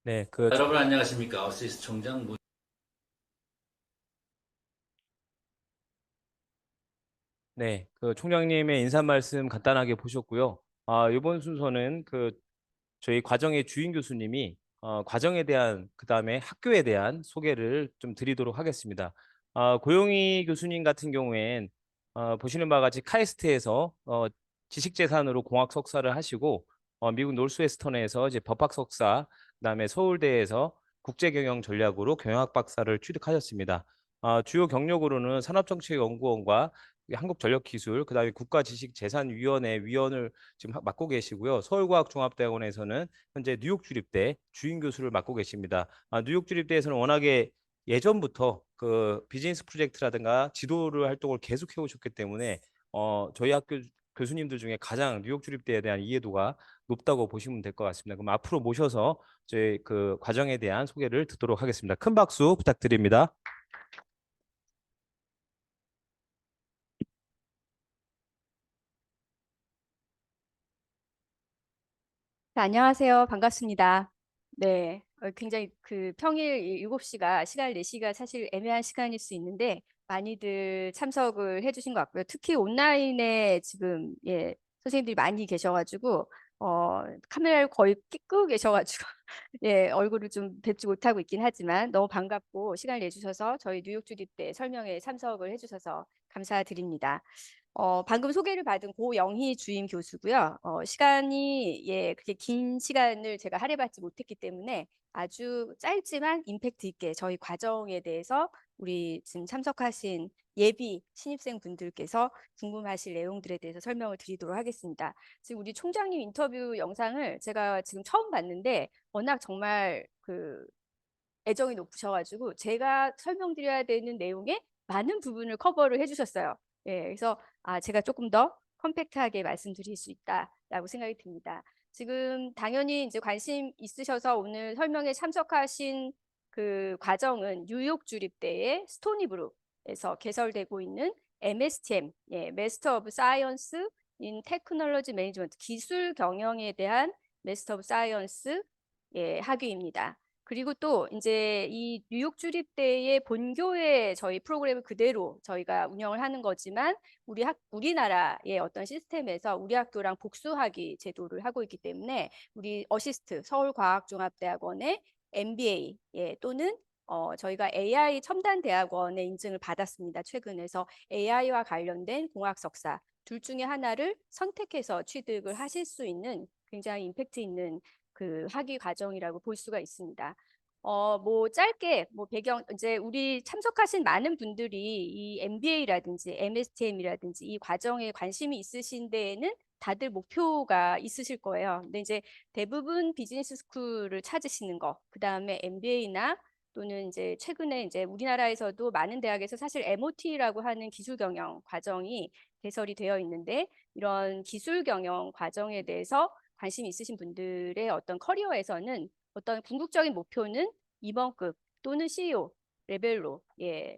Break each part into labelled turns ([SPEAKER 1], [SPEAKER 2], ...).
[SPEAKER 1] 네,
[SPEAKER 2] 여러분 안녕하십니까? 어시스 총장
[SPEAKER 1] 총장님의 인사 말씀 간단하게 보셨고요. 이번 순서는 저희 과정의 주임 교수님이 과정에 대한 그다음에 학교에 대한 소개를 좀 드리도록 하겠습니다. 고용희 교수님 같은 경우엔 보시는 바와 같이 카이스트에서 지식재산으로 공학 석사를 하시고 미국 노스웨스턴에서 이제 법학 석사, 그다음에 서울대에서 국제경영 전략으로 경영학 박사를 취득하셨습니다. 주요 경력으로는 산업정책연구원과 한국전력기술, 그다음에 국가지식재산위원회 위원을 지금 맡고 계시고요. 서울과학종합대학원에서는 현재 뉴욕 주립대 주임 교수를 맡고 계십니다. 뉴욕 주립대에서는 워낙에 예전부터 그 비즈니스 프로젝트라든가 지도를 활동을 계속해 오셨기 때문에 저희 학교 교수님들 중에 가장 뉴욕 주립대에 대한 이해도가 높다고 보시면 될 것 같습니다. 그럼 앞으로 모셔서 저희 그 과정에 대한 소개를 듣도록 하겠습니다. 큰 박수 부탁드립니다.
[SPEAKER 3] 네, 안녕하세요. 반갑습니다. 네, 굉장히 평일 7시가 시간 4시가 사실 애매한 시간일 수 있는데 많이들 참석을 해주신 것 같고요. 특히 온라인에 지금 선생님들이 많이 계셔가지고 카메라를 거의 끄고 계셔가지고 예, 얼굴을 좀 뵙지 못하고 있긴 하지만 너무 반갑고 시간을 내주셔서 저희 뉴욕 주립대 설명회에 참석을 해주셔서 감사드립니다. 방금 소개를 받은 고영희 주임 교수고요. 시간이 그렇게 긴 시간을 제가 할애받지 못했기 때문에 아주 짧지만 임팩트 있게 저희 과정에 대해서 우리 지금 참석하신 예비 신입생 분들께서 궁금하실 내용들에 대해서 설명을 드리도록 하겠습니다. 지금 우리 총장님 인터뷰 영상을 제가 지금 처음 봤는데 워낙 정말 애정이 높으셔가지고 제가 설명드려야 되는 내용의 많은 부분을 커버를 해주셨어요. 예, 그래서 제가 조금 더 컴팩트하게 말씀드릴 수 있다라고 생각이 듭니다. 지금 당연히 이제 관심 있으셔서 오늘 설명에 참석하신 그 과정은 뉴욕 주립대의 스토니브룩에서 개설되고 있는 MSTM, Master of Science in Technology Management, 기술 경영에 대한 Master of Science 학위입니다. 그리고 또 이제 이 뉴욕 주립대의 본교의 저희 프로그램을 그대로 저희가 운영을 하는 거지만 우리나라의 어떤 시스템에서 우리 학교랑 복수학위 제도를 하고 있기 때문에 우리 어시스트 서울과학종합대학원의 MBA 또는 저희가 AI 첨단대학원의 인증을 받았습니다. 최근에서 AI와 관련된 공학 석사 둘 중에 하나를 선택해서 취득을 하실 수 있는 굉장히 임팩트 있는 그 학위 과정이라고 볼 수가 있습니다. 뭐 짧게 뭐 배경 이제 우리 참석하신 많은 분들이 이 MBA라든지 MSTM이라든지 이 과정에 관심이 있으신 데에는 다들 목표가 있으실 거예요. 근데 이제 대부분 비즈니스 스쿨을 찾으시는 거, 그다음에 MBA나 또는 이제 최근에 이제 우리나라에서도 많은 대학에서 사실 MOT라고 하는 기술 경영 과정이 개설이 되어 있는데 이런 기술 경영 과정에 대해서 관심 있으신 분들의 어떤 커리어에서는 어떤 궁극적인 목표는 임원급 또는 CEO 레벨로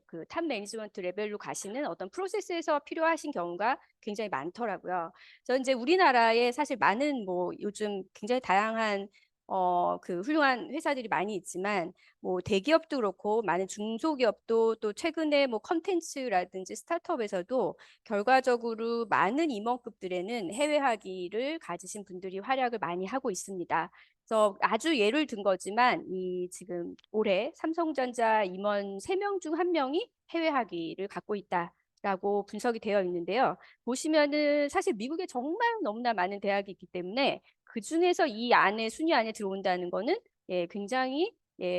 [SPEAKER 3] 그 탑 매니지먼트 레벨로 가시는 어떤 프로세스에서 필요하신 경우가 굉장히 많더라고요. 그래서 이제 우리나라에 사실 많은 뭐 요즘 굉장히 다양한 그 훌륭한 회사들이 많이 있지만 뭐 대기업도 그렇고 많은 중소기업도 또 최근에 뭐 컨텐츠라든지 스타트업에서도 결과적으로 많은 임원급들에는 해외 학위를 가지신 분들이 활약을 많이 하고 있습니다. 그래서 아주 예를 든 거지만 이 지금 올해 삼성전자 임원 3명 중 1명이 해외 학위를 갖고 있다라고 분석이 되어 있는데요. 보시면은 사실 미국에 정말 너무나 많은 대학이 있기 때문에 그 중에서 이 안에 순위 안에 들어온다는 거는 굉장히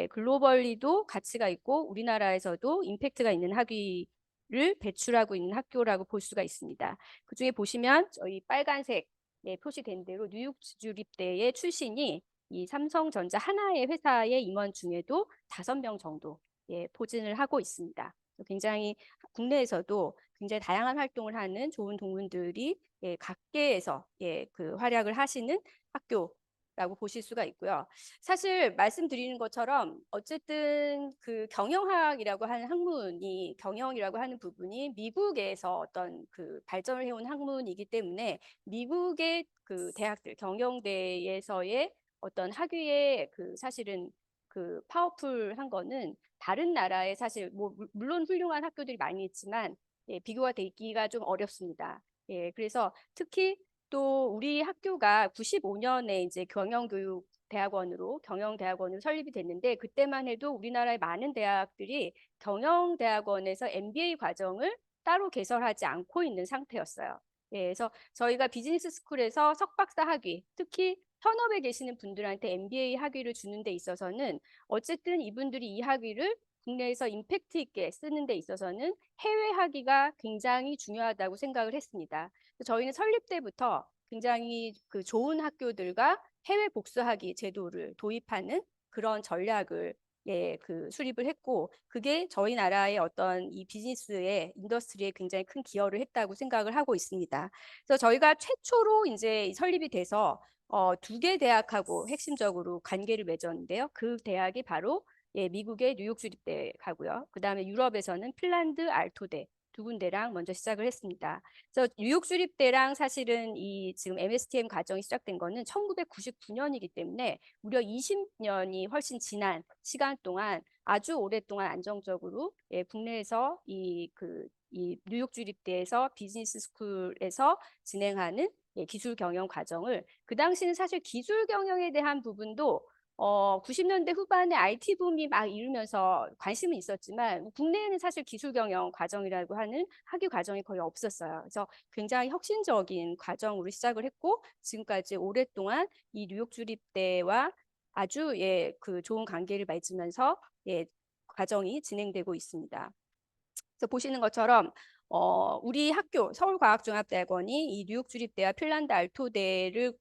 [SPEAKER 3] 글로벌리도 가치가 있고 우리나라에서도 임팩트가 있는 학위를 배출하고 있는 학교라고 볼 수가 있습니다. 그중에 보시면 저희 빨간색 표시된 대로 뉴욕 주립대의 출신이 이 삼성전자 하나의 회사의 임원 중에도 5명 정도 포진을 하고 있습니다. 굉장히 국내에서도 굉장히 다양한 활동을 하는 좋은 동문들이 각계에서 그 활약을 하시는 학교라고 보실 수가 있고요. 사실 말씀드리는 것처럼 어쨌든 그 경영학이라고 하는 학문이 경영이라고 하는 부분이 미국에서 어떤 그 발전을 해온 학문이기 때문에 미국의 그 대학들 경영대에서의 어떤 학위의 그 사실은 그 파워풀한 거는 다른 나라에 사실 뭐 물론 훌륭한 학교들이 많이 있지만 예, 비교가 되기가 좀 어렵습니다. 예, 그래서 특히 또 우리 학교가 95년에 이제 경영대학원으로 설립이 됐는데 그때만 해도 우리나라의 많은 대학들이 경영대학원에서 MBA 과정을 따로 개설하지 않고 있는 상태였어요. 예, 그래서 저희가 비즈니스 스쿨에서 석박사 학위, 특히 현업에 계시는 분들한테 MBA 학위를 주는 데 있어서는 어쨌든 이분들이 이 학위를 국내에서 임팩트 있게 쓰는 데 있어서는 해외 학위가 굉장히 중요하다고 생각을 했습니다. 저희는 설립 때부터 굉장히 그 좋은 학교들과 해외 복수학위 제도를 도입하는 그런 전략을 예, 그 수립을 했고 그게 저희 나라의 어떤 이 비즈니스의 인더스트리에 굉장히 큰 기여를 했다고 생각을 하고 있습니다. 그래서 저희가 최초로 이제 설립이 돼서 2개 대학하고 핵심적으로 관계를 맺었는데요. 그 대학이 바로 예, 미국의 뉴욕 주립대하고요. 그다음에 유럽에서는 핀란드 알토대 두 군데랑 먼저 시작을 했습니다. 그래서 뉴욕 주립대랑 사실은 이 지금 MSTM 과정이 시작된 거는 1999년이기 때문에 무려 20년이 훨씬 지난 시간 동안 아주 오랫동안 안정적으로 예, 국내에서 이 뉴욕 주립대에서 비즈니스 스쿨에서 진행하는 예, 기술 경영 과정을 그 당시는 사실 기술 경영에 대한 부분도 90년대 후반에 IT 붐이 막 이루면서 관심은 있었지만 국내에는 사실 기술 경영 과정이라고 하는 학위 과정이 거의 없었어요. 그래서 굉장히 혁신적인 과정으로 시작을 했고 지금까지 오랫동안 이 뉴욕 주립대와 아주 예, 그 좋은 관계를 맺으면서 예, 과정이 진행되고 있습니다. 그래서 보시는 것처럼 우리 학교 서울과학종합대학원이 이 뉴욕 주립대와 핀란드 알토대를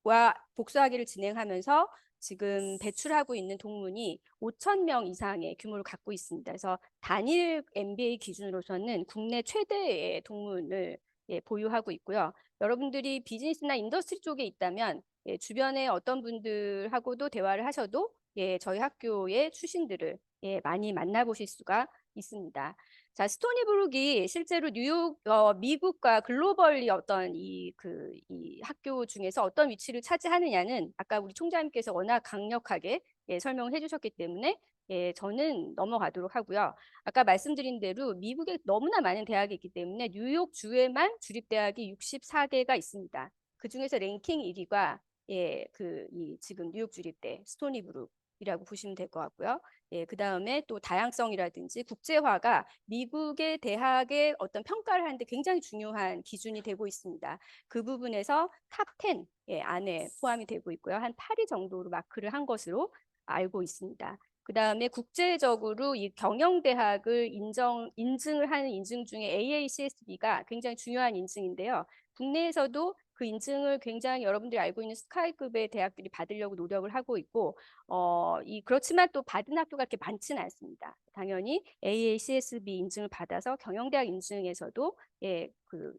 [SPEAKER 3] 와 복수학위를 진행하면서 지금 배출하고 있는 동문이 5천 명 이상의 규모를 갖고 있습니다. 그래서 단일 MBA 기준으로서는 국내 최대의 동문을 예, 보유하고 있고요. 여러분들이 비즈니스나 인더스트리 쪽에 있다면 예, 주변에 어떤 분들하고도 대화를 하셔도 예, 저희 학교의 출신들을 예, 많이 만나보실 수가 있습니다. 자, 스토니브룩이 실제로 미국과 글로벌리 어떤 이 학교 중에서 어떤 위치를 차지하느냐는 아까 우리 총장님께서 워낙 강력하게 예, 설명을 해주셨기 때문에 예, 저는 넘어가도록 하고요. 아까 말씀드린 대로 미국에 너무나 많은 대학이 있기 때문에 뉴욕 주에만 주립대학이 64개가 있습니다. 그 중에서 랭킹 1위가 예, 지금 뉴욕 주립대 스토니브룩이라고 보시면 될 것 같고요. 예, 그 다음에 또 다양성이라든지 국제화가 미국의 대학의 어떤 평가를 하는데 굉장히 중요한 기준이 되고 있습니다. 그 부분에서 탑 10 예, 안에 포함이 되고 있고요. 한 8위 정도로 마크를 한 것으로 알고 있습니다. 그 다음에 국제적으로 이 경영대학을 인증을 하는 인증 중에 AACSB가 굉장히 중요한 인증인데요. 국내에서도 그 인증을 굉장히 여러분들이 알고 있는 스카이급의 대학들이 받으려고 노력을 하고 있고 그렇지만 또 받은 학교가 그렇게 많지는 않습니다. 당연히 AACSB 인증을 받아서 경영대학 인증에서도 예, 그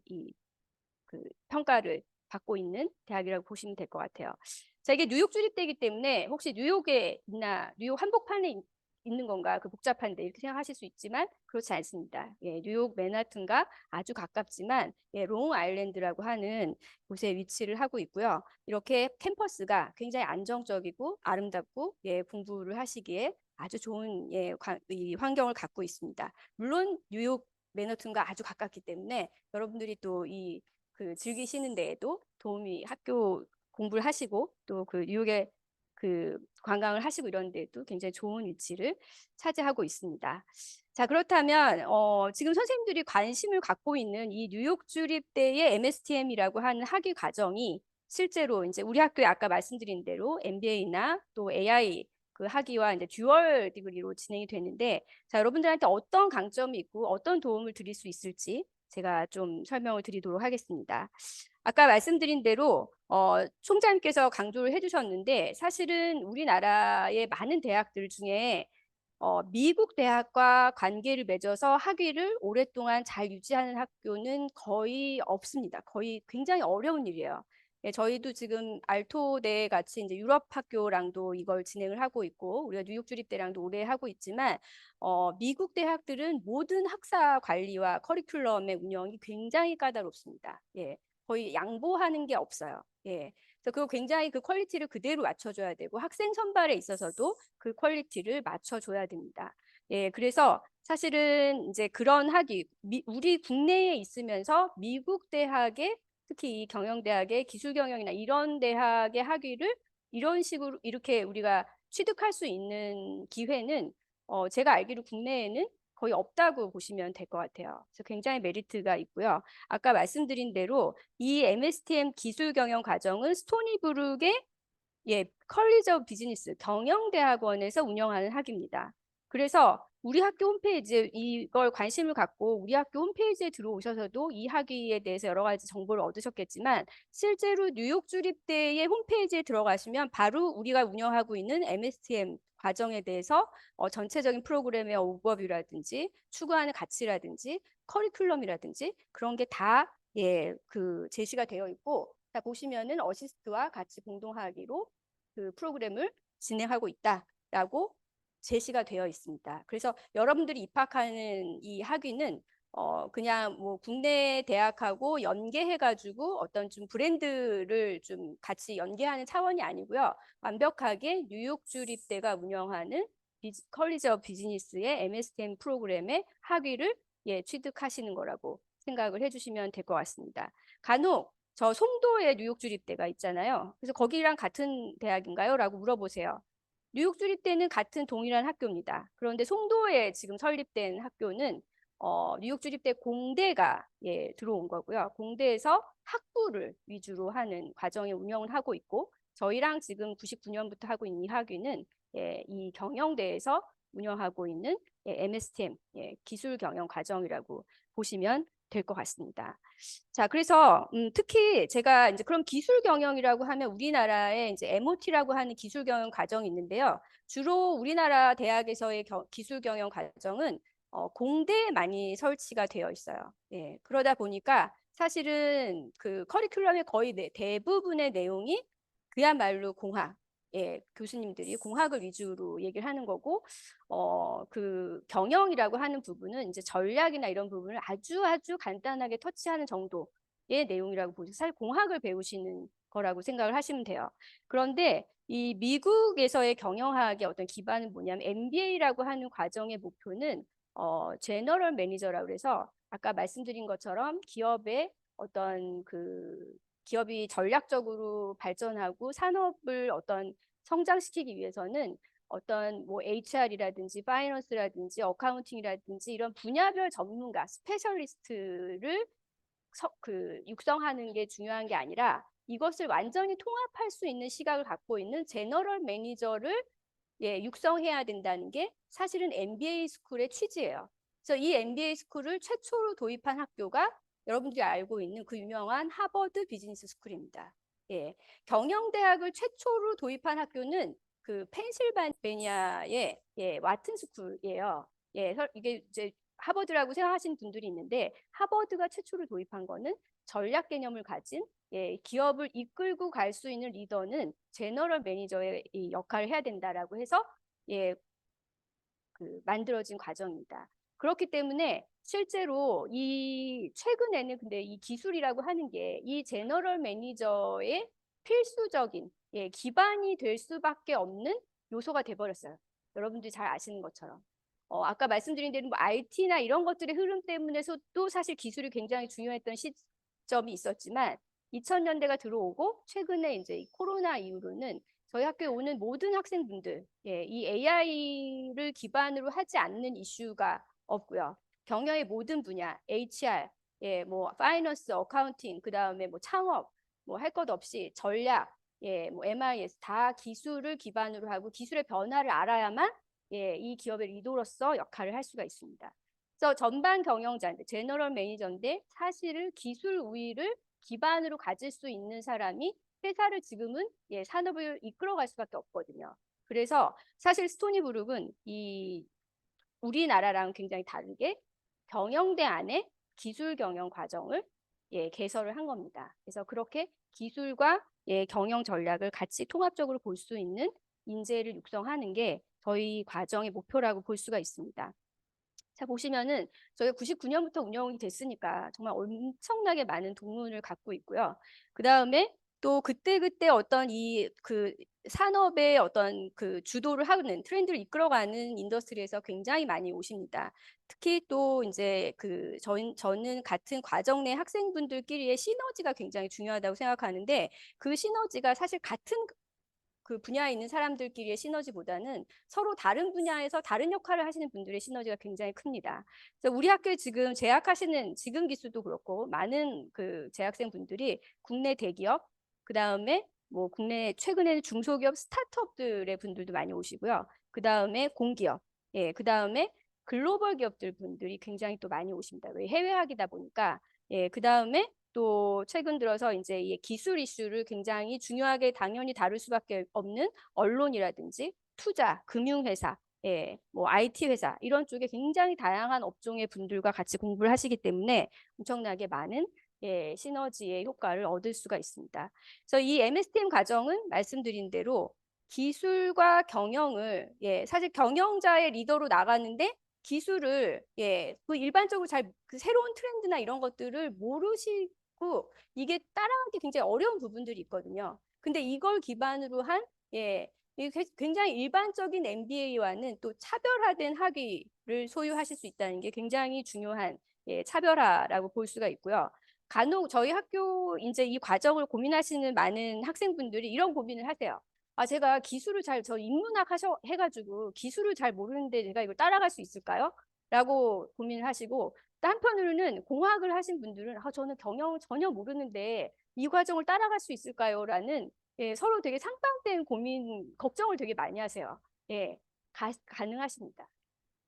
[SPEAKER 3] 평가를 받고 있는 대학이라고 보시면 될 것 같아요. 자, 이게 뉴욕 주립대이기 때문에 혹시 뉴욕에 있나, 뉴욕 한복판에 있는 건가, 그 복잡한데 이렇게 생각하실 수 있지만 그렇지 않습니다. 예, 뉴욕 맨하튼과 아주 가깝지만 예, 롱 아일랜드라고 하는 곳에 위치를 하고 있고요. 이렇게 캠퍼스가 굉장히 안정적이고 아름답고 예, 공부를 하시기에 아주 좋은 예, 이 환경을 갖고 있습니다. 물론 뉴욕 맨하튼과 아주 가깝기 때문에 여러분들이 또이 즐기시는 데에도 도움이 학교 공부를 하시고 또 그 뉴욕에 그 관광을 하시고 이런 데도 굉장히 좋은 위치를 차지하고 있습니다. 자, 그렇다면 지금 선생님들이 관심을 갖고 있는 이 뉴욕 주립대의 MSTM이라고 하는 학위 과정이 실제로 이제 우리 학교에 아까 말씀드린 대로 MBA나 또 AI 그 학위와 이제 듀얼 디그리로 진행이 되는데 자, 여러분들한테 어떤 강점이 있고 어떤 도움을 드릴 수 있을지 제가 좀 설명을 드리도록 하겠습니다. 아까 말씀드린 대로 총장님께서 강조를 해주셨는데 사실은 우리나라의 많은 대학들 중에 미국 대학과 관계를 맺어서 학위를 오랫동안 잘 유지하는 학교는 거의 없습니다. 거의 굉장히 어려운 일이에요. 예, 저희도 지금 알토대 같이 이제 유럽 학교랑도 이걸 진행을 하고 있고 우리가 뉴욕 주립대랑도 오래 하고 있지만 미국 대학들은 모든 학사 관리와 커리큘럼의 운영이 굉장히 까다롭습니다. 예, 거의 양보하는 게 없어요. 예. 그래서 그거 굉장히 그 퀄리티를 그대로 맞춰줘야 되고 학생 선발에 있어서도 그 퀄리티를 맞춰줘야 됩니다. 예, 그래서 사실은 이제 그런 학위, 우리 국내에 있으면서 미국 대학의 특히 이 경영대학의 기술경영이나 이런 대학의 학위를 이런 식으로 이렇게 우리가 취득할 수 있는 기회는 제가 알기로 국내에는 거의 없다고 보시면 될 것 같아요. 그래서 굉장히 메리트가 있고요. 아까 말씀드린 대로 이 MSTM 기술경영 과정은 스토니브룩의 컬리지 오브 비즈니스 경영대학원에서 운영하는 학위입니다. 그래서 우리 학교 홈페이지에 이걸 관심을 갖고 우리 학교 홈페이지에 들어오셔서도 이 학위에 대해서 여러 가지 정보를 얻으셨겠지만 실제로 뉴욕 주립대의 홈페이지에 들어가시면 바로 우리가 운영하고 있는 MSTM 과정에 대해서 전체적인 프로그램의 오버뷰라든지 추구하는 가치라든지 커리큘럼이라든지 그런 게 다 그 제시가 되어 있고 자 보시면은 어시스트와 같이 공동학위로 그 프로그램을 진행하고 있다라고 제시가 되어 있습니다. 그래서 여러분들이 입학하는 이 학위는 그냥 뭐 국내 대학하고 연계해가지고 어떤 좀 브랜드를 좀 같이 연계하는 차원이 아니고요. 완벽하게 뉴욕 주립대가 운영하는 컬리지 오브 비즈니스의 MSTM 프로그램의 학위를 취득하시는 거라고 생각을 해주시면 될 것 같습니다. 간혹 저 송도에 뉴욕 주립대가 있잖아요. 그래서 거기랑 같은 대학인가요? 라고 물어보세요. 뉴욕 주립대는 같은 동일한 학교입니다. 그런데 송도에 지금 설립된 학교는 뉴욕 주립대 공대가 들어온 거고요. 공대에서 학부를 위주로 하는 과정의 운영을 하고 있고 저희랑 지금 99년부터 하고 있는 이 학위는 이 경영대에서 운영하고 있는 MSTM 기술 경영 과정이라고 보시면 될 것 같습니다. 자, 그래서 특히 제가 이제 그럼 기술 경영이라고 하면 우리나라에 이제 MOT라고 하는 기술 경영 과정이 있는데요. 주로 우리나라 대학에서의 기술 경영 과정은 공대에 많이 설치가 되어 있어요. 예, 그러다 보니까 사실은 그 커리큘럼의 거의 대부분의 내용이 그야말로 공학, 교수님들이 공학을 위주로 얘기를 하는 거고, 그 경영이라고 하는 부분은 이제 전략이나 이런 부분을 아주 간단하게 터치하는 정도의 내용이라고 보시고, 사실 공학을 배우시는 거라고 생각을 하시면 돼요. 그런데 이 미국에서의 경영학의 어떤 기반은 뭐냐면 MBA라고 하는 과정의 목표는 제너럴 매니저라고 해서 아까 말씀드린 것처럼 기업의 어떤 그 기업이 전략적으로 발전하고 산업을 어떤 성장시키기 위해서는 어떤 뭐 HR이라든지 파이낸스라든지 어카운팅이라든지 이런 분야별 전문가 스페셜리스트를 육성하는 게 중요한 게 아니라 이것을 완전히 통합할 수 있는 시각을 갖고 있는 제너럴 매니저를 육성해야 된다는 게 사실은 MBA 스쿨의 취지예요. 그래서 이 MBA 스쿨을 최초로 도입한 학교가 여러분들이 알고 있는 그 유명한 하버드 비즈니스 스쿨입니다. 경영대학을 최초로 도입한 학교는 그 펜실바니아의 와튼 스쿨이에요. 이게 이제 하버드라고 생각하시는 분들이 있는데 하버드가 최초로 도입한 거는 전략 개념을 가진 기업을 이끌고 갈 수 있는 리더는 제너럴 매니저의 이 역할을 해야 된다라고 해서 그 만들어진 과정입니다. 그렇기 때문에 실제로 이 최근에는 근데 이 기술이라고 하는 게 이 제너럴 매니저의 필수적인 기반이 될 수밖에 없는 요소가 돼버렸어요. 여러분들이 잘 아시는 것처럼. 아까 말씀드린 대로 뭐 IT나 이런 것들의 흐름 때문에도 사실 기술이 굉장히 중요했던 시점이 있었지만 2000년대가 들어오고 최근에 이제 이 코로나 이후로는 저희 학교에 오는 모든 학생분들 이 AI를 기반으로 하지 않는 이슈가 없고요. 경영의 모든 분야, HR, 뭐 파이낸스, 어카운팅, 그 다음에 뭐 창업, 뭐 할 것 없이 전략, 뭐 MIS 다 기술을 기반으로 하고 기술의 변화를 알아야만 이 기업의 리더로서 역할을 할 수가 있습니다. 그래서 전반 경영자인데 제너럴 매니저인데 사실은 기술 우위를 기반으로 가질 수 있는 사람이 회사를 지금은 산업을 이끌어갈 수밖에 없거든요. 그래서 사실 스토니브룩은 이 우리나라랑 굉장히 다르게 경영대 안에 기술 경영 과정을 개설을 한 겁니다. 그래서 그렇게 기술과 경영 전략을 같이 통합적으로 볼 수 있는 인재를 육성하는 게 저희 과정의 목표라고 볼 수가 있습니다. 자, 보시면은 저희가 99년부터 운영이 됐으니까 정말 엄청나게 많은 동문을 갖고 있고요. 그다음에 또 그때그때 어떤 이 그 산업의 어떤 그 주도를 하는 트렌드를 이끌어가는 인더스트리에서 굉장히 많이 오십니다. 특히 또 이제 저는 같은 과정 내 학생분들끼리의 시너지가 굉장히 중요하다고 생각하는데 그 시너지가 사실 같은 그 분야에 있는 사람들끼리의 시너지보다는 서로 다른 분야에서 다른 역할을 하시는 분들의 시너지가 굉장히 큽니다. 그래서 우리 학교에 지금 재학하시는 지금 기수도 그렇고 많은 그 재학생 분들이 국내 대기업, 그 다음에 뭐 국내 최근에는 중소기업 스타트업들의 분들도 많이 오시고요. 그 다음에 공기업, 예, 그 다음에 글로벌 기업들 분들이 굉장히 또 많이 오십니다. 왜 해외학이다 보니까, 예, 그 다음에 또 최근 들어서 이제 이 기술 이슈를 굉장히 중요하게 당연히 다룰 수밖에 없는 언론이라든지 투자, 금융회사, 예, 뭐 IT 회사 이런 쪽에 굉장히 다양한 업종의 분들과 같이 공부를 하시기 때문에 엄청나게 많은 예, 시너지의 효과를 얻을 수가 있습니다. 그래서 이 MSTM 과정은 말씀드린 대로 기술과 경영을 예, 사실 경영자의 리더로 나가는데 기술을 예, 그 일반적으로 잘 그 새로운 트렌드나 이런 것들을 모르시고 이게 따라가기 굉장히 어려운 부분들이 있거든요. 근데 이걸 기반으로 한 예, 굉장히 일반적인 MBA와는 또 차별화된 학위를 소유하실 수 있다는 게 굉장히 중요한 예, 차별화라고 볼 수가 있고요. 간혹 저희 학교 이제 이 과정을 고민하시는 많은 학생분들이 이런 고민을 하세요. 아, 제가 기술을 저 인문학 해가지고 기술을 잘 모르는데 제가 이걸 따라갈 수 있을까요? 라고 고민을 하시고, 또 한편으로는 공학을 하신 분들은 아, 저는 경영을 전혀 모르는데 이 과정을 따라갈 수 있을까요? 라는 예, 서로 되게 상반된 고민, 걱정을 되게 많이 하세요. 예, 가능하십니다.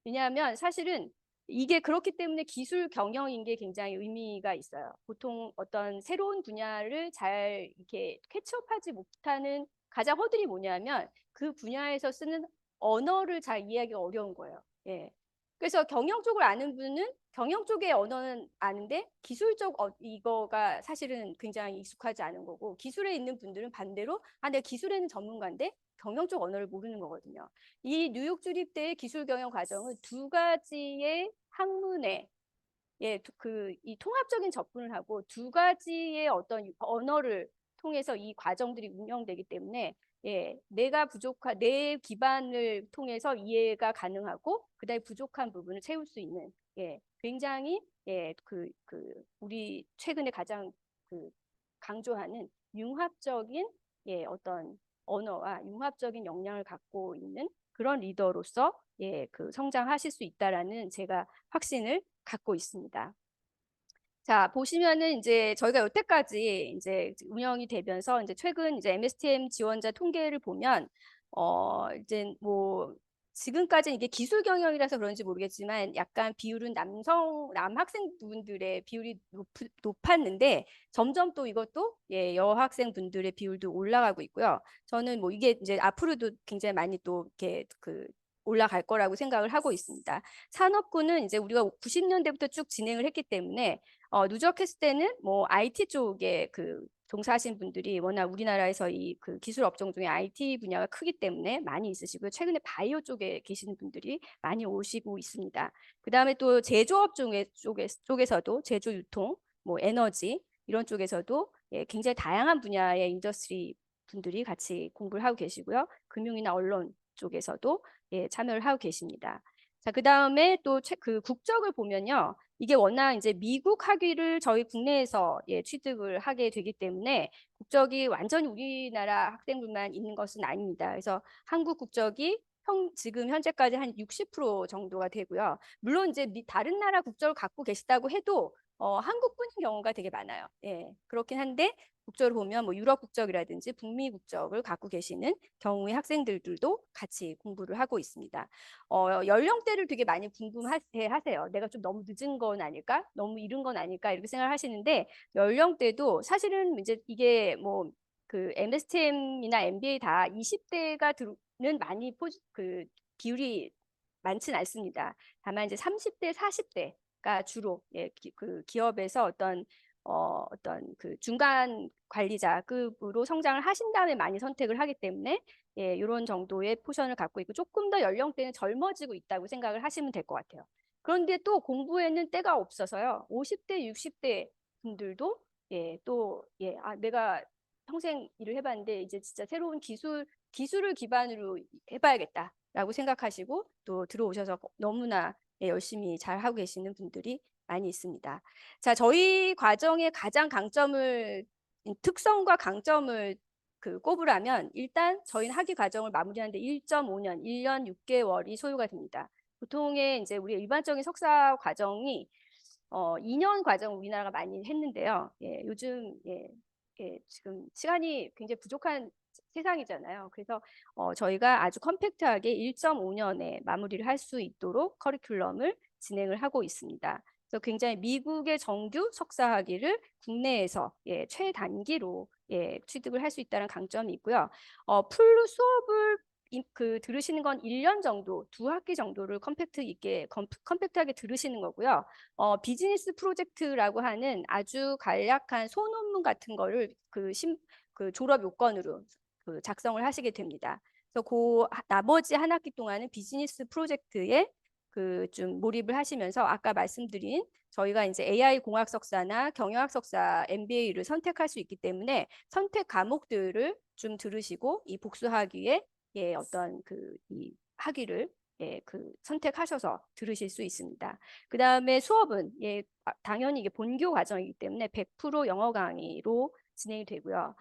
[SPEAKER 3] 왜냐하면 사실은 이게 그렇기 때문에 기술 경영인 게 굉장히 의미가 있어요. 보통 어떤 새로운 분야를 잘 이렇게 캐치업하지 못하는 가장 허들이 뭐냐면 그 분야에서 쓰는 언어를 잘 이해하기가 어려운 거예요. 예. 그래서 경영 쪽을 아는 분은 경영 쪽의 언어는 아는데 기술적 이거가 사실은 굉장히 익숙하지 않은 거고 기술에 있는 분들은 반대로 아, 내가 기술에는 전문가인데 경영 쪽 언어를 모르는 거거든요. 이 뉴욕 주립대의 기술 경영 과정은 두 가지의 학문에 예, 이 통합적인 접근을 하고 두 가지의 어떤 언어를 통해서 이 과정들이 운영되기 때문에 예, 내 기반을 통해서 이해가 가능하고 그다음에 부족한 부분을 채울 수 있는 예, 굉장히 예, 우리 최근에 가장 그 강조하는 융합적인 예, 어떤 언어와 융합적인 역량을 갖고 있는 그런 리더로서 예, 성장하실 수 있다라는 제가 확신을 갖고 있습니다. 자, 보시면은 이제 저희가 여태까지 이제 운영이 되면서 이제 최근 이제 MSTM 지원자 통계를 보면 이제 뭐 지금까지 이게 기술 경영이라서 그런지 모르겠지만 약간 비율은 남 학생분들의 비율이 높았는데 점점 또 이것도 예, 여학생분들의 비율도 올라가고 있고요. 저는 뭐 이게 이제 앞으로도 굉장히 많이 또 이렇게 올라갈 거라고 생각을 하고 있습니다. 산업군은 이제 우리가 90년대부터 쭉 진행을 했기 때문에 누적했을 때는 뭐 IT 쪽에 종사하신 분들이 워낙 우리나라에서 이 기술 업종 중에 IT 분야가 크기 때문에 많이 있으시고요. 최근에 바이오 쪽에 계시는 분들이 많이 오시고 있습니다. 그 다음에 또 제조업 쪽에서도 제조 유통, 뭐 에너지 이런 쪽에서도 예, 굉장히 다양한 분야의 인더스트리 분들이 같이 공부를 하고 계시고요. 금융이나 언론 쪽에서도 예, 참여를 하고 계십니다. 자, 그 다음에 또 국적을 보면요. 이게 워낙 이제 미국 학위를 저희 국내에서 예, 취득을 하게 되기 때문에 국적이 완전히 우리나라 학생들만 있는 것은 아닙니다. 그래서 한국 국적이 지금 현재까지 한 60% 정도가 되고요. 물론 이제 다른 나라 국적을 갖고 계시다고 해도 한국분인 경우가 되게 많아요. 예, 그렇긴 한데 국적을 보면 뭐 유럽 국적이라든지 북미 국적을 갖고 계시는 경우의 학생들도 같이 공부를 하고 있습니다. 연령대를 되게 많이 궁금해하세요. 내가 좀 너무 늦은 건 아닐까? 너무 이른 건 아닐까? 이렇게 생각하시는데 연령대도 사실은 이제 이게 뭐 MSTM이나 MBA 다 20대가 많이 비율이 많지는 않습니다. 다만 이제 30대, 40대가 주로 예, 기업에서 어떤 중간 관리자급으로 성장을 하신 다음에 많이 선택을 하기 때문에 예, 이런 정도의 포션을 갖고 있고 조금 더 연령대는 젊어지고 있다고 생각을 하시면 될 것 같아요. 그런데 또 공부에는 때가 없어서요. 50대, 60대 분들도 내가 평생 일을 해봤는데 이제 진짜 새로운 기술을 기반으로 해봐야겠다라고 생각하시고 또 들어오셔서 너무나 열심히 잘 하고 계시는 분들이 많이 있습니다. 자, 저희 과정의 가장 특성과 강점을 꼽으라면 일단 저희는 학위 과정을 마무리하는데 1.5년, 1년 6개월이 소요가 됩니다. 보통의 이제 우리 일반적인 석사 과정이 2년 과정 우리나라가 많이 했는데요. 요즘 지금 시간이 굉장히 부족한 세상이잖아요. 그래서 저희가 아주 컴팩트하게 1.5년에 마무리를 할 수 있도록 커리큘럼을 진행을 하고 있습니다. 그래서 굉장히 미국의 정규 석사 학위를 국내에서 최단기로 취득을 할 수 있다는 강점이 있고요. 풀 수업을 들으시는 건 1년 정도, 2학기 정도를 컴팩트하게 들으시는 거고요. 비즈니스 프로젝트라고 하는 아주 간략한 소논문 같은 거를 졸업 요건으로 작성을 하시게 됩니다. 그래서 나머지 한 학기 동안은 비즈니스 프로젝트에 좀 몰입을 하시면서 아까 말씀드린 저희가 이제 AI 공학 석사나 경영학 석사 MBA를 선택할 수 있기 때문에 선택 과목들을 좀 들으시고 이 복수 학위에 어떤 이 학위를 선택하셔서 들으실 수 있습니다. 그 다음에 수업은 당연히 이게 본교 과정이기 때문에 100% 영어 강의로 진행이 되고요.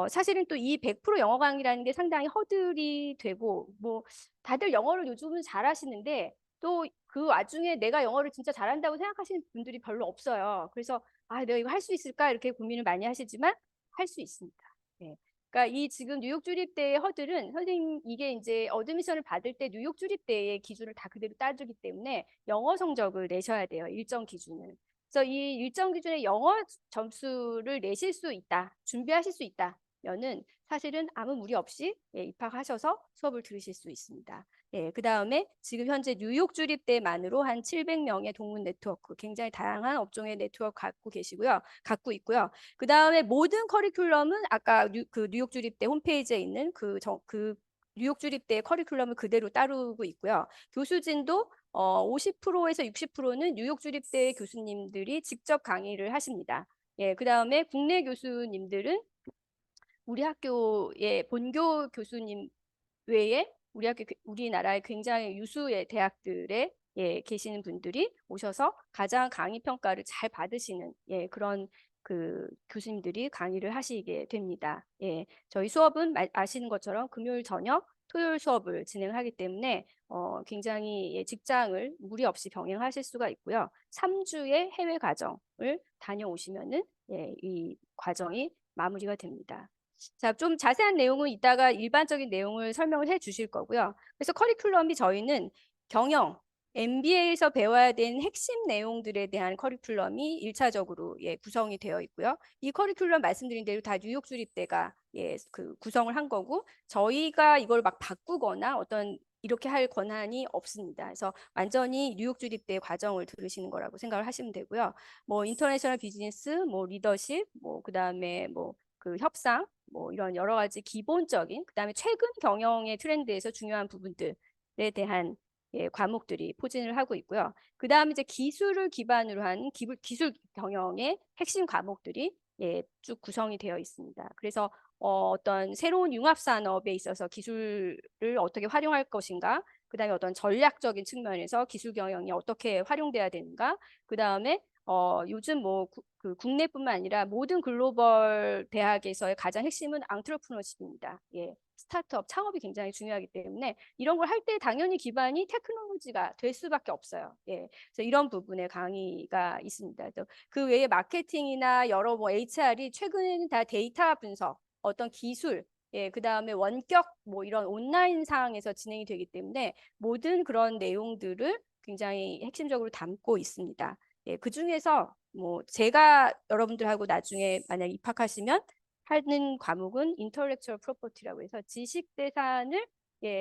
[SPEAKER 3] 사실은 또 이 100% 영어 강의라는 게 상당히 허들이 되고 뭐 다들 영어를 요즘은 잘하시는데 또 그 와중에 내가 영어를 진짜 잘한다고 생각하시는 분들이 별로 없어요. 그래서 내가 이거 할 수 있을까 이렇게 고민을 많이 하시지만 할 수 있습니다. 네. 그러니까 이 지금 뉴욕 주립대의 허들은 선생님 이게 이제 어드미션을 받을 때 뉴욕 주립대의 기준을 다 그대로 따르기 때문에 영어 성적을 내셔야 돼요. 일정 기준을. 그래서 이 일정 기준의 영어 점수를 내실 수 있다, 준비하실 수 있다면은 사실은 아무 무리 없이 입학하셔서 수업을 들으실 수 있습니다. 그 다음에 지금 현재 뉴욕 주립대만으로 한 700명의 동문 네트워크, 굉장히 다양한 업종의 네트워크 갖고 있고요. 그 다음에 모든 커리큘럼은 아까 뉴욕 주립대 홈페이지에 있는 뉴욕 주립대 커리큘럼을 그대로 따르고 있고요. 교수진도 50%에서 60%는 뉴욕 주립대 교수님들이 직접 강의를 하십니다. 그 다음에 국내 교수님들은 우리 학교의 본교 교수님 외에 우리나라의 굉장히 유수의 대학들에 계시는 분들이 오셔서 가장 강의 평가를 잘 받으시는 그런 교수님들이 강의를 하시게 됩니다. 저희 수업은 아시는 것처럼 금요일 저녁, 토요일 수업을 진행하기 때문에 굉장히 직장을 무리 없이 병행하실 수가 있고요. 3주의 해외 과정을 다녀오시면은 이 과정이 마무리가 됩니다. 자, 좀 자세한 내용은 이따가 일반적인 내용을 설명을 해 주실 거고요. 그래서 커리큘럼이 저희는 경영, MBA에서 배워야 되는 핵심 내용들에 대한 커리큘럼이 1차적으로 구성이 되어 있고요. 이 커리큘럼 말씀드린 대로 다 뉴욕 주립대가 구성을 한 거고 저희가 이걸 막 바꾸거나 이렇게 할 권한이 없습니다. 그래서 완전히 뉴욕 주립대 과정을 들으시는 거라고 생각을 하시면 되고요. 뭐 인터내셔널 비즈니스, 뭐 리더십, 뭐 그다음에 뭐 협상, 뭐 이런 여러 가지 기본적인 그다음에 최근 경영의 트렌드에서 중요한 부분들에 대한 과목들이 포진을 하고 있고요. 그다음에 이제 기술을 기반으로 한 기술 경영의 핵심 과목들이 쭉 구성이 되어 있습니다. 그래서 어떤 새로운 융합 산업에 있어서 기술을 어떻게 활용할 것인가, 그다음에 어떤 전략적인 측면에서 기술 경영이 어떻게 활용돼야 되는가, 그다음에 요즘 뭐 국내뿐만 아니라 모든 글로벌 대학에서의 가장 핵심은 앙트레프너십입니다. 스타트업 창업이 굉장히 중요하기 때문에 이런 걸 할 때 당연히 기반이 테크놀로지가 될 수밖에 없어요. 그래서 이런 부분에 강의가 있습니다. 그 외에 마케팅이나 여러 뭐 HR이 최근에는 다 데이터 분석, 어떤 기술, 그 다음에 원격 뭐 이런 온라인 상황에서 진행이 되기 때문에 모든 그런 내용들을 굉장히 핵심적으로 담고 있습니다. 그 중에서 뭐 제가 여러분들하고 나중에 만약 입학하시면 하는 과목은 인터렉츄얼 프로퍼티라고 해서 지식 재산을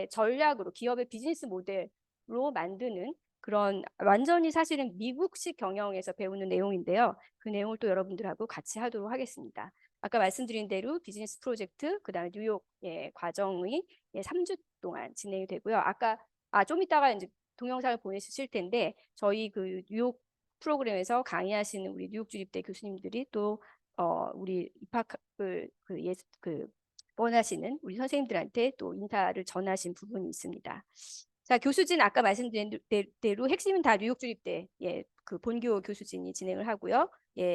[SPEAKER 3] 전략으로 기업의 비즈니스 모델로 만드는 그런 완전히 사실은 미국식 경영에서 배우는 내용인데요. 그 내용을 또 여러분들하고 같이 하도록 하겠습니다. 아까 말씀드린 대로 비즈니스 프로젝트, 그다음에 뉴욕 과정이 3주 동안 진행이 되고요. 좀 이따가 이제 동영상을 보내주실 텐데 저희 그 뉴욕 프로그램에서 강의하시는 우리 뉴욕 주립대 교수님들이 또 우리 입학을 원하시는 우리 선생님들한테 또 인사를 전하신 부분이 있습니다. 자, 교수진 아까 말씀드린 대로 핵심은 다 뉴욕 주립대 그 본교 교수진이 진행을 하고요.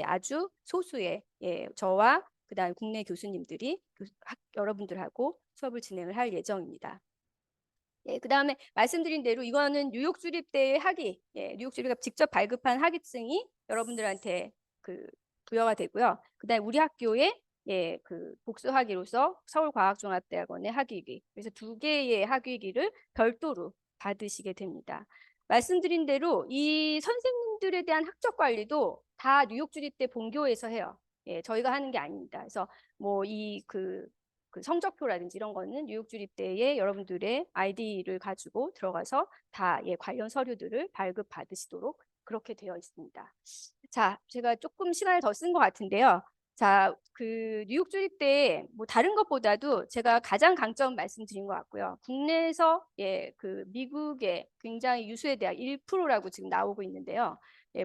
[SPEAKER 3] 아주 소수의 저와 그다음 국내 교수님들이 여러분들하고 수업을 진행을 할 예정입니다. 그다음에 말씀드린 대로 이거는 뉴욕 주립대의 학위, 뉴욕 주립대가 직접 발급한 학위증이 여러분들한테 부여가 되고요. 그다음에 우리 학교의 그 복수 학위로서 서울과학종합대학원의 학위기, 그래서 2개의 학위기를 별도로 받으시게 됩니다. 말씀드린 대로 이 선생님들에 대한 학적 관리도 다 뉴욕 주립대 본교에서 해요. 저희가 하는 게 아닙니다. 그래서 뭐 그 성적표라든지 이런 거는 뉴욕 주립대에 여러분들의 아이디를 가지고 들어가서 다 관련 서류들을 발급 받으시도록 그렇게 되어 있습니다. 자, 제가 조금 시간을 더 쓴 것 같은데요. 자, 그 뉴욕 주립대 뭐 다른 것보다도 제가 가장 강점 말씀드린 것 같고요. 국내에서 그 미국의 굉장히 유수의 대학 1%라고 지금 나오고 있는데요.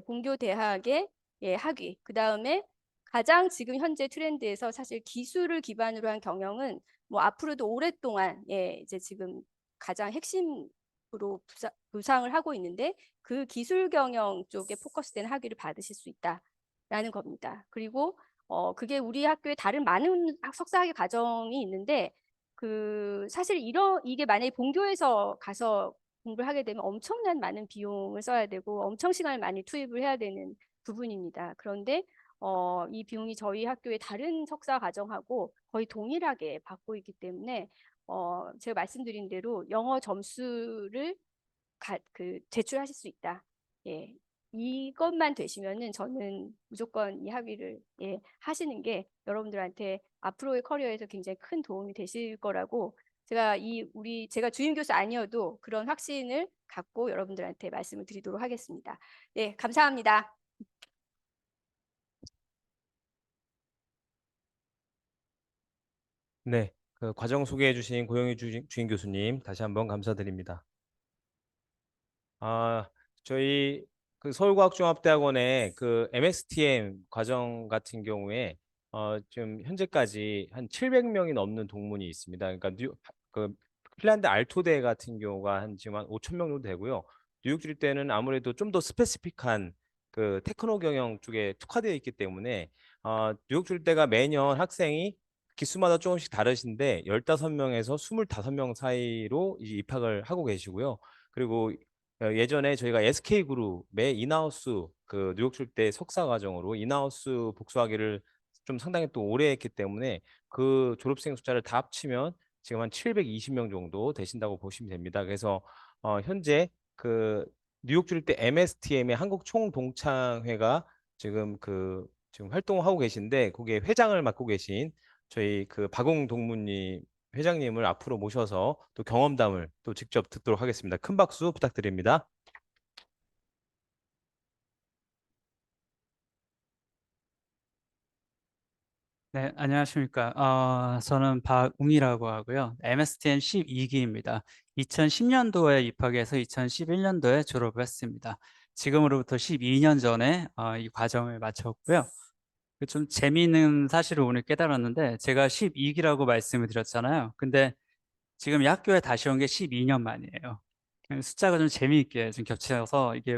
[SPEAKER 3] 본교 대학의 학위, 그 다음에 가장 지금 현재 트렌드에서 사실 기술을 기반으로 한 경영은 뭐 앞으로도 오랫동안 이제 지금 가장 핵심으로 부상을 하고 있는데 그 기술 경영 쪽에 포커스된 학위를 받으실 수 있다라는 겁니다. 그리고 그게 우리 학교에 다른 많은 석사학위 과정이 있는데 그 사실 이게 만약에 본교에서 가서 공부를 하게 되면 엄청난 많은 비용을 써야 되고 엄청 시간을 많이 투입을 해야 되는 부분입니다. 그런데 이 비용이 저희 학교의 다른 석사 과정하고 거의 동일하게 받고 있기 때문에 제가 말씀드린 대로 영어 점수를 제출하실 수 있다. 이것만 되시면은 저는 무조건 이 학위를 하시는 게 여러분들한테 앞으로의 커리어에서 굉장히 큰 도움이 되실 거라고 제가 주임 교수 아니어도 그런 확신을 갖고 여러분들한테 말씀을 드리도록 하겠습니다. 네, 감사합니다.
[SPEAKER 1] 네, 그 과정 소개해 주신 고영희 주임 교수님 다시 한번 감사드립니다. 저희 그 서울과학종합대학원의 그 MSTM 과정 같은 경우에 지금 현재까지 한 700명이 넘는 동문이 있습니다. 그러니까 그 핀란드 알토대 같은 경우가 지금 한 5천 명 정도 되고요. 뉴욕 주립대는 아무래도 좀 더 스페시픽한 그 테크노 경영 쪽에 특화되어 있기 때문에 뉴욕 주립대가 매년 학생이 기수마다 조금씩 다르신데 15명에서 25명 사이로 이제 입학을 하고 계시고요. 그리고 예전에 저희가 SK그룹의 인하우스 그 뉴욕 주립대 석사 과정으로 인하우스 복수학위를 좀 상당히 또 오래 했기 때문에 그 졸업생 숫자를 다 합치면 지금 한 720명 정도 되신다고 보시면 됩니다. 그래서 현재 그 뉴욕 주립대 MSTM의 한국 총동창회가 지금 활동하고 계신데 거기에 회장을 맡고 계신 저희 그 박웅 동무님 회장님을 앞으로 모셔서 또 경험담을 또 직접 듣도록 하겠습니다. 큰 박수 부탁드립니다.
[SPEAKER 4] 네, 안녕하십니까. 저는 박웅이라고 하고요. MSTN 12기입니다. 2010년도에 입학해서 2011년도에 졸업을 했습니다. 지금으로부터 12년 전에 이 과정을 마쳤고요. 좀 재미있는 사실을 오늘 깨달았는데 제가 12기라고 말씀을 드렸잖아요. 근데 지금 이 학교에 다시 온 게 12년 만이에요. 숫자가 좀 재미있게 좀 겹쳐서 이게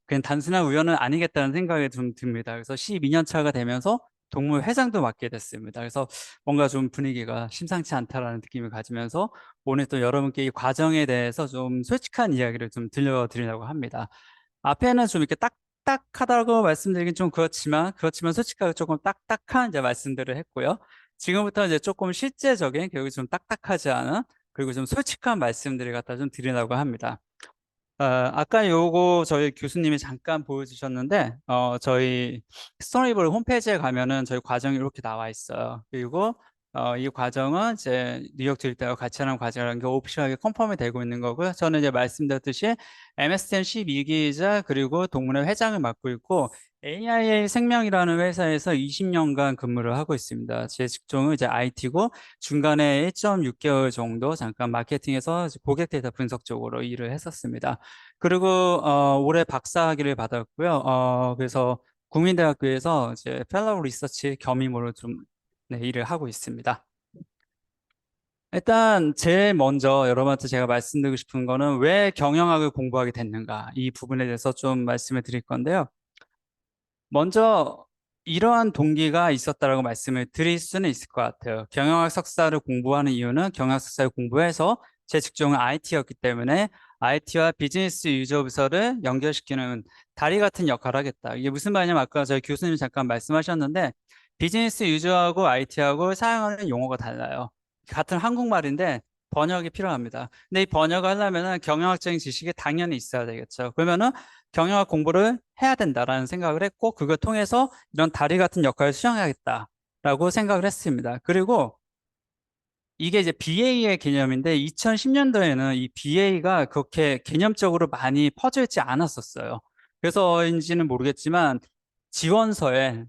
[SPEAKER 4] 그냥 단순한 우연은 아니겠다는 생각이 좀 듭니다. 그래서 12년 차가 되면서 동물 회장도 맡게 됐습니다. 그래서 뭔가 좀 분위기가 심상치 않다라는 느낌을 가지면서 오늘 또 여러분께 이 과정에 대해서 좀 솔직한 이야기를 좀 들려드리려고 합니다. 앞에는 좀 이렇게 딱딱하다고 말씀드리긴 좀 그렇지만 솔직하게 조금 딱딱한 이제 말씀들을 했고요. 지금부터 이제 조금 실제적인 그리고 좀 딱딱하지 않은 그리고 좀 솔직한 말씀들을 갖다 좀 드리려고 합니다. 아까 요거 저희 교수님이 잠깐 보여주셨는데, 저희 스토리볼 홈페이지에 가면은 저희 과정이 이렇게 나와 있어요. 그리고 이 과정은 이제 뉴욕 들다가 같이 하는 과정이라는 게 오피셜하게 컨펌이 되고 있는 거고요. 저는 이제 말씀드렸듯이 MSTN 12기이자 그리고 동문회 회장을 맡고 있고 AIA 생명이라는 회사에서 20년간 근무를 하고 있습니다. 제 직종은 이제 IT고 중간에 1.6개월 정도 잠깐 마케팅에서 이제 고객 데이터 분석 쪽으로 일을 했었습니다. 그리고 올해 박사학위를 받았고요. 그래서 국민대학교에서 이제 펠로우 리서치 겸임으로 좀 네, 일을 하고 있습니다. 일단 제일 먼저 여러분한테 제가 말씀드리고 싶은 거는 왜 경영학을 공부하게 됐는가 이 부분에 대해서 좀 말씀을 드릴 건데요. 먼저 이러한 동기가 있었다라고 말씀을 드릴 수는 있을 것 같아요. 경영학 석사를 공부하는 이유는 경영학 석사를 공부해서 제 직종은 IT였기 때문에 IT와 비즈니스 유저 부서를 연결시키는 다리 같은 역할을 하겠다. 이게 무슨 말이냐면 아까 저희 교수님 잠깐 말씀하셨는데 비즈니스 유저하고 IT하고 사용하는 용어가 달라요. 같은 한국말인데 번역이 필요합니다. 근데 이 번역을 하려면 경영학적인 지식이 당연히 있어야 되겠죠. 그러면은 경영학 공부를 해야 된다라는 생각을 했고 그걸 통해서 이런 다리 같은 역할을 수행하겠다라고 생각을 했습니다. 그리고 이게 이제 BA의 개념인데 2010년도에는 이 BA가 그렇게 개념적으로 많이 퍼져 있지 않았었어요. 그래서인지는 모르겠지만 지원서에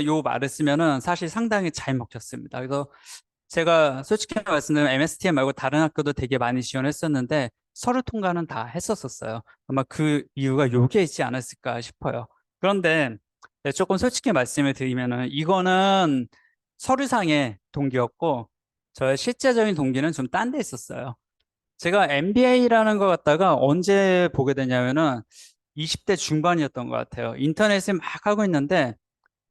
[SPEAKER 4] 요 말을 쓰면은 사실 상당히 잘 먹혔습니다. 그래서 제가 솔직히 말씀드리면 MSTM 말고 다른 학교도 되게 많이 지원했었는데 서류 통과는 다 했었었어요. 아마 그 이유가 요게 있지 않았을까 싶어요. 그런데 네, 조금 솔직히 말씀을 드리면은 이거는 서류상의 동기였고 저의 실제적인 동기는 좀 딴 데 있었어요. 제가 MBA라는 거 갖다가 언제 보게 되냐면은 20대 중반이었던 것 같아요. 인터넷에 막 하고 있는데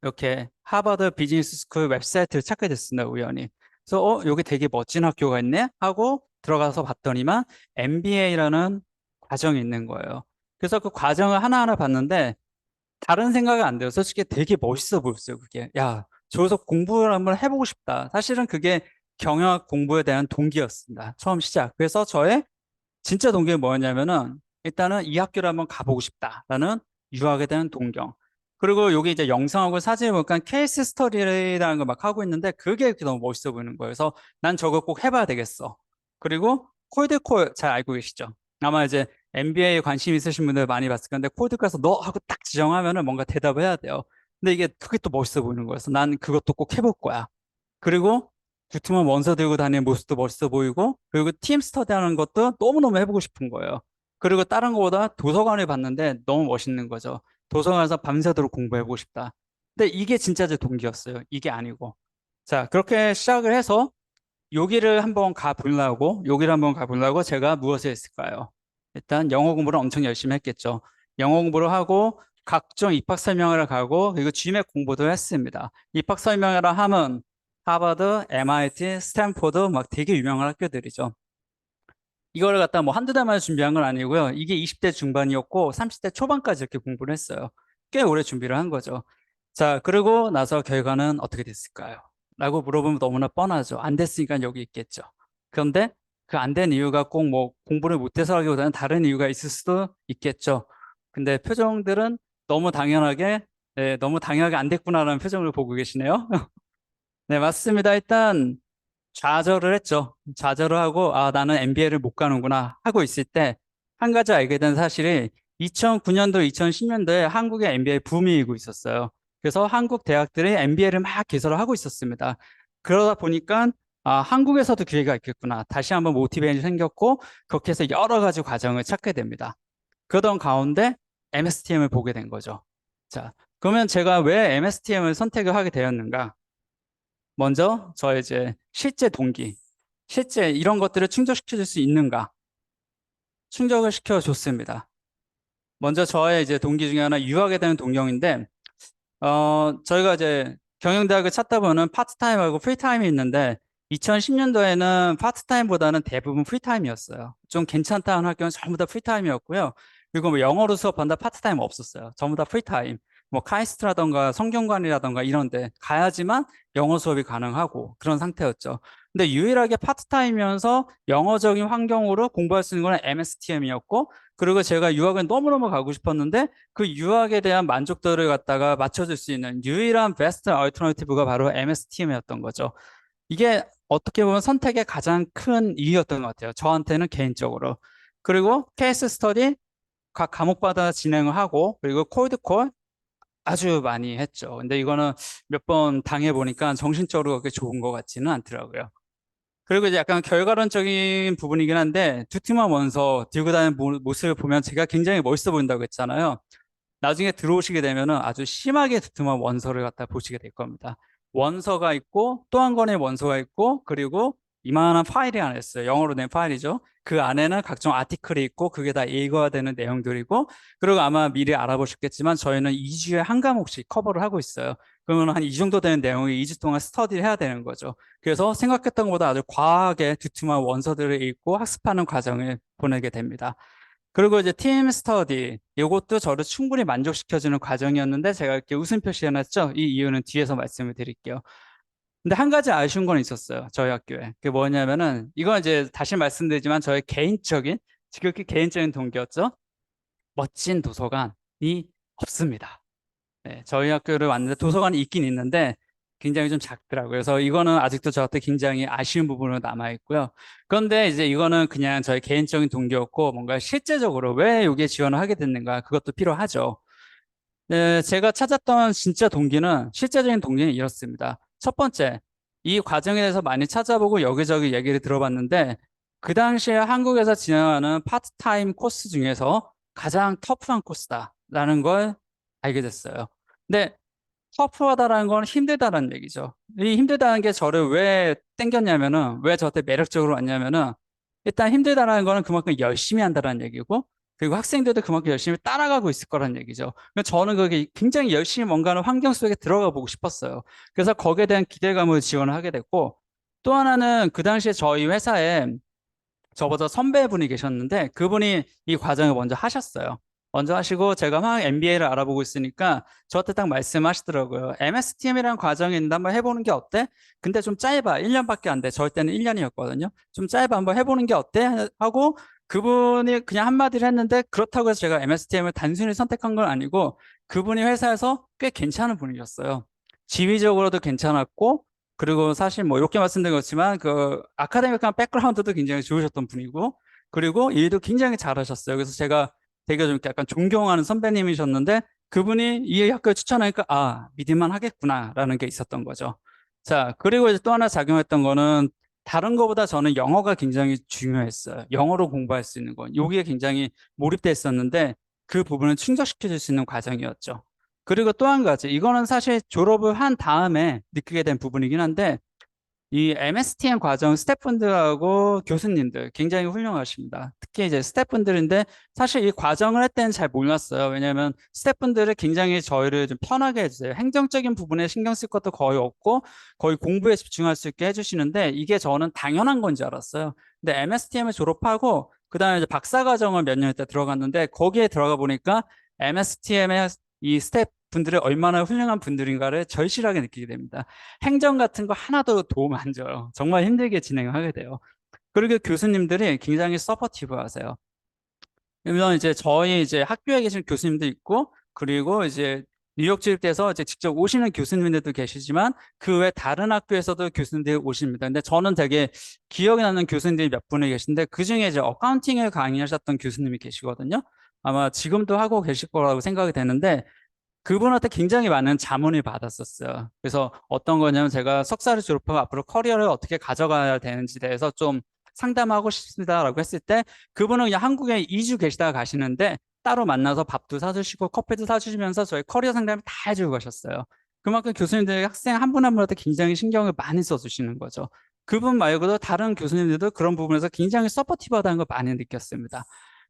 [SPEAKER 4] 이렇게 하버드 비즈니스 스쿨 웹사이트를 찾게 됐습니다, 우연히. 그래서 여기 되게 멋진 학교가 있네 하고 들어가서 봤더니만 MBA라는 과정이 있는 거예요. 그래서 그 과정을 하나하나 봤는데 다른 생각이 안 돼요. 솔직히 되게 멋있어 보였어요, 그게. 야, 저기서 공부를 한번 해보고 싶다. 사실은 그게 경영학 공부에 대한 동기였습니다. 처음 시작. 그래서 저의 진짜 동기는 뭐였냐면은 일단은 이 학교를 한번 가보고 싶다라는 유학에 대한 동경. 그리고 여기 이제 영상하고 사진을 보니까 케이스 스터디라는 거 막 하고 있는데 그게 이렇게 너무 멋있어 보이는 거예요. 그래서 난 저거 꼭 해봐야 되겠어. 그리고 콜드콜 잘 알고 계시죠? 아마 이제 MBA에 관심 있으신 분들 많이 봤을 건데 콜드콜에서 너 하고 딱 지정하면은 뭔가 대답을 해야 돼요. 근데 이게 그게 또 멋있어 보이는 거예요. 그래서 난 그것도 꼭 해볼 거야. 그리고 두툼한 원서 들고 다니는 모습도 멋있어 보이고 그리고 팀 스터디 하는 것도 너무너무 해보고 싶은 거예요. 그리고 다른 거보다 도서관을 봤는데 너무 멋있는 거죠. 도서관에서 밤새도록 공부해보고 싶다. 근데 이게 진짜 제 동기였어요. 이게 아니고. 자, 그렇게 시작을 해서 여기를 한번 가보려고 제가 무엇을 했을까요? 일단 영어 공부를 엄청 열심히 했겠죠. 영어 공부를 하고 각종 입학 설명회를 가고 그리고 GMAT 공부도 했습니다. 입학 설명회라 하면 하버드, MIT, 스탠포드 막 되게 유명한 학교들이죠. 이거를 갖다 뭐 한두 달 만에 준비한 건 아니고요. 이게 20대 중반이었고 30대 초반까지 이렇게 공부를 했어요. 꽤 오래 준비를 한 거죠. 자, 그리고 나서 결과는 어떻게 됐을까요? 라고 물어보면 너무나 뻔하죠. 안 됐으니까 여기 있겠죠. 그런데 그 안 된 이유가 꼭 뭐 공부를 못해서라기보다는 다른 이유가 있을 수도 있겠죠. 근데 표정들은 너무 당연하게, 네, 너무 당연하게 안 됐구나라는 표정을 보고 계시네요. 네, 맞습니다. 일단 좌절을 했죠. 좌절을 하고 아 나는 MBA를 못 가는구나 하고 있을 때 한 가지 알게 된 사실이 2009년도, 2010년도에 한국의 MBA 붐이 일고 있었어요. 그래서 한국 대학들이 MBA를 막 개설을 하고 있었습니다. 그러다 보니까 아 한국에서도 기회가 있겠구나. 다시 한번 모티베이션이 생겼고 그렇게 해서 여러 가지 과정을 찾게 됩니다. 그러던 가운데 MSTM을 보게 된 거죠. 자, 그러면 제가 왜 MSTM을 선택을 하게 되었는가? 먼저 저의 이제 실제 동기, 실제 이런 것들을 충족시켜 줄 수 있는가? 충족을 시켜 줬습니다. 먼저 저의 이제 동기 중에 하나 유학에 대한 동경인데, 저희가 이제 경영대학을 찾다 보면 파트타임하고 프리타임이 있는데, 2010년도에는 파트타임보다는 대부분 프리타임이었어요. 좀 괜찮다는 학교는 전부 다 프리타임이었고요. 그리고 뭐 영어로 수업한다 파트타임 없었어요. 전부 다 프리타임. 뭐 카이스트라던가 성경관이라던가 이런 데 가야지만 영어 수업이 가능하고 그런 상태였죠. 근데 유일하게 파트타임이면서 영어적인 환경으로 공부할 수 있는 건 MSTM이었고 그리고 제가 유학을 너무너무 가고 싶었는데 그 유학에 대한 만족도를 갖다가 맞춰줄 수 있는 유일한 베스트 얼터너티브가 바로 MSTM이었던 거죠. 이게 어떻게 보면 선택의 가장 큰 이유였던 것 같아요. 저한테는 개인적으로. 그리고 케이스 스터디 각 과목마다 진행을 하고, 그리고 콜드콜 아주 많이 했죠. 근데 이거는 몇 번 당해보니까 정신적으로 그렇게 좋은 것 같지는 않더라고요. 그리고 이제 약간 결과론적인 부분이긴 한데, 두툼한 원서 들고 다니는 모습을 보면 제가 굉장히 멋있어 보인다고 했잖아요. 나중에 들어오시게 되면은 아주 심하게 두툼한 원서를 갖다 보시게 될 겁니다. 원서가 있고 또 한 권의 원서가 있고 그리고 이만한 파일이 하나 있어요. 영어로 된 파일이죠. 그 안에는 각종 아티클이 있고 그게 다 읽어야 되는 내용들이고 그리고 아마 미리 알아보셨겠지만 저희는 2주에 한 과목씩 커버를 하고 있어요. 그러면 한 이 정도 되는 내용을 2주 동안 스터디를 해야 되는 거죠. 그래서 생각했던 것보다 아주 과하게 두툼한 원서들을 읽고 학습하는 과정을 보내게 됩니다. 그리고 이제 팀 스터디 이것도 저를 충분히 만족시켜주는 과정이었는데 제가 이렇게 웃음 표시해놨죠. 이 이유는 뒤에서 말씀을 드릴게요. 근데 한 가지 아쉬운 건 있었어요. 저희 학교에. 그게 뭐냐면은 이건 이제 다시 말씀드리지만 저의 개인적인 지극히 개인적인 동기였죠. 멋진 도서관이 없습니다. 네, 저희 학교를 왔는데 도서관이 있긴 있는데 굉장히 좀 작더라고요. 그래서 이거는 아직도 저한테 굉장히 아쉬운 부분으로 남아 있고요. 그런데 이제 이거는 그냥 저의 개인적인 동기였고 뭔가 실제적으로 왜 여기에 지원을 하게 됐는가 그것도 필요하죠. 네, 제가 찾았던 진짜 동기는 실제적인 동기는 이렇습니다. 첫 번째, 이 과정에 대해서 많이 찾아보고 여기저기 얘기를 들어봤는데 그 당시에 한국에서 진행하는 파트타임 코스 중에서 가장 터프한 코스다라는 걸 알게 됐어요. 근데 터프하다라는 건 힘들다라는 얘기죠. 이 힘들다는 게 저를 왜 땡겼냐면은, 왜 저한테 매력적으로 왔냐면은, 일단 힘들다라는 거는 그만큼 열심히 한다라는 얘기고, 그리고 학생들도 그만큼 열심히 따라가고 있을 거라는 얘기죠. 그러니까 저는 그게 굉장히 열심히 뭔가 하는 환경 속에 들어가 보고 싶었어요. 그래서 거기에 대한 기대감을 지원을 하게 됐고, 또 하나는 그 당시에 저희 회사에 저보다 선배분이 계셨는데 그분이 이 과정을 먼저 하셨어요. 먼저 하시고 제가 막 MBA를 알아보고 있으니까 저한테 딱 말씀하시더라고요. MSTM이라는 과정이 있는데 한번 해보는 게 어때? 근데 좀 짧아. 1년밖에 안 돼. 저희 때는 1년이었거든요. 좀 짧아. 한번 해보는 게 어때? 하고 그분이 그냥 한마디를 했는데 그렇다고 해서 제가 MSTM을 단순히 선택한 건 아니고 그분이 회사에서 꽤 괜찮은 분이셨어요. 지위적으로도 괜찮았고 그리고 사실 뭐 이렇게 말씀드린 것지만 그 아카데믹한 백그라운드도 굉장히 좋으셨던 분이고 그리고 일도 굉장히 잘하셨어요. 그래서 제가 되게 좀 약간 존경하는 선배님이셨는데 그분이 이 학교에 추천하니까 아 믿을만 하겠구나라는 게 있었던 거죠. 자 그리고 이제 또 하나 작용했던 거는 다른 거보다 저는 영어가 굉장히 중요했어요. 영어로 공부할 수 있는 건 여기에 굉장히 몰입돼 있었는데 그 부분을 충족시켜 줄 수 있는 과정이었죠. 그리고 또 한 가지, 이거는 사실 졸업을 한 다음에 느끼게 된 부분이긴 한데, 이 MSTM 과정 스태프분들하고 교수님들 굉장히 훌륭하십니다. 특히 이제 스태프분들인데, 사실 이 과정을 할 때는 잘 몰랐어요. 왜냐하면 스태프분들을 굉장히 저희를 좀 편하게 해주세요. 행정적인 부분에 신경 쓸 것도 거의 없고, 거의 공부에 집중할 수 있게 해주시는데, 이게 저는 당연한 건지 알았어요. 근데 MSTM을 졸업하고, 그 다음에 이제 박사과정을 몇 년 있다 들어갔는데, 거기에 들어가 보니까 MSTM의 이 스텝 분들이 얼마나 훌륭한 분들인가를 절실하게 느끼게 됩니다. 행정 같은 거 하나도 도움 안 줘요. 정말 힘들게 진행하게 돼요. 그리고 교수님들이 굉장히 서포티브 하세요. 물론 이제 저희 이제 학교에 계신 교수님도 있고, 그리고 이제 뉴욕 지역대에서 이제 직접 오시는 교수님들도 계시지만, 그 외 다른 학교에서도 교수님들이 오십니다. 근데 저는 되게 기억에 남는 교수님들이 몇 분이 계신데, 그 중에 이제 어카운팅을 강의하셨던 교수님이 계시거든요. 아마 지금도 하고 계실 거라고 생각이 되는데, 그분한테 굉장히 많은 자문을 받았었어요. 그래서 어떤 거냐면 제가 석사를 졸업하고 앞으로 커리어를 어떻게 가져가야 되는지 대해서 좀 상담하고 싶습니다라고 했을 때 그분은 그냥 한국에 2주 계시다가 가시는데 따로 만나서 밥도 사주시고 커피도 사주시면서 저희 커리어 상담을 다 해주고 가셨어요. 그만큼 교수님들이 학생 한 분 한 분한테 굉장히 신경을 많이 써주시는 거죠. 그분 말고도 다른 교수님들도 그런 부분에서 굉장히 서포티브하다는 걸 많이 느꼈습니다.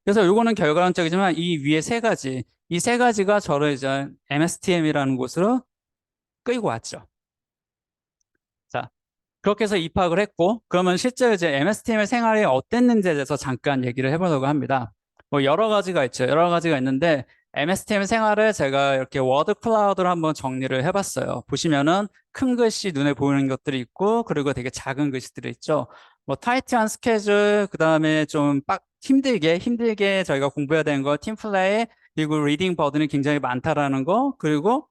[SPEAKER 4] 그래서 요거는 결과론적이지만 이 위에 세 가지, 이 세 가지가 저를 이제 MSTM이라는 곳으로 끌고 왔죠. 자, 그렇게 해서 입학을 했고, 그러면 실제 이제 MSTM의 생활이 어땠는지에 대해서 잠깐 얘기를 해보려고 합니다. 뭐 여러 가지가 있죠. 여러 가지가 있는데, MSTM 생활을 제가 이렇게 워드 클라우드로 한번 정리를 해봤어요. 보시면은 큰 글씨 눈에 보이는 것들이 있고, 그리고 되게 작은 글씨들이 있죠. 뭐 타이트한 스케줄, 그 다음에 좀 힘들게 저희가 공부해야 되는 거, 팀플레이, 그리고 리딩 버든이 굉장히 많다라는 거, 그리고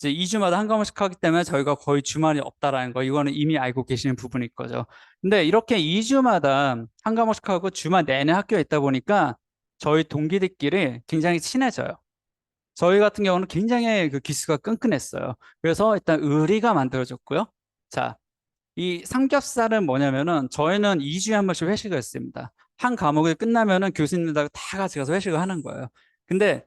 [SPEAKER 4] 이제 2주마다 한 과목씩 하기 때문에 저희가 거의 주말이 없다라는 거, 이거는 이미 알고 계시는 부분일 거죠. 근데 이렇게 2주마다 한 과목씩 하고 주말 내내 학교에 있다 보니까 저희 동기들끼리 굉장히 친해져요. 저희 같은 경우는 굉장히 그 기수가 끈끈했어요. 그래서 일단 의리가 만들어졌고요. 자, 이 삼겹살은 뭐냐면은 저희는 2주에 한 번씩 회식을 했습니다. 한 과목이 끝나면은 교수님들하고 다 같이 가서 회식을 하는 거예요. 근데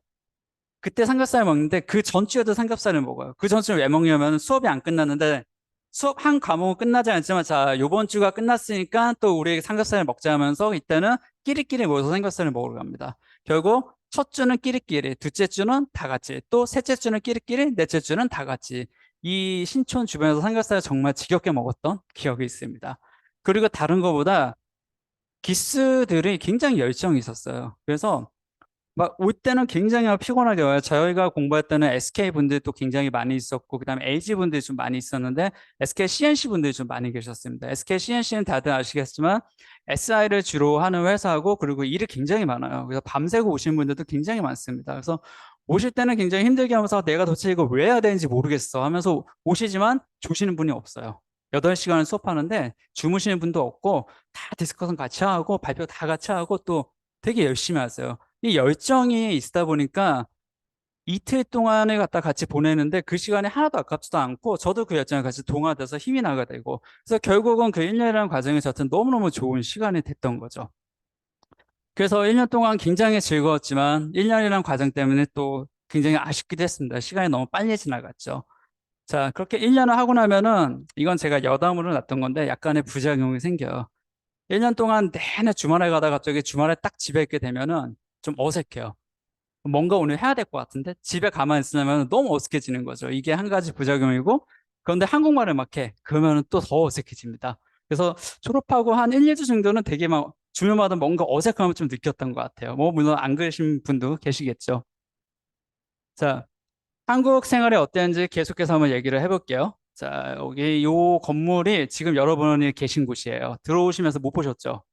[SPEAKER 4] 그때 삼겹살 먹는데 그 전주에도 삼겹살을 먹어요. 그 전주를 왜 먹냐면 수업이 안 끝났는데 수업 한 과목은 끝나지 않지만 자, 요번 주가 끝났으니까 또 우리 삼겹살을 먹자 하면서 이때는 끼리끼리 모여서 삼겹살을 먹으러 갑니다. 결국 첫 주는 끼리끼리, 둘째 주는 다 같이, 또 셋째 주는 끼리끼리, 넷째 주는 다 같이. 이 신촌 주변에서 삼겹살을 정말 지겹게 먹었던 기억이 있습니다. 그리고 다른 거보다 기스들이 굉장히 열정이 있었어요. 그래서 막 올 때는 굉장히 피곤하게 와요. 저희가 공부할 때는 SK 분들도 굉장히 많이 있었고, 그다음에 LG 분들이 좀 많이 있었는데, SK CNC 분들이 좀 많이 계셨습니다. SK CNC는 다들 아시겠지만, SI를 주로 하는 회사고, 그리고 일이 굉장히 많아요. 그래서 밤새고 오시는 분들도 굉장히 많습니다. 그래서 오실 때는 굉장히 힘들게 하면서 내가 도대체 이거 왜 해야 되는지 모르겠어 하면서 오시지만 주시는 분이 없어요. 8시간을 수업하는데 주무시는 분도 없고, 다 디스커션 같이 하고, 발표 다 같이 하고, 또 되게 열심히 하세요. 이 열정이 있다 보니까 이틀 동안을 갖다 같이 보내는데 그 시간이 하나도 아깝지도 않고 저도 그 열정에 같이 동화돼서 힘이 나게 되고 그래서 결국은 그 1년이라는 과정이 저한테 너무너무 좋은 시간이 됐던 거죠. 그래서 1년 동안 굉장히 즐거웠지만 1년이라는 과정 때문에 또 굉장히 아쉽기도 했습니다. 시간이 너무 빨리 지나갔죠. 자, 그렇게 1년을 하고 나면은 이건 제가 여담으로 놨던 건데 약간의 부작용이 생겨요. 1년 동안 내내 주말에 가다가 갑자기 주말에 딱 집에 있게 되면은 좀 어색해요. 뭔가 오늘 해야 될 것 같은데 집에 가만히 있으면 너무 어색해지는 거죠. 이게 한 가지 부작용이고 그런데 한국말을 막 해. 그러면 또 더 어색해집니다. 그래서 졸업하고 한 1, 2주 정도는 되게 막 주말마다 뭔가 어색함을 좀 느꼈던 것 같아요. 뭐 물론 안 그러신 분도 계시겠죠. 자, 한국 생활이 어땠는지 계속해서 한번 얘기를 해볼게요. 자, 여기 요 건물이 지금 여러분이 계신 곳이에요. 들어오시면서 못 보셨죠?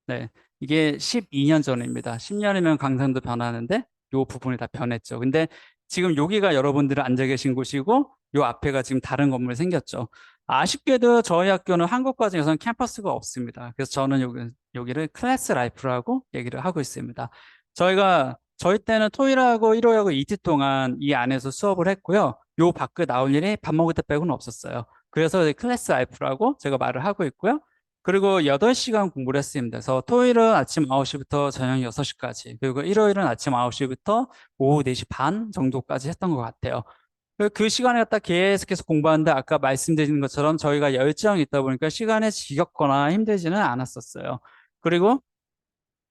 [SPEAKER 4] 네, 이게 12년 전입니다. 10년이면 강산도 변하는데 요 부분이 다 변했죠. 근데 지금 여기가 여러분들이 앉아 계신 곳이고 요 앞에가 지금 다른 건물이 생겼죠. 아쉽게도 저희 학교는 한국과정에서는 캠퍼스가 없습니다. 그래서 저는 여기를 클래스 라이프라고 얘기를 하고 있습니다. 저희 때는 토요일하고 일요일하고 이틀 동안 이 안에서 수업을 했고요. 요 밖에 나올 일이 밥 먹을 때 빼고는 없었어요. 그래서 클래스 라이프라고 제가 말을 하고 있고요. 그리고 8시간 공부를 했습니다. 그래서 토요일은 아침 9시부터 저녁 6시까지, 그리고 일요일은 아침 9시부터 오후 4시 반 정도까지 했던 것 같아요. 그 시간에 갖다 계속해서 공부하는데 아까 말씀드린 것처럼 저희가 열정이 있다 보니까 시간에 지겹거나 힘들지는 않았었어요. 그리고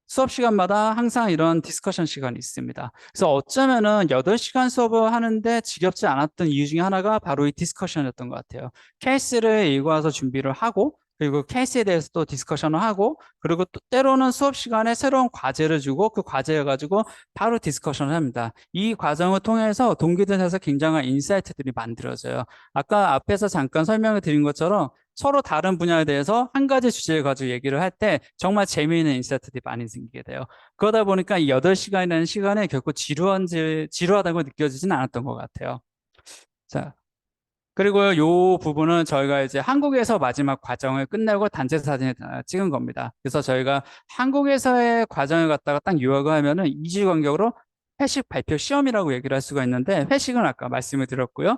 [SPEAKER 4] 수업 시간마다 항상 이런 디스커션 시간이 있습니다. 그래서 어쩌면은 8시간 수업을 하는데 지겹지 않았던 이유 중에 하나가 바로 이 디스커션이었던 것 같아요. 케이스를 읽어와서 준비를 하고, 그리고 케이스에 대해서 또 디스커션을 하고, 그리고 또 때로는 수업 시간에 새로운 과제를 주고 그 과제를 가지고 바로 디스커션을 합니다. 이 과정을 통해서 동기들에서 굉장한 인사이트들이 만들어져요. 아까 앞에서 잠깐 설명을 드린 것처럼 서로 다른 분야에 대해서 한 가지 주제를 가지고 얘기를 할 때 정말 재미있는 인사이트들이 많이 생기게 돼요. 그러다 보니까 이 8시간이라는 시간에 결코 지루하다고 느껴지지는 않았던 것 같아요. 자, 그리고 요 부분은 저희가 이제 한국에서 마지막 과정을 끝내고 단체 사진을 찍은 겁니다. 그래서 저희가 한국에서의 과정을 갖다가 딱 요약을 하면은 2주 간격으로 회식 발표 시험이라고 얘기를 할 수가 있는데 회식은 아까 말씀을 드렸고요.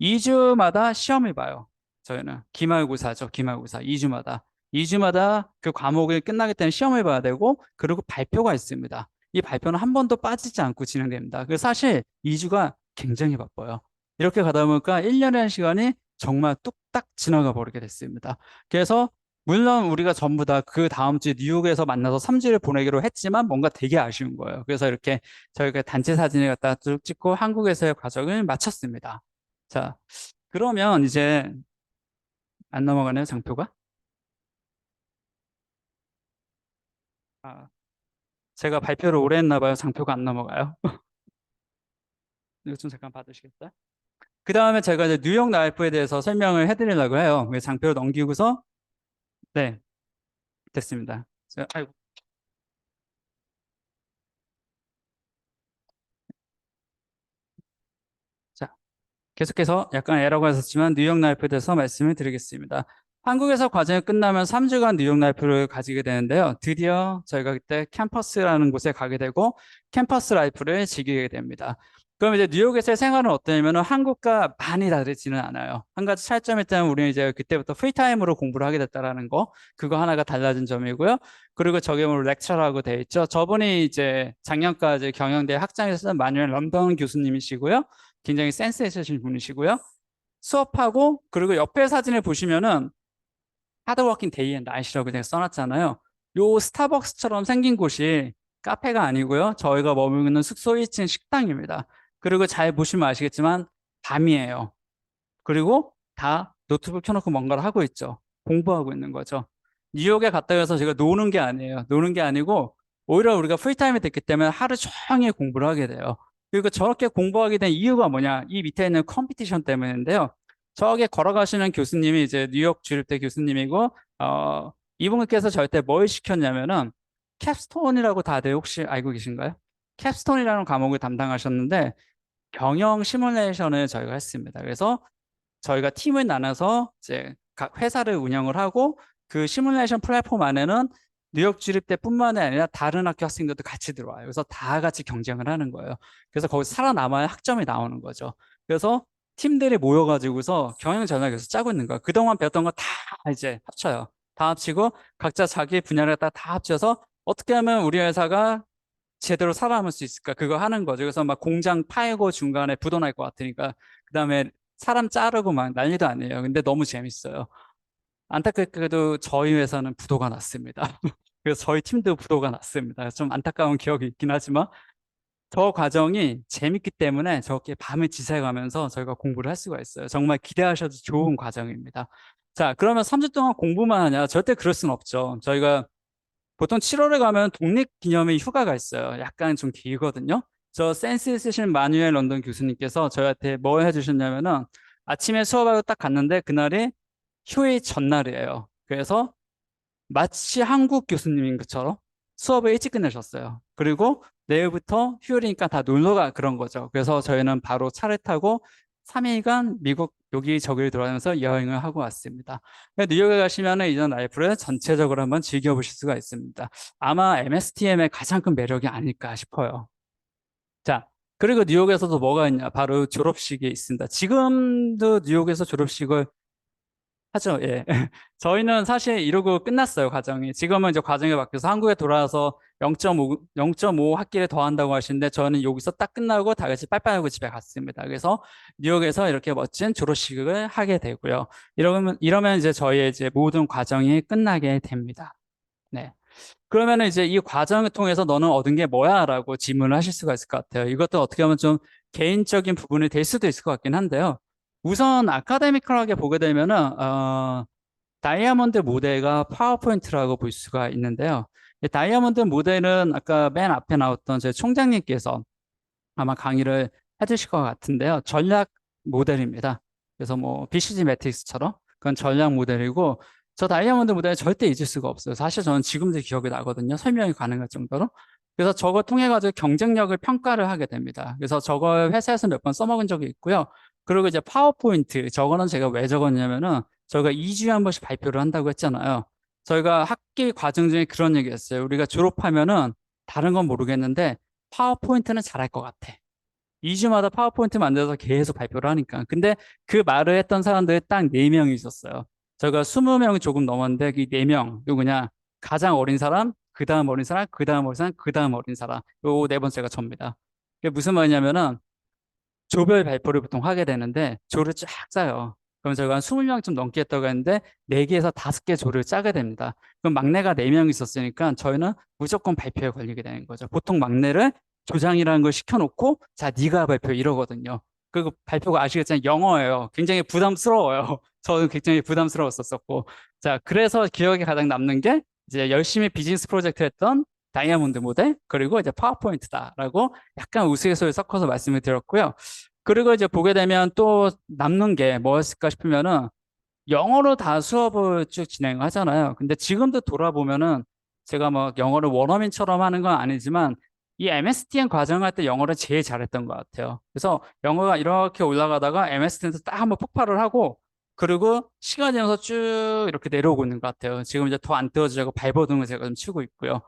[SPEAKER 4] 2주마다 시험을 봐요. 저희는 기말고사죠. 기말고사 2주마다. 2주마다 그 과목을 끝나기 때문에 시험을 봐야 되고 그리고 발표가 있습니다. 이 발표는 한 번도 빠지지 않고 진행됩니다. 그래서 사실 2주가 굉장히 바빠요. 이렇게 가다 보니까 1년이라는 시간이 정말 뚝딱 지나가 버리게 됐습니다. 그래서 물론 우리가 전부 다 그 다음 주에 뉴욕에서 만나서 3주를 보내기로 했지만 뭔가 되게 아쉬운 거예요. 그래서 이렇게 저희가 단체 사진을 갖다 쭉 찍고 한국에서의 과정을 마쳤습니다. 자, 그러면 이제 안 넘어가네요, 장표가? 아, 제가 발표를 오래 했나 봐요. 장표가 안 넘어가요. 이거 좀 잠깐 봐주시겠어요? 그 다음에 제가 이제 뉴욕 라이프에 대해서 설명을 해드리려고 해요. 장표를 넘기고서 네, 됐습니다. 아이고. 자, 계속해서 약간 에러가 있었지만 뉴욕 라이프에 대해서 말씀을 드리겠습니다. 한국에서 과정이 끝나면 3주간 뉴욕 라이프를 가지게 되는데요. 드디어 저희가 그때 캠퍼스라는 곳에 가게 되고 캠퍼스 라이프를 즐기게 됩니다. 그럼 이제 뉴욕에서의 생활은 어떠냐면 한국과 많이 다르지는 않아요. 한 가지 차이점이 있다면 우리는 이제 그때부터 프리타임으로 공부를 하게 됐다라는 거, 그거 하나가 달라진 점이고요. 그리고 저게 뭐 렉처라고 돼 있죠. 저분이 이제 작년까지 경영대 학장에서 쓰던 마뉴엘 런던 교수님이시고요. 굉장히 센스 있으신 분이시고요. 수업하고 그리고 옆에 사진을 보시면은 하드워킹 데이 앤 나잇이라고 그냥 써놨잖아요. 요 스타벅스처럼 생긴 곳이 카페가 아니고요. 저희가 머무는 숙소 1층 식당입니다. 그리고 잘 보시면 아시겠지만 밤이에요. 그리고 다 노트북 켜놓고 뭔가를 하고 있죠. 공부하고 있는 거죠. 뉴욕에 갔다 와서 제가 노는 게 아니에요. 노는 게 아니고 오히려 우리가 프리타임이 됐기 때문에 하루 종일 공부를 하게 돼요. 그리고 저렇게 공부하게 된 이유가 뭐냐? 이 밑에 있는 컴피티션 때문인데요. 저기 걸어가시는 교수님이 이제 뉴욕 주립대 교수님이고 이분께서 저한테 뭘 시켰냐면은 캡스톤이라고 다들 혹시 알고 계신가요? 캡스톤이라는 과목을 담당하셨는데 경영 시뮬레이션을 저희가 했습니다. 그래서 저희가 팀을 나눠서 이제 각 회사를 운영을 하고 그 시뮬레이션 플랫폼 안에는 뉴욕 주립대뿐만이 아니라 다른 학교 학생들도 같이 들어와요. 그래서 다 같이 경쟁을 하는 거예요. 그래서 거기서 살아남아야 학점이 나오는 거죠. 그래서 팀들이 모여가지고서 경영 전략에서 짜고 있는 거예요. 그동안 배웠던 거 다 이제 합쳐요. 다 합치고 각자 자기 분야를 다 합쳐서 어떻게 하면 우리 회사가 제대로 살아남을 수 있을까? 그거 하는 거죠. 그래서 막 공장 팔고 중간에 부도 날 것 같으니까 그다음에 사람 자르고 막 난리도 아니에요. 근데 너무 재밌어요. 안타깝게도 저희 회사는 부도가 났습니다. 그래서 저희 팀도 부도가 났습니다. 좀 안타까운 기억이 있긴 하지만 저 과정이 재밌기 때문에 저렇게 밤을 지새가면서 저희가 공부를 할 수가 있어요. 정말 기대하셔도 좋은 과정입니다. 자, 그러면 3주 동안 공부만 하냐? 절대 그럴 수는 없죠. 저희가 보통 7월에 가면 독립기념일 휴가가 있어요. 약간 좀 길거든요. 저 센스 있으신 마뉴엘 런던 교수님께서 저희한테 뭘 해주셨냐면은 아침에 수업하고 딱 갔는데 그날이 휴일 전날이에요. 그래서 마치 한국 교수님인 것처럼 수업을 일찍 끝내셨어요. 그리고 내일부터 휴일이니까 다 놀러가 그런 거죠. 그래서 저희는 바로 차를 타고 3일간 미국 여기저기를 돌아다니면서 여행을 하고 왔습니다. 뉴욕에 가시면 이전 라이프를 전체적으로 한번 즐겨보실 수가 있습니다. 아마 MSTM의 가장 큰 매력이 아닐까 싶어요. 자, 그리고 뉴욕에서도 뭐가 있냐? 바로 졸업식이 있습니다. 지금도 뉴욕에서 졸업식을 하죠. 예. 저희는 사실 이러고 끝났어요, 과정이. 지금은 이제 과정이 바뀌어서 한국에 돌아와서 0.5 학기를 더 한다고 하시는데 저는 여기서 딱 끝나고 다 같이 빨빨하고 집에 갔습니다. 그래서 뉴욕에서 이렇게 멋진 졸업식을 하게 되고요. 이러면 이제 저희의 이제 모든 과정이 끝나게 됩니다. 네. 그러면 이제 이 과정을 통해서 너는 얻은 게 뭐야? 라고 질문을 하실 수가 있을 것 같아요. 이것도 어떻게 보면 좀 개인적인 부분이 될 수도 있을 것 같긴 한데요. 우선 아카데미컬하게 보게 되면은 다이아몬드 모델가 파워포인트라고 볼 수가 있는데요. 이 다이아몬드 모델은 아까 맨 앞에 나왔던 제 총장님께서 아마 강의를 해주실 것 같은데요. 전략 모델입니다. 그래서 뭐 BCG 매트릭스처럼 그건 전략 모델이고 저 다이아몬드 모델 절대 잊을 수가 없어요. 사실 저는 지금도 기억이 나거든요. 설명이 가능할 정도로. 그래서 저거 통해 가지고 경쟁력을 평가를 하게 됩니다. 그래서 저걸 회사에서 몇 번 써먹은 적이 있고요. 그리고 이제 파워포인트 저거는 제가 왜 적었냐면은 저희가 2주에 한 번씩 발표를 한다고 했잖아요. 저희가 학기 과정 중에 그런 얘기 했어요. 우리가 졸업하면은 다른 건 모르겠는데 파워포인트는 잘할 것 같아. 2주마다 파워포인트 만들어서 계속 발표를 하니까. 근데 그 말을 했던 사람들이 딱 4명이 있었어요. 저희가 20명이 조금 넘었는데 그 4명, 누구냐? 가장 어린 사람, 그 다음 어린 사람, 그 다음 어린 사람, 그 다음 어린 사람. 요 4번째가 접니다. 그게 무슨 말이냐면은 조별 발표를 보통 하게 되는데 조를 쫙 짜요. 그럼 저희가 한 20명 좀 넘게 했다고 했는데 4개에서 5개 조를 짜게 됩니다. 그럼 막내가 4명 있었으니까 저희는 무조건 발표에 걸리게 되는 거죠. 보통 막내를 조장이라는 걸 시켜놓고 자 네가 발표 이러거든요. 그리고 발표가 아시겠지만 영어예요. 굉장히 부담스러워요. 저는 굉장히 부담스러웠었고 자 그래서 기억에 가장 남는 게 이제 열심히 비즈니스 프로젝트 했던 다이아몬드 모델 그리고 이제 파워포인트다라고 약간 우스갯소리 섞어서 말씀을 드렸고요. 그리고 이제 보게 되면 또 남는 게 뭐였을까 싶으면은 영어로 다 수업을 쭉 진행하잖아요. 근데 지금도 돌아보면은 제가 뭐 영어를 원어민처럼 하는 건 아니지만 이 MSTN 과정할 때 영어를 제일 잘했던 것 같아요. 그래서 영어가 이렇게 올라가다가 MSTN에서 딱 한번 폭발을 하고 그리고 시간이 지나서 쭉 이렇게 내려오고 있는 것 같아요. 지금 이제 더 안 뜨어지려고 발버둥을 제가 좀 치고 있고요.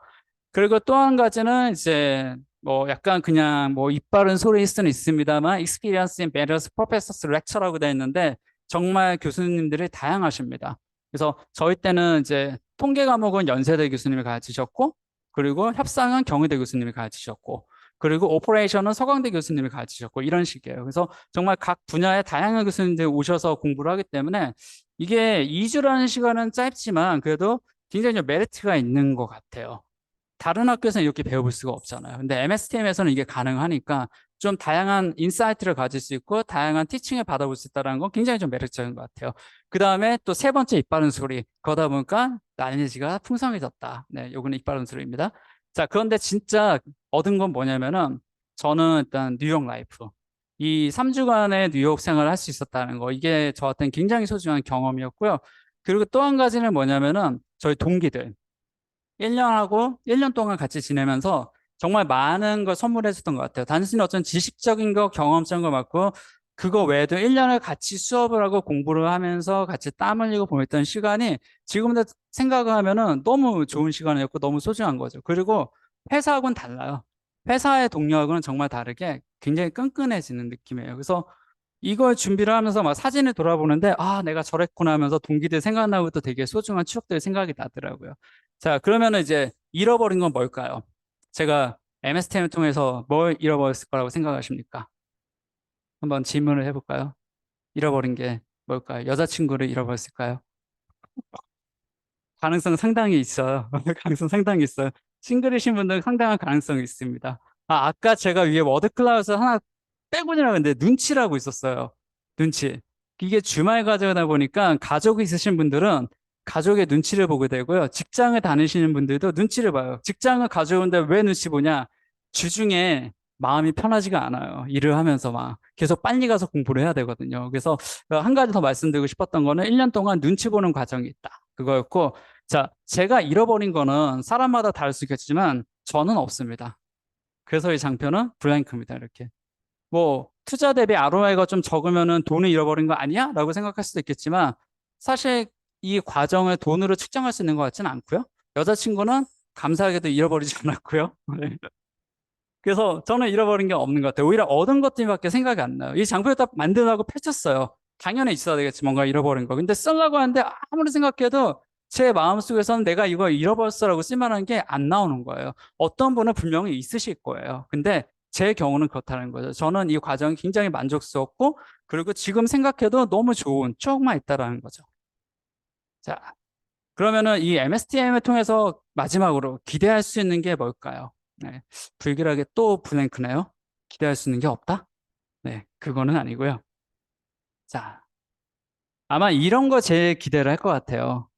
[SPEAKER 4] 그리고 또 한 가지는 이제 뭐 약간 그냥 뭐 입 바른 소리일 수는 있습니다만 Experience in Various Professors Lecture라고 되어 있는데 정말 교수님들이 다양하십니다. 그래서 저희 때는 이제 통계 과목은 연세대 교수님이 가르치셨고 그리고 협상은 경희대 교수님이 가르치셨고 그리고 오퍼레이션은 서강대 교수님이 가르치셨고 이런 식이에요. 그래서 정말 각 분야의 다양한 교수님들이 오셔서 공부를 하기 때문에 이게 2주라는 시간은 짧지만 그래도 굉장히 좀 메리트가 있는 것 같아요. 다른 학교에서는 이렇게 배워볼 수가 없잖아요. 근데 MSTM에서는 이게 가능하니까 좀 다양한 인사이트를 가질 수 있고 다양한 티칭을 받아볼 수 있다는 건 굉장히 좀 매력적인 것 같아요. 그 다음에 또 세 번째 입 바른 소리. 그러다 보니까 나니지가 풍성해졌다. 네, 요거는 입 바른 소리입니다. 자, 그런데 진짜 얻은 건 뭐냐면은 저는 일단 뉴욕 라이프. 이 3주간의 뉴욕 생활을 할 수 있었다는 거. 이게 저한테는 굉장히 소중한 경험이었고요. 그리고 또 한 가지는 뭐냐면은 저희 동기들. 1년 동안 같이 지내면서 정말 많은 걸 선물해 줬던 것 같아요. 단순히 어떤 지식적인 거, 경험적인 거 맞고 그거 외에도 1년을 같이 수업을 하고 공부를 하면서 같이 땀 흘리고 보냈던 시간이 지금도 생각을 하면은 너무 좋은 시간이었고 너무 소중한 거죠. 그리고 회사하고는 달라요. 회사의 동료하고는 정말 다르게 굉장히 끈끈해지는 느낌이에요. 그래서 이걸 준비를 하면서 막 사진을 돌아보는데 아 내가 저랬구나 하면서 동기들 생각나고 또 되게 소중한 추억들이 생각이 나더라고요. 자 그러면은 이제 잃어버린 건 뭘까요? 제가 MSTM을 통해서 뭘 잃어버렸을 거라고 생각하십니까? 한번 질문을 해볼까요? 잃어버린 게 뭘까요? 여자친구를 잃어버렸을까요? 가능성 상당히 있어요. 가능성 상당히 있어요. 싱글이신 분들은 상당한 가능성이 있습니다. 아, 아까 제가 위에 워드 클라우드 하나 빼고 지나갔는데 눈치라고 있었어요. 눈치. 이게 주말 과제다 보니까 가족이 있으신 분들은 가족의 눈치를 보게 되고요. 직장을 다니시는 분들도 눈치를 봐요. 직장을 가져오는데 왜 눈치 보냐? 주중에 마음이 편하지가 않아요. 일을 하면서 막 계속 빨리 가서 공부를 해야 되거든요. 그래서 한 가지 더 말씀드리고 싶었던 거는 1년 동안 눈치 보는 과정이 있다. 그거였고, 자, 제가 잃어버린 거는 사람마다 다를 수 있겠지만 저는 없습니다. 그래서 이 장표는 블랭크입니다. 이렇게. 뭐 투자 대비 ROI가 좀 적으면은 돈을 잃어버린 거 아니야? 라고 생각할 수도 있겠지만 사실 이 과정을 돈으로 측정할 수 있는 것 같지는 않고요. 여자친구는 감사하게도 잃어버리지 않았고요. 네. 그래서 저는 잃어버린 게 없는 것 같아요. 오히려 얻은 것들밖에 생각이 안 나요. 이 장표를 딱 만들라고 펼쳤어요. 당연히 있어야 되겠지, 뭔가 잃어버린 거. 근데 쓰려고 하는데 아무리 생각해도 제 마음속에서는 내가 이거 잃어버렸어라고 쓸만한 게 안 나오는 거예요. 어떤 분은 분명히 있으실 거예요. 근데 제 경우는 그렇다는 거죠. 저는 이 과정이 굉장히 만족스럽고 그리고 지금 생각해도 너무 좋은 추억만 있다라는 거죠. 자, 그러면은 이 MSTM을 통해서 마지막으로 기대할 수 있는 게 뭘까요? 네, 불길하게 또 블랭크네요. 기대할 수 있는 게 없다? 네, 그거는 아니고요. 자, 아마 이런 거 제일 기대를 할 것 같아요.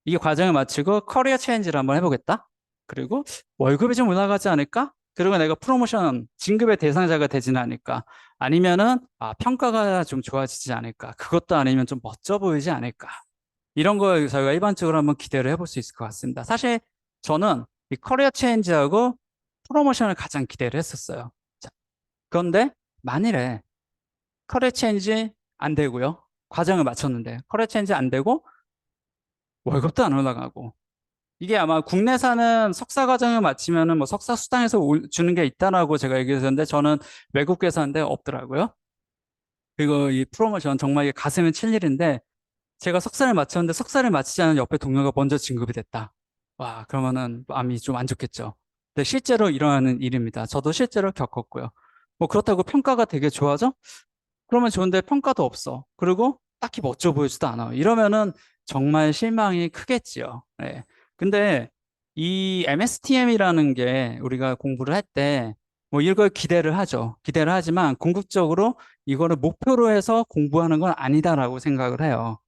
[SPEAKER 4] 이 과정을 마치고 커리어 체인지를 한번 해보겠다. 그리고 월급이 좀 올라가지 않을까? 그리고 내가 프로모션 진급의 대상자가 되지는 않을까? 아니면은 평가가 좀 좋아지지 않을까? 그것도 아니면 좀 멋져 보이지 않을까? 이런 걸 저희가 일반적으로 한번 기대를 해볼 수 있을 것 같습니다. 사실 저는 이 커리어 체인지하고 프로모션을 가장 기대를 했었어요. 자, 그런데 만일에 커리어 체인지 안 되고요. 과정을 마쳤는데 커리어 체인지 안 되고 월급도 안 올라가고 이게 아마 국내사는 석사 과정을 마치면은 뭐 석사 수당에서 주는 게 있다라고 제가 얘기했었는데 저는 외국 회사인데 없더라고요. 그리고 이 프로모션 정말 이게 가슴에 칠 일인데 제가 석사를 마쳤는데 석사를 마치지 않은 옆에 동료가 먼저 진급이 됐다. 와, 그러면은 마음이 좀 안 좋겠죠. 근데 실제로 일어나는 일입니다. 저도 실제로 겪었고요. 뭐 그렇다고 평가가 되게 좋아져? 그러면 좋은데 평가도 없어. 그리고 딱히 멋져 보이지도 않아. 이러면은 정말 실망이 크겠지요. 네. 근데 이 MSTM이라는 게 우리가 공부를 할 때 뭐 이걸 기대를 하죠. 기대를 하지만 궁극적으로 이거를 목표로 해서 공부하는 건 아니다라고 생각을 해요.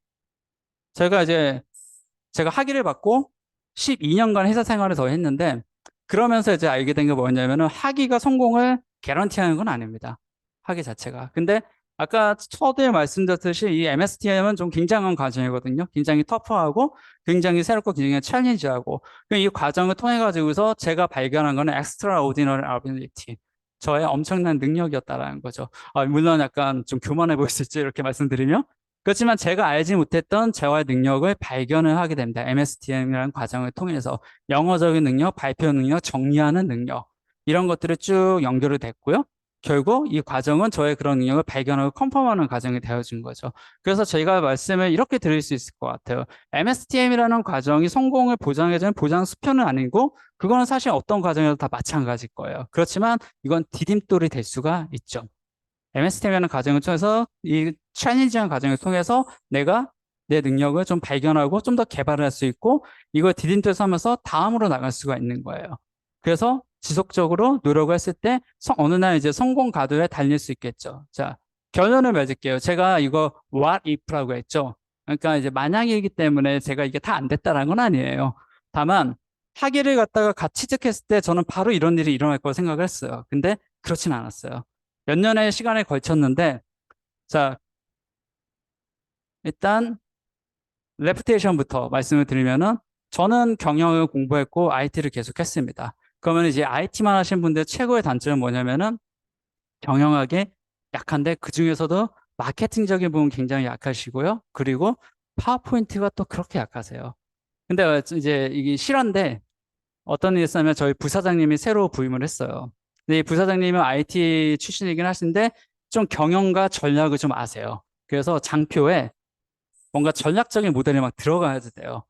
[SPEAKER 4] 제가 학위를 받고 12년간 회사 생활을 더 했는데 그러면서 이제 알게 된 게 뭐냐면은 학위가 성공을 개런티하는 건 아닙니다. 학위 자체가. 근데 아까 서두에 말씀드렸듯이 이 MSTM은 좀 굉장한 과정이거든요. 굉장히 터프하고 굉장히 새롭고 굉장히 챌린지하고 이 과정을 통해 가지고서 제가 발견한 거는 extraordinary ability. 저의 엄청난 능력이었다라는 거죠. 물론 약간 좀 교만해 보일 수 있죠. 이렇게 말씀드리면. 그렇지만 제가 알지 못했던 저의 능력을 발견을 하게 됩니다. MSTM이라는 과정을 통해서 영어적인 능력, 발표 능력, 정리하는 능력 이런 것들을 쭉 연결이 됐고요. 결국 이 과정은 저의 그런 능력을 발견하고 컨펌하는 과정이 되어진 거죠. 그래서 저희가 말씀을 이렇게 드릴 수 있을 것 같아요. MSTM이라는 과정이 성공을 보장해주는 보장 수표는 아니고 그거는 사실 어떤 과정에도 다 마찬가지일 거예요. 그렇지만 이건 디딤돌이 될 수가 있죠. MSTM이라는 과정을 통해서 이 챌린지한 과정을 통해서 내가 내 능력을 좀 발견하고 좀 더 개발을 할 수 있고 이걸 디딤돌 삼아서 다음으로 나갈 수가 있는 거예요. 그래서 지속적으로 노력을 했을 때 어느 날 이제 성공 가도에 달릴 수 있겠죠. 자, 결론을 맺을게요. 제가 이거 what if라고 했죠. 그러니까 이제 만약이기 때문에 제가 이게 다 안 됐다라는 건 아니에요. 다만 학위를 갖다가 같이 취득했을 때 저는 바로 이런 일이 일어날 거라고 생각을 했어요. 근데 그렇진 않았어요. 몇 년의 시간에 걸쳤는데 자, 일단 레pu테이션부터 말씀을 드리면은 저는 경영을 공부했고 IT를 계속했습니다. 그러면 이제 IT만 하신 분들 최고의 단점은 뭐냐면은 경영학에 약한데 그 중에서도 마케팅적인 부분 굉장히 약하시고요. 그리고 파워포인트가 또 그렇게 약하세요. 근데 이제 이게 실화인데 어떤 일이 있었냐면 저희 부사장님이 새로 부임을 했어요. 근데 이 부사장님은 IT 출신이긴 하신데 좀 경영과 전략을 좀 아세요. 그래서 장표에 뭔가 전략적인 모델이 막 들어가야 돼요.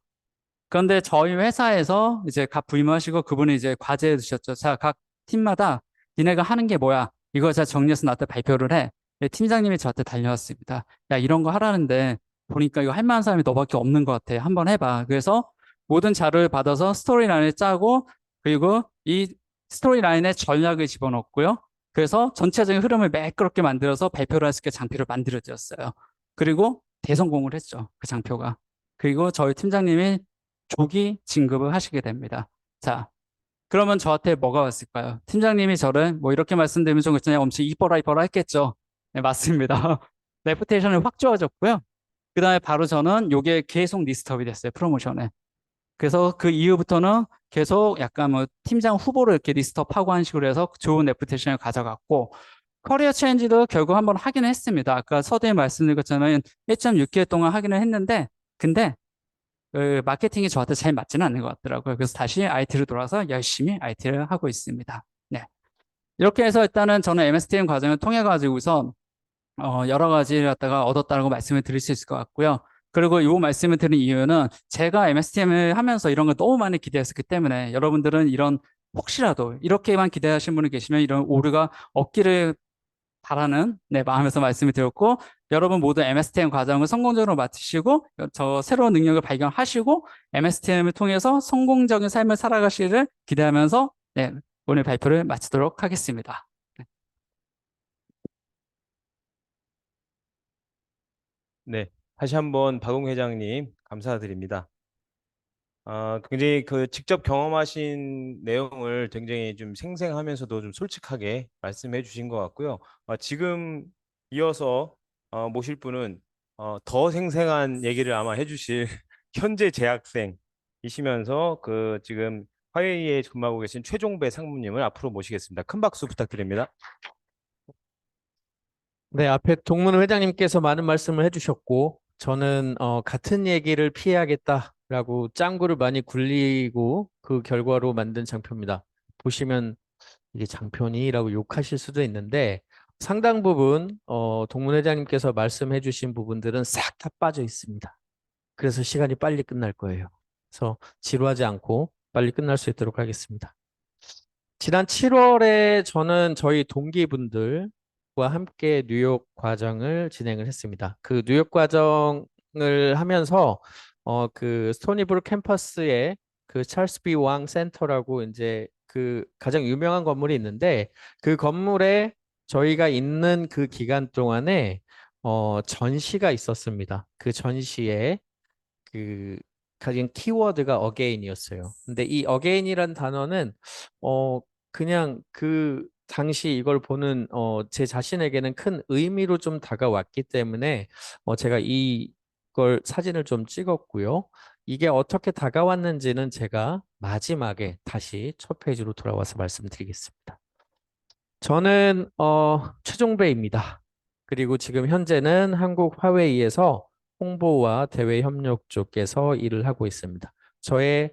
[SPEAKER 4] 그런데 저희 회사에서 이제 각 부임하시고 그분이 이제 과제해 주셨죠. 자, 각 팀마다 니네가 하는 게 뭐야? 이거 잘 정리해서 나한테 발표를 해. 네, 팀장님이 저한테 달려왔습니다. 야, 이런 거 하라는데 보니까 이거 할 만한 사람이 너밖에 없는 것 같아. 한번 해봐. 그래서 모든 자료를 받아서 스토리라인을 짜고 그리고 이 스토리라인에 전략을 집어넣고요. 그래서 전체적인 흐름을 매끄럽게 만들어서 발표를 할 수 있게 장표를 만들어 드렸어요. 그리고 대성공을 했죠. 그 장표가. 그리고 저희 팀장님이 조기 진급을 하시게 됩니다. 자, 그러면 저한테 뭐가 왔을까요? 팀장님이 저를 뭐 이렇게 말씀드리면 좀 그냥 엄청 이뻐라 이뻐라 했겠죠. 네, 맞습니다. 레pu테이션을 확 좋아졌고요. 그 다음에 바로 저는 요게 계속 리스트업이 됐어요. 프로모션에. 그래서 그 이후부터는 계속 약간 뭐 팀장 후보를 이렇게 리스트업하고 한 식으로 해서 좋은 레pu테이션을 가져갔고 커리어 체인지도 결국 한번 하기는 했습니다. 아까 서두에 말씀드린 것처럼 1.6개월 동안 하기는 했는데 근데 그 마케팅이 저한테 잘 맞지는 않는 것 같더라고요. 그래서 다시 IT로 돌아서 열심히 IT를 하고 있습니다. 네. 이렇게 해서 일단은 저는 MSTM 과정을 통해 가지고서 여러 가지를 갖다가 얻었다고 말씀을 드릴 수 있을 것 같고요. 그리고 이 말씀을 드린 이유는 제가 MSTM을 하면서 이런 걸 너무 많이 기대했었기 때문에 여러분들은 이런 혹시라도 이렇게만 기대하시는 분이 계시면 이런 오류가 없기를 바라는 마음에서 말씀을 드렸고 여러분 모두 MSTM 과정을 성공적으로 마치시고 저 새로운 능력을 발견하시고 MSTM을 통해서 성공적인 삶을 살아가시기를 기대하면서 오늘 발표를 마치도록 하겠습니다.
[SPEAKER 1] 네, 다시 한번 박웅 회장님 감사드립니다. 굉장히 그 직접 경험하신 내용을 굉장히 좀 생생하면서도 좀 솔직하게 말씀해 주신 것 같고요. 지금 이어서 모실 분은 더 생생한 얘기를 아마 해주실 현재 재학생이시면서 그 지금 화웨이에 근무하고 계신 최종배 상무님을 앞으로 모시겠습니다. 큰 박수 부탁드립니다.
[SPEAKER 5] 네, 앞에 동문 회장님께서 많은 말씀을 해주셨고, 저는 같은 얘기를 피해야겠다라고 짱구를 많이 굴리고 그 결과로 만든 장표입니다. 보시면 이게 장편이라고 욕하실 수도 있는데 상당 부분 동문 회장님께서 말씀해주신 부분들은 싹 다 빠져 있습니다. 그래서 시간이 빨리 끝날 거예요. 그래서 지루하지 않고 빨리 끝날 수 있도록 하겠습니다. 지난 7월에 저는 저희 동기분들과 함께 뉴욕 과정을 진행을 했습니다. 그 뉴욕 과정을 하면서 그 스토니브룩 캠퍼스에 그 찰스 B 왕 센터라고 이제 그 가장 유명한 건물이 있는데 그 건물에 저희가 있는 그 기간 동안에 전시가 있었습니다. 그 전시에 그 가진 키워드가 again이었어요. 근데 이 again이란 단어는 그냥 그 당시 이걸 보는 제 자신에게는 큰 의미로 좀 다가왔기 때문에 제가 이걸 사진을 좀 찍었고요. 이게 어떻게 다가왔는지는 제가 마지막에 다시 첫 페이지로 돌아와서 말씀드리겠습니다. 저는 최종배입니다. 그리고 지금 현재는 한국 화웨이에서 홍보와 대외 협력 쪽에서 일을 하고 있습니다. 저의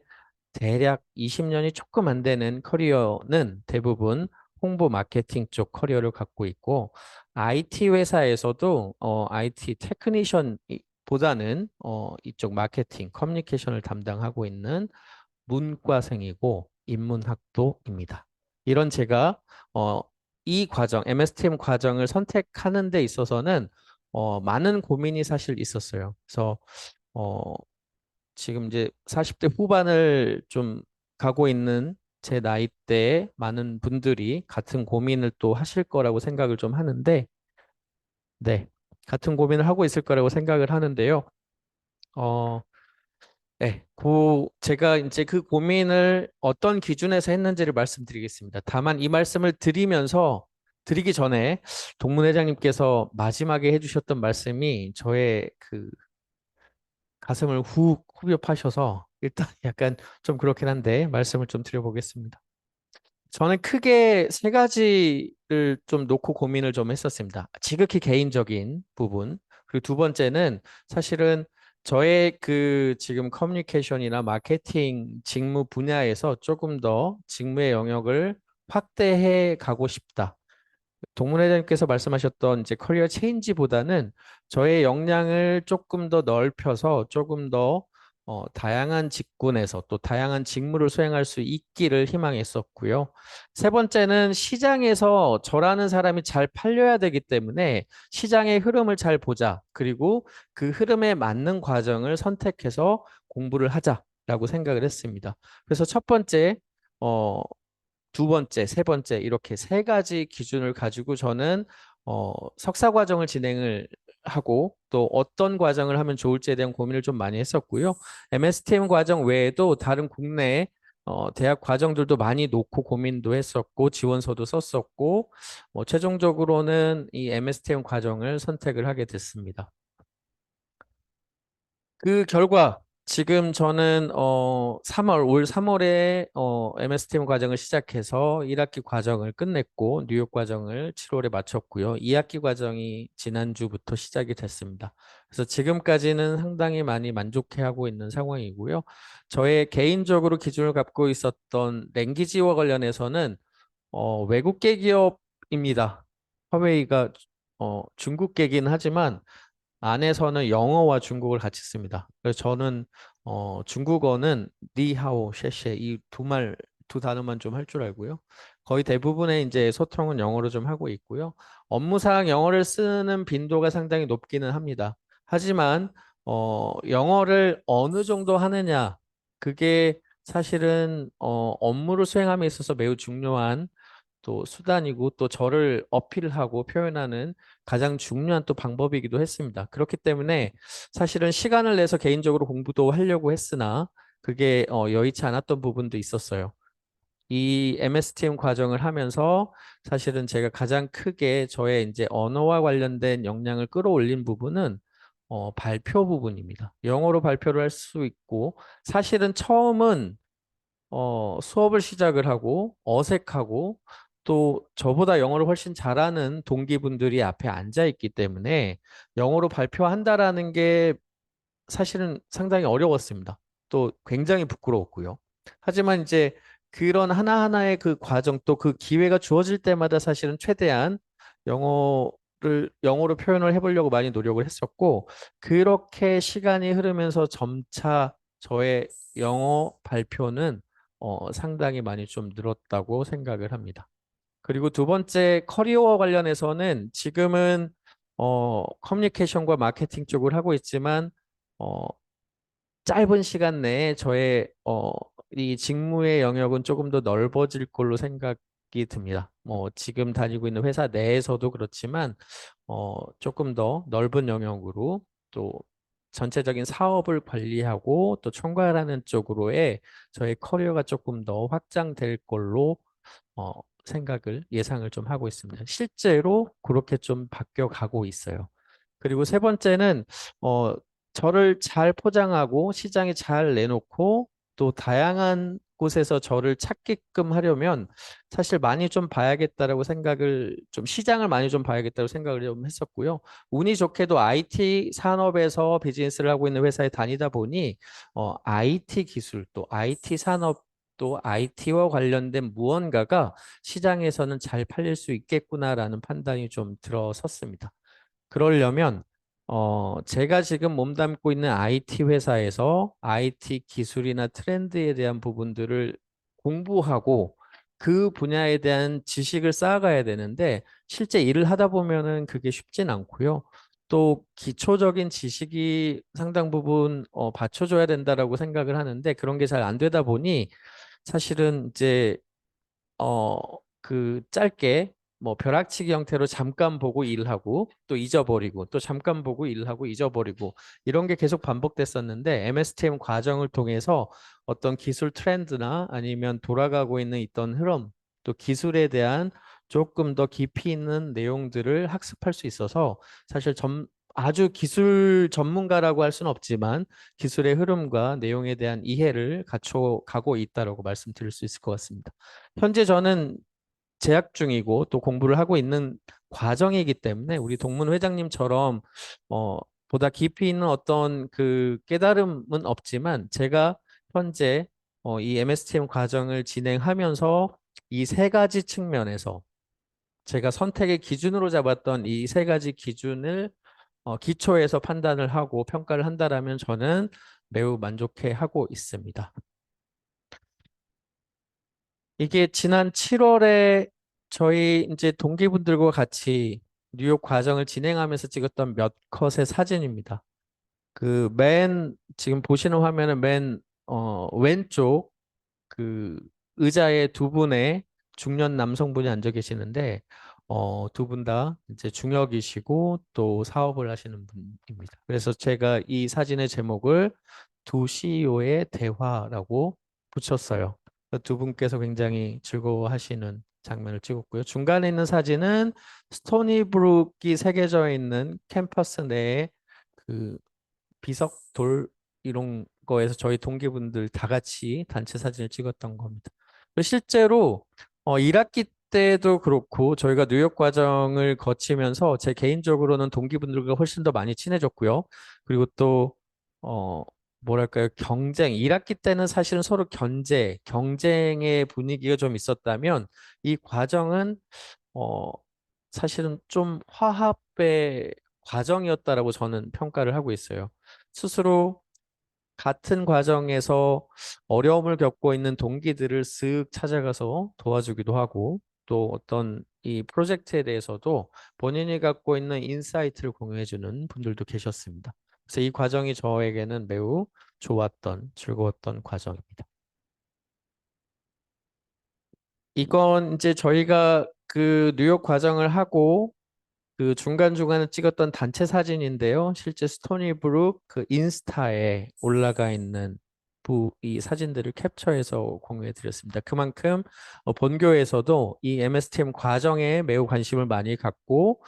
[SPEAKER 5] 대략 20년이 조금 안 되는 커리어는 대부분 홍보 마케팅 쪽 커리어를 갖고 있고 IT 회사에서도 IT 테크니션 보다는 이쪽 마케팅 커뮤니케이션을 담당하고 있는 문과생이고 인문학도입니다. 이런 제가 이 과정, MSTM 과정을 선택하는 데 있어서는 많은 고민이 사실 있었어요. 그래서 어, 지금 이제 40대 후반을 좀 가고 있는 제 나이대에 많은 분들이 같은 고민을 또 하실 거라고 생각을 좀 하는데, 네, 같은 고민을 하고 있을 거라고 생각을 하는데요. 어, 네, 제가 이제 그 고민을 어떤 기준에서 했는지를 말씀드리겠습니다. 다만 이 말씀을 드리기 전에 동문회장님께서 마지막에 해주셨던 말씀이 저의 그 가슴을 훅 후벼 파셔서 일단 약간 좀 그렇긴 한데 말씀을 좀 드려보겠습니다. 저는 크게 세 가지를 좀 놓고 고민을 좀 했었습니다. 지극히 개인적인 부분. 그리고 두 번째는 사실은 저의 그 지금 커뮤니케이션이나 마케팅 직무 분야에서 조금 더 직무의 영역을 확대해 가고 싶다. 동문회장님께서 말씀하셨던 이제 커리어 체인지보다는 저의 역량을 조금 더 넓혀서 조금 더 다양한 직군에서 또 다양한 직무를 수행할 수 있기를 희망했었고요. 세 번째는 시장에서 저라는 사람이 잘 팔려야 되기 때문에 시장의 흐름을 잘 보자. 그리고 그 흐름에 맞는 과정을 선택해서 공부를 하자라고 생각을 했습니다. 그래서 첫 번째, 어, 두 번째, 세 번째 이렇게 세 가지 기준을 가지고 저는 석사 과정을 진행을 하고 또 어떤 과정을 하면 좋을지에 대한 고민을 좀 많이 했었고요. MSTM 과정 외에도 다른 국내 대학 과정들도 많이 놓고 고민도 했었고 지원서도 썼었고 최종적으로는 이 MSTM 과정을 선택을 하게 됐습니다. 그 결과 지금 저는 올 3월에 MSTM 과정을 시작해서 1학기 과정을 끝냈고 뉴욕 과정을 7월에 마쳤고요. 2학기 과정이 지난주부터 시작이 됐습니다. 그래서 지금까지는 상당히 많이 만족해하고 있는 상황이고요. 저의 개인적으로 기준을 갖고 있었던 랭귀지와 관련해서는 외국계 기업입니다. 화웨이가 중국계긴 하지만 안에서는 영어와 중국어를 같이 씁니다. 그래서 저는 중국어는 니하오, 셰셰 이 두 단어만 좀 할 줄 알고요. 거의 대부분의 이제 소통은 영어로 좀 하고 있고요. 업무상 영어를 쓰는 빈도가 상당히 높기는 합니다. 하지만 영어를 어느 정도 하느냐 그게 사실은 업무를 수행함에 있어서 매우 중요한 또 수단이고 또 저를 어필하고 표현하는 가장 중요한 또 방법이기도 했습니다. 그렇기 때문에 사실은 시간을 내서 개인적으로 공부도 하려고 했으나 그게 여의치 않았던 부분도 있었어요. 이 MSTM 과정을 하면서 사실은 제가 가장 크게 저의 이제 언어와 관련된 역량을 끌어올린 부분은 발표 부분입니다. 영어로 발표를 할 수 있고 사실은 처음은 수업을 시작을 하고 어색하고 또 저보다 영어를 훨씬 잘하는 동기분들이 앞에 앉아 있기 때문에 영어로 발표한다라는 게 사실은 상당히 어려웠습니다. 또 굉장히 부끄러웠고요. 하지만 이제 그런 하나하나의 그 과정 또 그 기회가 주어질 때마다 사실은 최대한 영어로 표현을 해보려고 많이 노력을 했었고 그렇게 시간이 흐르면서 점차 저의 영어 발표는 상당히 많이 좀 늘었다고 생각을 합니다. 그리고 두 번째 커리어와 관련해서는 지금은 커뮤니케이션과 마케팅 쪽을 하고 있지만 어, 짧은 시간 내에 저의 이 직무의 영역은 조금 더 넓어질 걸로 생각이 듭니다. 뭐 지금 다니고 있는 회사 내에서도 그렇지만 조금 더 넓은 영역으로 또 전체적인 사업을 관리하고 또 총괄하는 쪽으로의 저의 커리어가 조금 더 확장될 걸로 생각을 예상을 좀 하고 있습니다. 실제로 그렇게 좀 바뀌어 가고 있어요. 그리고 세 번째는 어, 저를 잘 포장하고 시장에 잘 내놓고 또 다양한 곳에서 저를 찾게끔 하려면 사실 많이 좀 봐야겠다라고 생각을 좀 시장을 많이 좀 봐야겠다고 생각을 좀 했었고요. 운이 좋게도 IT 산업에서 비즈니스를 하고 있는 회사에 다니다 보니 IT 기술 또 IT 산업 또 IT와 관련된 무언가가 시장에서는 잘 팔릴 수 있겠구나라는 판단이 좀 들어섰습니다. 그러려면 제가 지금 몸담고 있는 IT 회사에서 IT 기술이나 트렌드에 대한 부분들을 공부하고 그 분야에 대한 지식을 쌓아가야 되는데 실제 일을 하다 보면은 그게 쉽진 않고요. 또 기초적인 지식이 상당 부분 받쳐줘야 된다라고 생각을 하는데 그런 게 잘 안 되다 보니 사실은 이제 어, 그 짧게 뭐 벼락치기 형태로 잠깐 보고 일하고 또 잊어버리고 또 잠깐 보고 일하고 잊어버리고 이런 게 계속 반복됐었는데 MSTM 과정을 통해서 어떤 기술 트렌드나 아니면 돌아가고 있는 있던 흐름 또 기술에 대한 조금 더 깊이 있는 내용들을 학습할 수 있어서 사실 아주 기술 전문가라고 할 수는 없지만 기술의 흐름과 내용에 대한 이해를 갖춰 가고 있다라고 말씀드릴 수 있을 것 같습니다. 현재 저는 재학 중이고 또 공부를 하고 있는 과정이기 때문에 우리 동문 회장님처럼 어, 보다 깊이 있는 어떤 그 깨달음은 없지만 제가 현재 이 MSTM 과정을 진행하면서 이 세 가지 측면에서 제가 선택의 기준으로 잡았던 이 세 가지 기준을 기초에서 판단을 하고 평가를 한다라면 저는 매우 만족해 하고 있습니다. 이게 지난 7월에 저희 이제 동기분들과 같이 뉴욕 과정을 진행하면서 찍었던 몇 컷의 사진입니다. 그 지금 보시는 화면은 왼쪽 그 의자에 두 분의 중년 남성분이 앉아 계시는데 두 분 다 이제 중역이시고 또 사업을 하시는 분입니다. 그래서 제가 이 사진의 제목을 두 CEO의 대화라고 붙였어요. 두 분께서 굉장히 즐거워하시는 장면을 찍었고요. 중간에 있는 사진은 스토니브룩이 새겨져 있는 캠퍼스 내에 그 비석 돌 이런 거에서 저희 동기분들 다 같이 단체 사진을 찍었던 겁니다. 그리고 실제로 1학기 때도 그렇고 저희가 뉴욕 과정을 거치면서 제 개인적으로는 동기분들과 훨씬 더 많이 친해졌고요. 그리고 또 뭐랄까요, 1학기 때는 사실은 서로 경쟁의 분위기가 좀 있었다면 이 과정은 어, 사실은 좀 화합의 과정이었다라고 저는 평가를 하고 있어요. 스스로 같은 과정에서 어려움을 겪고 있는 동기들을 쓱 찾아가서 도와주기도 하고 또 어떤 이 프로젝트에 대해서도 본인이 갖고 있는 인사이트를 공유해주는 분들도 계셨습니다. 그래서 이 과정이 저에게는 매우 좋았던 즐거웠던 과정입니다. 이건 이제 저희가 그 뉴욕 과정을 하고 그 중간중간에 찍었던 단체 사진인데요. 실제 스토니 브룩 그 인스타에 올라가 있는 이 사진들을 캡처해서 공유해 드렸습니다. 그만큼 본교에서도 이 MSTM 과정에 매우 관심을 많이 갖고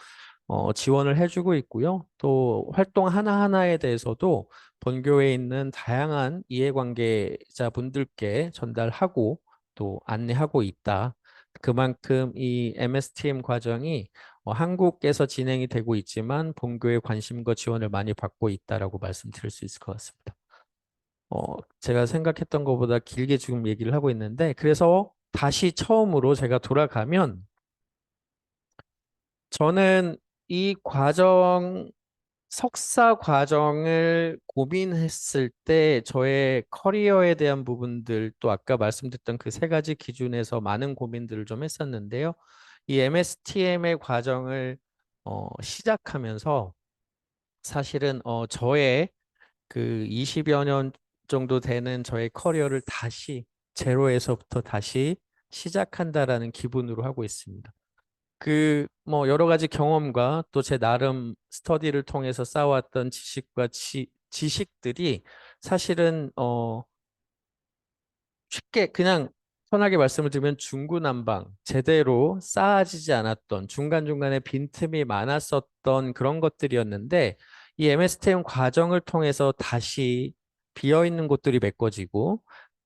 [SPEAKER 5] 지원을 해주고 있고요. 또 활동 하나하나에 대해서도 본교에 있는 다양한 이해관계자분들께 전달하고 또 안내하고 있다. 그만큼 이 MSTM 과정이 한국에서 진행이 되고 있지만 본교의 관심과 지원을 많이 받고 있다라고 말씀드릴 수 있을 것 같습니다. 제가 생각했던 것보다 길게 지금 얘기를 하고 있는데 그래서 다시 처음으로 제가 돌아가면 저는 이 석사 과정을 고민했을 때 저의 커리어에 대한 부분들 또 아까 말씀드렸던 그 세 가지 기준에서 많은 고민들을 좀 했었는데요. 이 MSTM의 과정을 시작하면서 사실은 저의 그 20여 년 정도 되는 저의 커리어를 다시 제로에서부터 다시 시작한다라는 기분으로 하고 있습니다. 그 뭐 여러 가지 경험과 또 제 나름 스터디를 통해서 쌓아왔던 지식과 지식들이 사실은 쉽게 그냥 편하게 말씀을 드리면 중구난방, 제대로 쌓아지지 않았던 중간중간에 빈틈이 많았었던 그런 것들이었는데 이 MSTM 과정을 통해서 다시 비어있는 곳들이 메꿔지고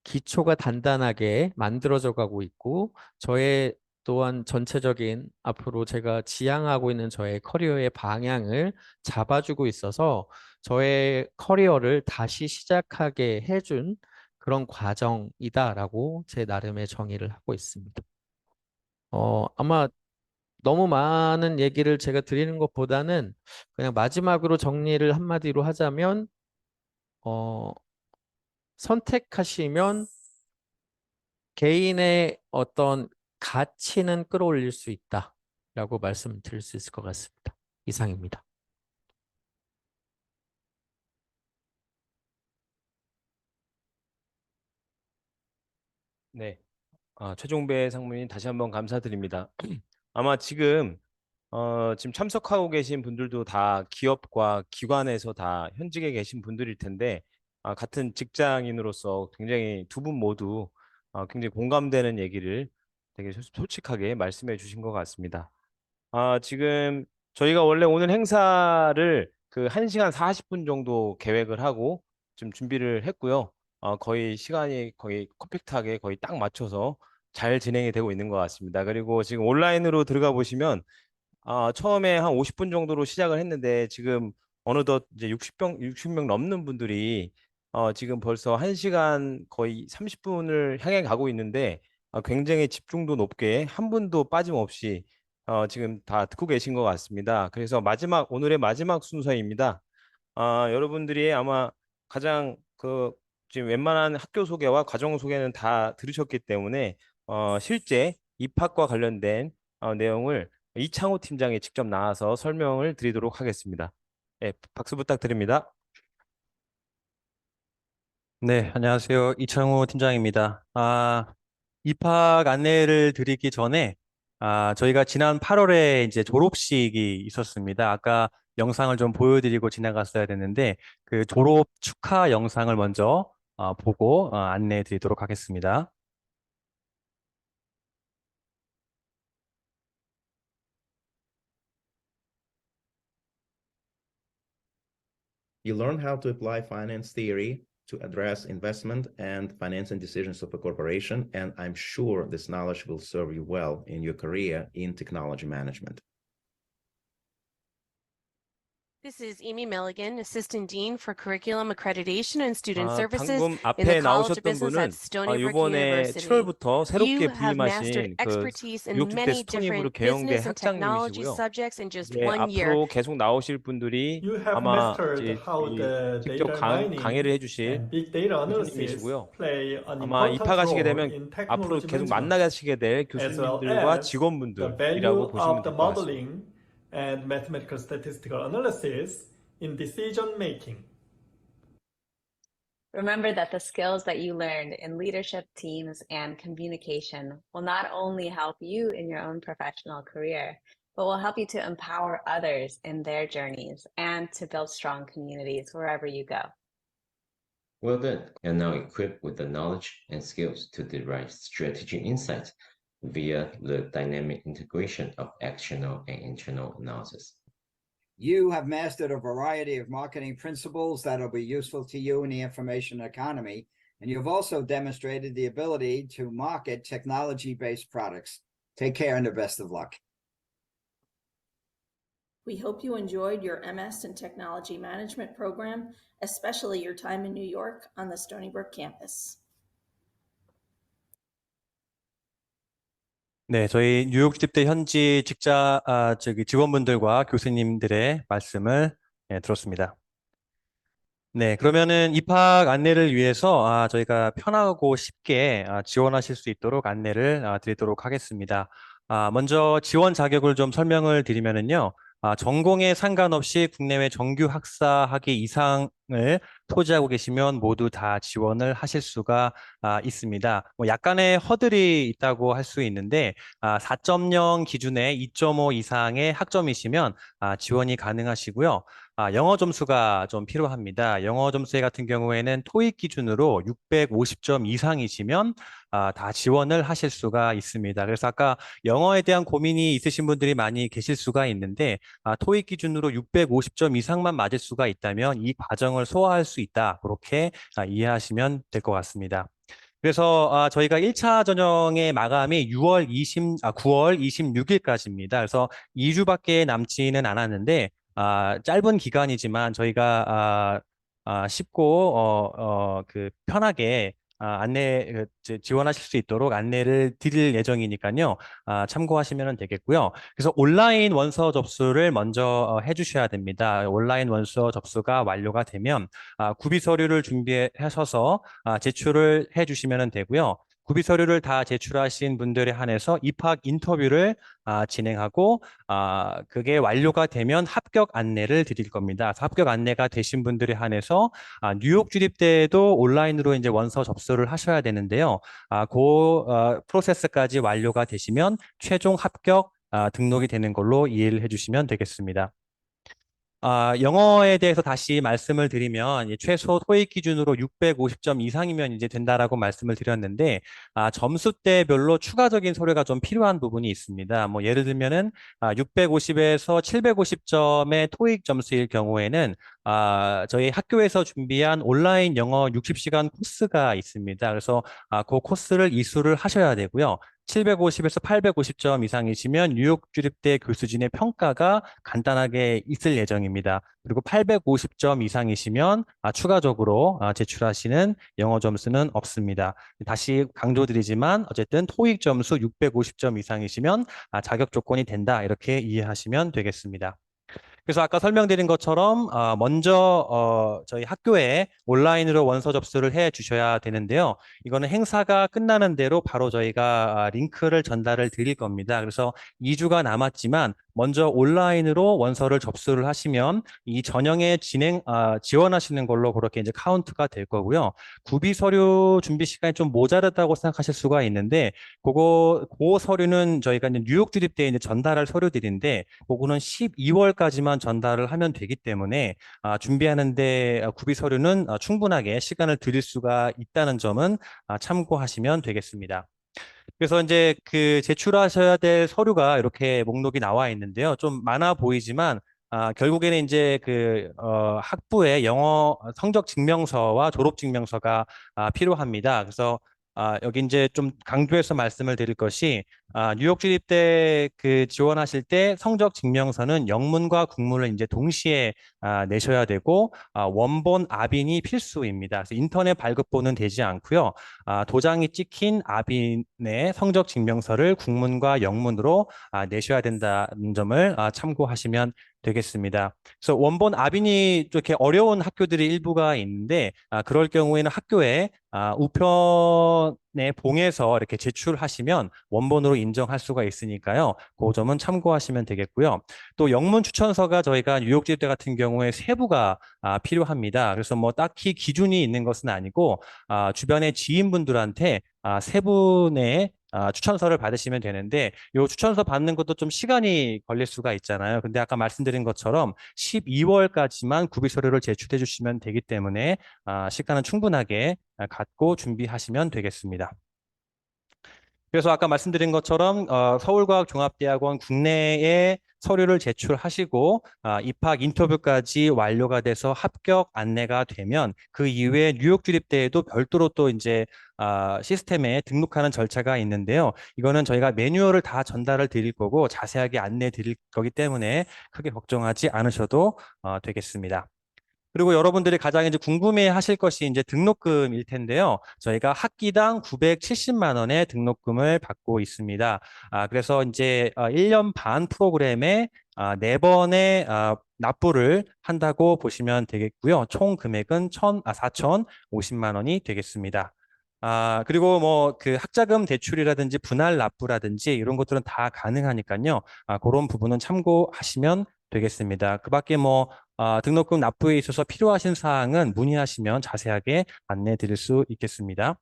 [SPEAKER 5] 기초가 단단하게 만들어져 가고 있고 저의 또한 전체적인 앞으로 제가 지향하고 있는 저의 커리어의 방향을 잡아주고 있어서 저의 커리어를 다시 시작하게 해준 그런 과정이다라고 제 나름의 정의를 하고 있습니다. 아마 너무 많은 얘기를 제가 드리는 것보다는 그냥 마지막으로 정리를 한마디로 하자면, 선택하시면 개인의 어떤 가치는 끌어올릴 수 있다라고 말씀드릴 수 있을 것 같습니다. 이상입니다.
[SPEAKER 1] 네, 최종배 상무님 다시 한번 감사드립니다. 아마 지금 참석하고 계신 분들도 다 기업과 기관에서 다 현직에 계신 분들일 텐데 같은 직장인으로서 굉장히 두 분 모두 굉장히 공감되는 얘기를 되게 솔직하게 말씀해 주신 것 같습니다. 지금 저희가 원래 오늘 행사를 그 1시간 40분 정도 계획을 하고 좀 준비를 했고요. 거의 시간이 거의 퍼펙트하게 거의 딱 맞춰서 잘 진행이 되고 있는 것 같습니다. 그리고 지금 온라인으로 들어가 보시면 처음에 한 50분 정도로 시작을 했는데 지금 어느덧 이제 60명 넘는 분들이 지금 벌써 1시간 거의 30분을 향해 가고 있는데 굉장히 집중도 높게 한 분도 빠짐없이 지금 다 듣고 계신 것 같습니다. 그래서 오늘의 마지막 순서입니다. 여러분들이 아마 가장 지금 웬만한 학교 소개와 과정 소개는 다 들으셨기 때문에 실제 입학과 관련된 내용을 이창호 팀장이 직접 나와서 설명을 드리도록 하겠습니다. 네, 박수 부탁드립니다.
[SPEAKER 6] 네, 안녕하세요. 이창호 팀장입니다. 입학 안내를 드리기 전에, 저희가 지난 8월에 이제 졸업식이 있었습니다. 아까 영상을 좀 보여드리고 지나갔어야 됐는데, 그 졸업 축하 영상을 먼저 보고 안내해 드리도록 하겠습니다.
[SPEAKER 7] You learn how to apply finance theory to address investment and financing decisions of a corporation, and I'm sure this knowledge will serve you well in your career in technology management.
[SPEAKER 8] This is Amy Milligan, Assistant Dean for Curriculum Accreditation and Student Services
[SPEAKER 1] 방금
[SPEAKER 8] in the
[SPEAKER 1] 앞에
[SPEAKER 8] College of
[SPEAKER 1] 나오셨던
[SPEAKER 8] Business
[SPEAKER 1] 분은
[SPEAKER 8] at Stony Brook
[SPEAKER 1] 이번에
[SPEAKER 8] University.
[SPEAKER 1] 7월부터 새롭게
[SPEAKER 8] You have mastered
[SPEAKER 1] 부임하신 그
[SPEAKER 8] expertise in
[SPEAKER 1] 뉴욕 집대
[SPEAKER 8] many
[SPEAKER 1] 스토니브룩
[SPEAKER 8] different
[SPEAKER 1] 개영대
[SPEAKER 8] business and technology
[SPEAKER 1] 학장님이시고요.
[SPEAKER 8] subjects in just
[SPEAKER 1] 이제
[SPEAKER 8] 1 year.
[SPEAKER 1] 앞으로 계속 나오실 분들이
[SPEAKER 9] You have
[SPEAKER 1] 아마
[SPEAKER 9] mastered
[SPEAKER 1] 이제
[SPEAKER 9] how the
[SPEAKER 1] 직접
[SPEAKER 9] data mining
[SPEAKER 1] 강의를 해주실
[SPEAKER 9] and big data analysis
[SPEAKER 1] 교수님이시고요.
[SPEAKER 9] play an
[SPEAKER 1] 아마
[SPEAKER 9] important
[SPEAKER 1] 입학하시게
[SPEAKER 9] role
[SPEAKER 1] 되면
[SPEAKER 9] in
[SPEAKER 1] 앞으로
[SPEAKER 9] technology
[SPEAKER 1] 계속
[SPEAKER 9] management,
[SPEAKER 1] 만나시게 될
[SPEAKER 9] as well
[SPEAKER 1] 교수님들과
[SPEAKER 9] as the value
[SPEAKER 1] 직원분들이라고 보시면
[SPEAKER 9] of the
[SPEAKER 1] 될 것 같습니다.
[SPEAKER 9] modeling and mathematical statistical analysis in decision making.
[SPEAKER 10] Remember that the skills that you learned in leadership teams and communication will not only help you in your own professional career, but will help you to empower others in their journeys and to build strong communities wherever you go.
[SPEAKER 11] Well done. You're now equipped with the knowledge and skills to derive strategic insights via the dynamic integration of external and internal analysis.
[SPEAKER 12] You have mastered a variety of marketing principles that will be useful to you in the information economy, and you've also demonstrated the ability to market technology-based products. Take care and the best of luck.
[SPEAKER 13] We hope you enjoyed your MS in Technology Management program, especially your time in New York on the Stony Brook campus.
[SPEAKER 6] 네, 저희 뉴욕 집대 현지 직원분들과 교수님들의 말씀을 들었습니다. 네, 그러면은 입학 안내를 위해서 저희가 편하고 쉽게 지원하실 수 있도록 안내를 드리도록 하겠습니다. 먼저 지원 자격을 좀 설명을 드리면은요. 전공에 상관없이 국내외 정규 학사 학위 이상을 소지하고 계시면 모두 다 지원을 하실 수가 있습니다. 뭐 약간의 허들이 있다고 할 수 있는데 4.0 기준에 2.5 이상의 학점이시면 지원이 가능하시고요. 영어 점수가 좀 필요합니다. 영어 점수 같은 경우에는 토익 기준으로 650점 이상이시면 다 지원을 하실 수가 있습니다. 그래서 아까 영어에 대한 고민이 있으신 분들이 많이 계실 수가 있는데 토익 기준으로 650점 이상만 맞을 수가 있다면 이 과정을 소화할 수 있다. 그렇게 이해하시면 될 것 같습니다. 그래서 저희가 1차 전형의 마감이 9월 26일까지입니다. 그래서 2주밖에 남지는 않았는데 짧은 기간이지만 저희가 쉽고 편하게 지원하실 수 있도록 안내를 드릴 예정이니까요. 참고하시면 되겠고요. 그래서 온라인 원서 접수를 먼저 해주셔야 됩니다. 온라인 원서 접수가 완료가 되면 구비 서류를 준비하셔서 제출을 해주시면 되고요. 구비 서류를 다 제출하신 분들에 한해서 입학 인터뷰를 진행하고 그게 완료가 되면 합격 안내를 드릴 겁니다. 그래서 합격 안내가 되신 분들에 한해서 뉴욕 주립 때에도 온라인으로 이제 원서 접수를 하셔야 되는데요. 프로세스까지 완료가 되시면 최종 합격 등록이 되는 걸로 이해를 해주시면 되겠습니다. 영어에 대해서 다시 말씀을 드리면 최소 토익 기준으로 650점 이상이면 이제 된다라고 말씀을 드렸는데 점수대별로 추가적인 서류가 좀 필요한 부분이 있습니다. 뭐 예를 들면은 650에서 750점의 토익 점수일 경우에는 저희 학교에서 준비한 온라인 영어 60시간 코스가 있습니다. 그래서 그 코스를 이수를 하셔야 되고요. 750에서 850점 이상이시면 뉴욕 주립대 교수진의 평가가 간단하게 있을 예정입니다. 그리고 850점 이상이시면 추가적으로 제출하시는 영어 점수는 없습니다. 다시 강조드리지만 어쨌든 토익 점수 650점 이상이시면 자격 조건이 된다 이렇게 이해하시면 되겠습니다. 그래서 아까 설명드린 것처럼 먼저 저희 학교에 온라인으로 원서 접수를 해 주셔야 되는데요. 이거는 행사가 끝나는 대로 바로 저희가 링크를 전달을 드릴 겁니다. 그래서 2주가 남았지만 먼저 온라인으로 원서를 접수를 하시면 이 전형에 지원하시는 걸로 그렇게 이제 카운트가 될 거고요. 구비 서류 준비 시간이 좀 모자르다고 생각하실 수가 있는데 그 서류는 저희가 이제 뉴욕 주립대에 이제 전달할 서류들인데 그거는 12월까지만 전달을 하면 되기 때문에 준비하는데 구비 서류는 충분하게 시간을 드릴 수가 있다는 점은 참고하시면 되겠습니다. 그래서 이제 그 제출하셔야 될 서류가 이렇게 목록이 나와 있는데요. 좀 많아 보이지만 결국에는 이제 학부의 영어 성적 증명서와 졸업 증명서가 필요합니다. 그래서 여기 이제 좀 강조해서 말씀을 드릴 것이 뉴욕 주립대 지원하실 때 성적 증명서는 영문과 국문을 이제 동시에 내셔야 되고 원본 압인이 필수입니다. 그래서 인터넷 발급본은 되지 않고요. 도장이 찍힌 압인의 성적 증명서를 국문과 영문으로 내셔야 된다는 점을 참고하시면 되겠습니다. 그래서 원본 압인이 이렇게 어려운 학교들이 일부가 있는데 그럴 경우에는 학교에 우편에 봉해서 이렇게 제출하시면 원본으로 인정할 수가 있으니까요. 그 점은 참고하시면 되겠고요. 또 영문 추천서가 저희가 뉴욕 주립대 같은 경우에 3부가 필요합니다. 그래서 뭐 딱히 기준이 있는 것은 아니고 주변의 지인분들한테 3분의 추천서를 받으시면 되는데 이 추천서 받는 것도 좀 시간이 걸릴 수가 있잖아요. 근데 아까 말씀드린 것처럼 12월까지만 구비 서류를 제출해 주시면 되기 때문에 시간은 충분하게 갖고 준비하시면 되겠습니다. 그래서 아까 말씀드린 것처럼 서울과학종합대학원 국내에 서류를 제출하시고 입학 인터뷰까지 완료가 돼서 합격 안내가 되면 그 이후에 뉴욕 주립대에도 별도로 또 이제 시스템에 등록하는 절차가 있는데요. 이거는 저희가 매뉴얼을 다 전달을 드릴 거고 자세하게 안내 드릴 거기 때문에 크게 걱정하지 않으셔도 되겠습니다. 그리고 여러분들이 가장 이제 궁금해 하실 것이 이제 등록금일 텐데요. 저희가 학기당 970만 원의 등록금을 받고 있습니다. 그래서 이제 1년 반 프로그램에 4번의 납부를 한다고 보시면 되겠고요. 총 금액은 4,050만 원이 되겠습니다. 그리고 뭐 학자금 대출이라든지 분할 납부라든지 이런 것들은 다 가능하니까요. 그런 부분은 참고하시면 되겠습니다. 그 밖에 뭐 등록금 납부에 있어서 필요하신 사항은 문의하시면 자세하게 안내 드릴 수 있겠습니다.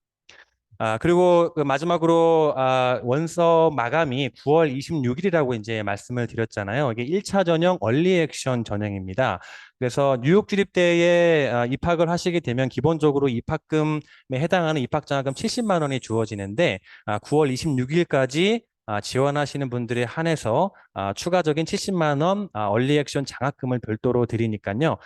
[SPEAKER 6] 그리고 그 마지막으로 원서 마감이 9월 26일이라고 이제 말씀을 드렸잖아요. 이게 1차 전형 얼리 액션 전형입니다. 그래서 뉴욕 주립대에 입학을 하시게 되면 기본적으로 입학금에 해당하는 입학장학금 70만 원이 주어지는데 9월 26일까지 지원하시는 분들에 한해서 추가적인 70만 원 얼리 액션 장학금을 별도로 드리니까요.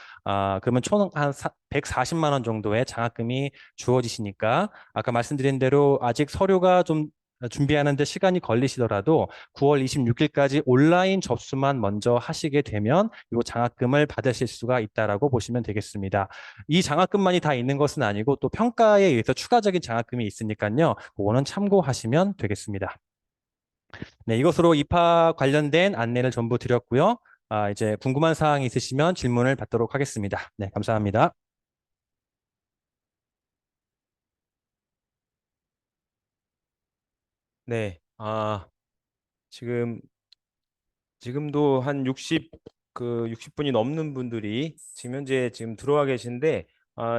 [SPEAKER 6] 그러면 총 한 140만 원 정도의 장학금이 주어지시니까 아까 말씀드린 대로 아직 서류가 좀 준비하는데 시간이 걸리시더라도 9월 26일까지 온라인 접수만 먼저 하시게 되면 이 장학금을 받으실 수가 있다라고 보시면 되겠습니다. 이 장학금만이 다 있는 것은 아니고 또 평가에 의해서 추가적인 장학금이 있으니까요. 그거는 참고하시면 되겠습니다. 네, 이것으로 입학 관련된 안내를 전부 드렸고요. 이제 궁금한 사항이 있으시면 질문을 받도록 하겠습니다. 네, 감사합니다.
[SPEAKER 1] 네, 지금도 한 60분이 넘는 분들이 지금 현재 들어와 계신데,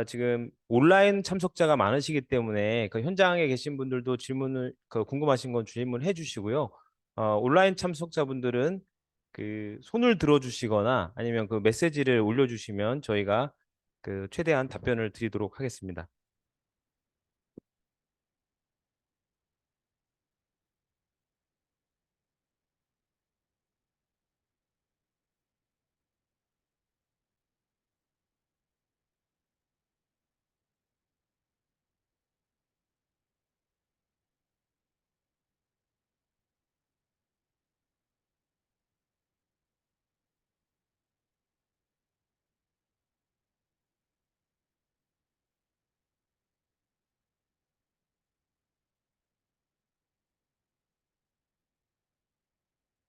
[SPEAKER 1] 지금 온라인 참석자가 많으시기 때문에 그 현장에 계신 분들도 질문을, 궁금하신 건 질문해 주시고요. 온라인 참석자분들은 그 손을 들어주시거나 아니면 그 메시지를 올려주시면 저희가 그 최대한 답변을 드리도록 하겠습니다.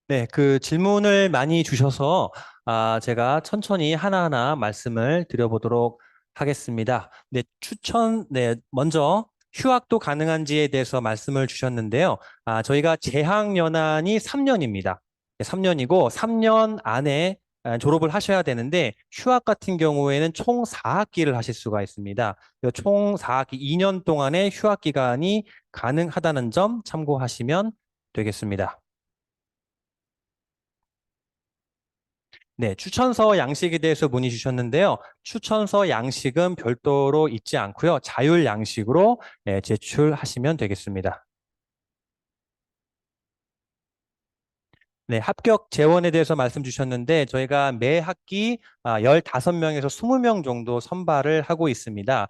[SPEAKER 6] 네, 그 질문을 많이 주셔서 제가 천천히 하나하나 말씀을 드려보도록 하겠습니다. 네, 먼저 휴학도 가능한지에 대해서 말씀을 주셨는데요. 저희가 재학 연한이 3년입니다. 3년이고 3년 안에 졸업을 하셔야 되는데 휴학 같은 경우에는 총 4학기를 하실 수가 있습니다. 총 4학기 2년 동안의 휴학 기간이 가능하다는 점 참고하시면 되겠습니다. 네, 추천서 양식에 대해서 문의 주셨는데요. 추천서 양식은 별도로 있지 않고요. 자율 양식으로 제출하시면 되겠습니다. 네, 합격 재원에 대해서 말씀 주셨는데 저희가 매 학기 15명에서 20명 정도 선발을 하고 있습니다.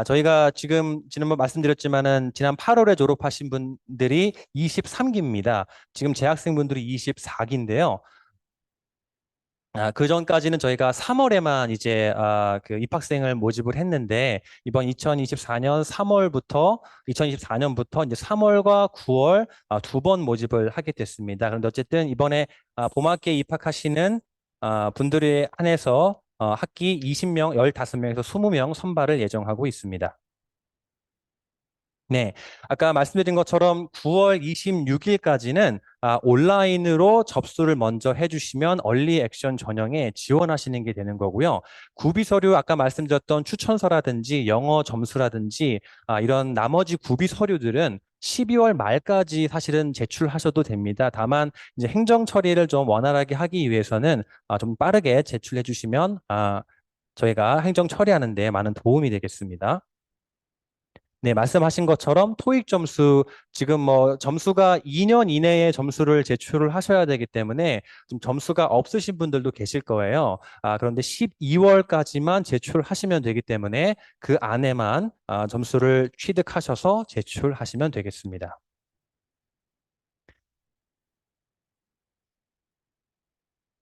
[SPEAKER 6] 저희가 지난번 말씀드렸지만은 지난 8월에 졸업하신 분들이 23기입니다. 지금 재학생분들이 24기인데요. 그 전까지는 저희가 3월에만 이제 그 입학생을 모집을 했는데 이번 2024년부터 이제 3월과 9월 두 번 모집을 하게 됐습니다. 그런데 어쨌든 이번에 봄학기에 입학하시는 분들에 한해서 학기 20명, 15명에서 20명 선발을 예정하고 있습니다. 네, 아까 말씀드린 것처럼 9월 26일까지는 온라인으로 접수를 먼저 해주시면 얼리 액션 전형에 지원하시는 게 되는 거고요. 구비 서류 아까 말씀드렸던 추천서라든지 영어 점수라든지 이런 나머지 구비 서류들은 12월 말까지 사실은 제출하셔도 됩니다. 다만 이제 행정 처리를 좀 원활하게 하기 위해서는 좀 빠르게 제출해 주시면 저희가 행정 처리하는 데 많은 도움이 되겠습니다. 네, 말씀하신 것처럼 토익 점수, 지금 점수가 2년 이내에 점수를 제출을 하셔야 되기 때문에 좀 점수가 없으신 분들도 계실 거예요. 그런데 12월까지만 제출하시면 되기 때문에 그 안에만 점수를 취득하셔서 제출하시면 되겠습니다.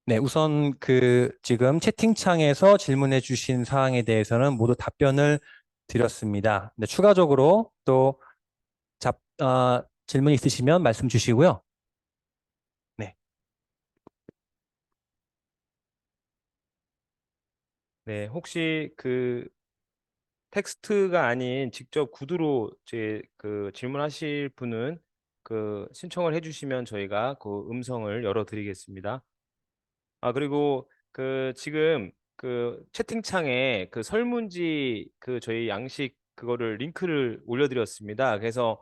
[SPEAKER 6] 네, 우선 지금 채팅창에서 질문해 주신 사항에 대해서는 모두 답변을 드렸습니다. 네, 추가적으로 또 질문 있으시면 말씀 주시고요. 네.
[SPEAKER 1] 네, 혹시 텍스트가 아닌 직접 구두로 질문하실 분은 신청을 해주시면 저희가 그 음성을 열어드리겠습니다. 그리고 지금 채팅창에 설문지 저희 양식 그거를 링크를 올려드렸습니다. 그래서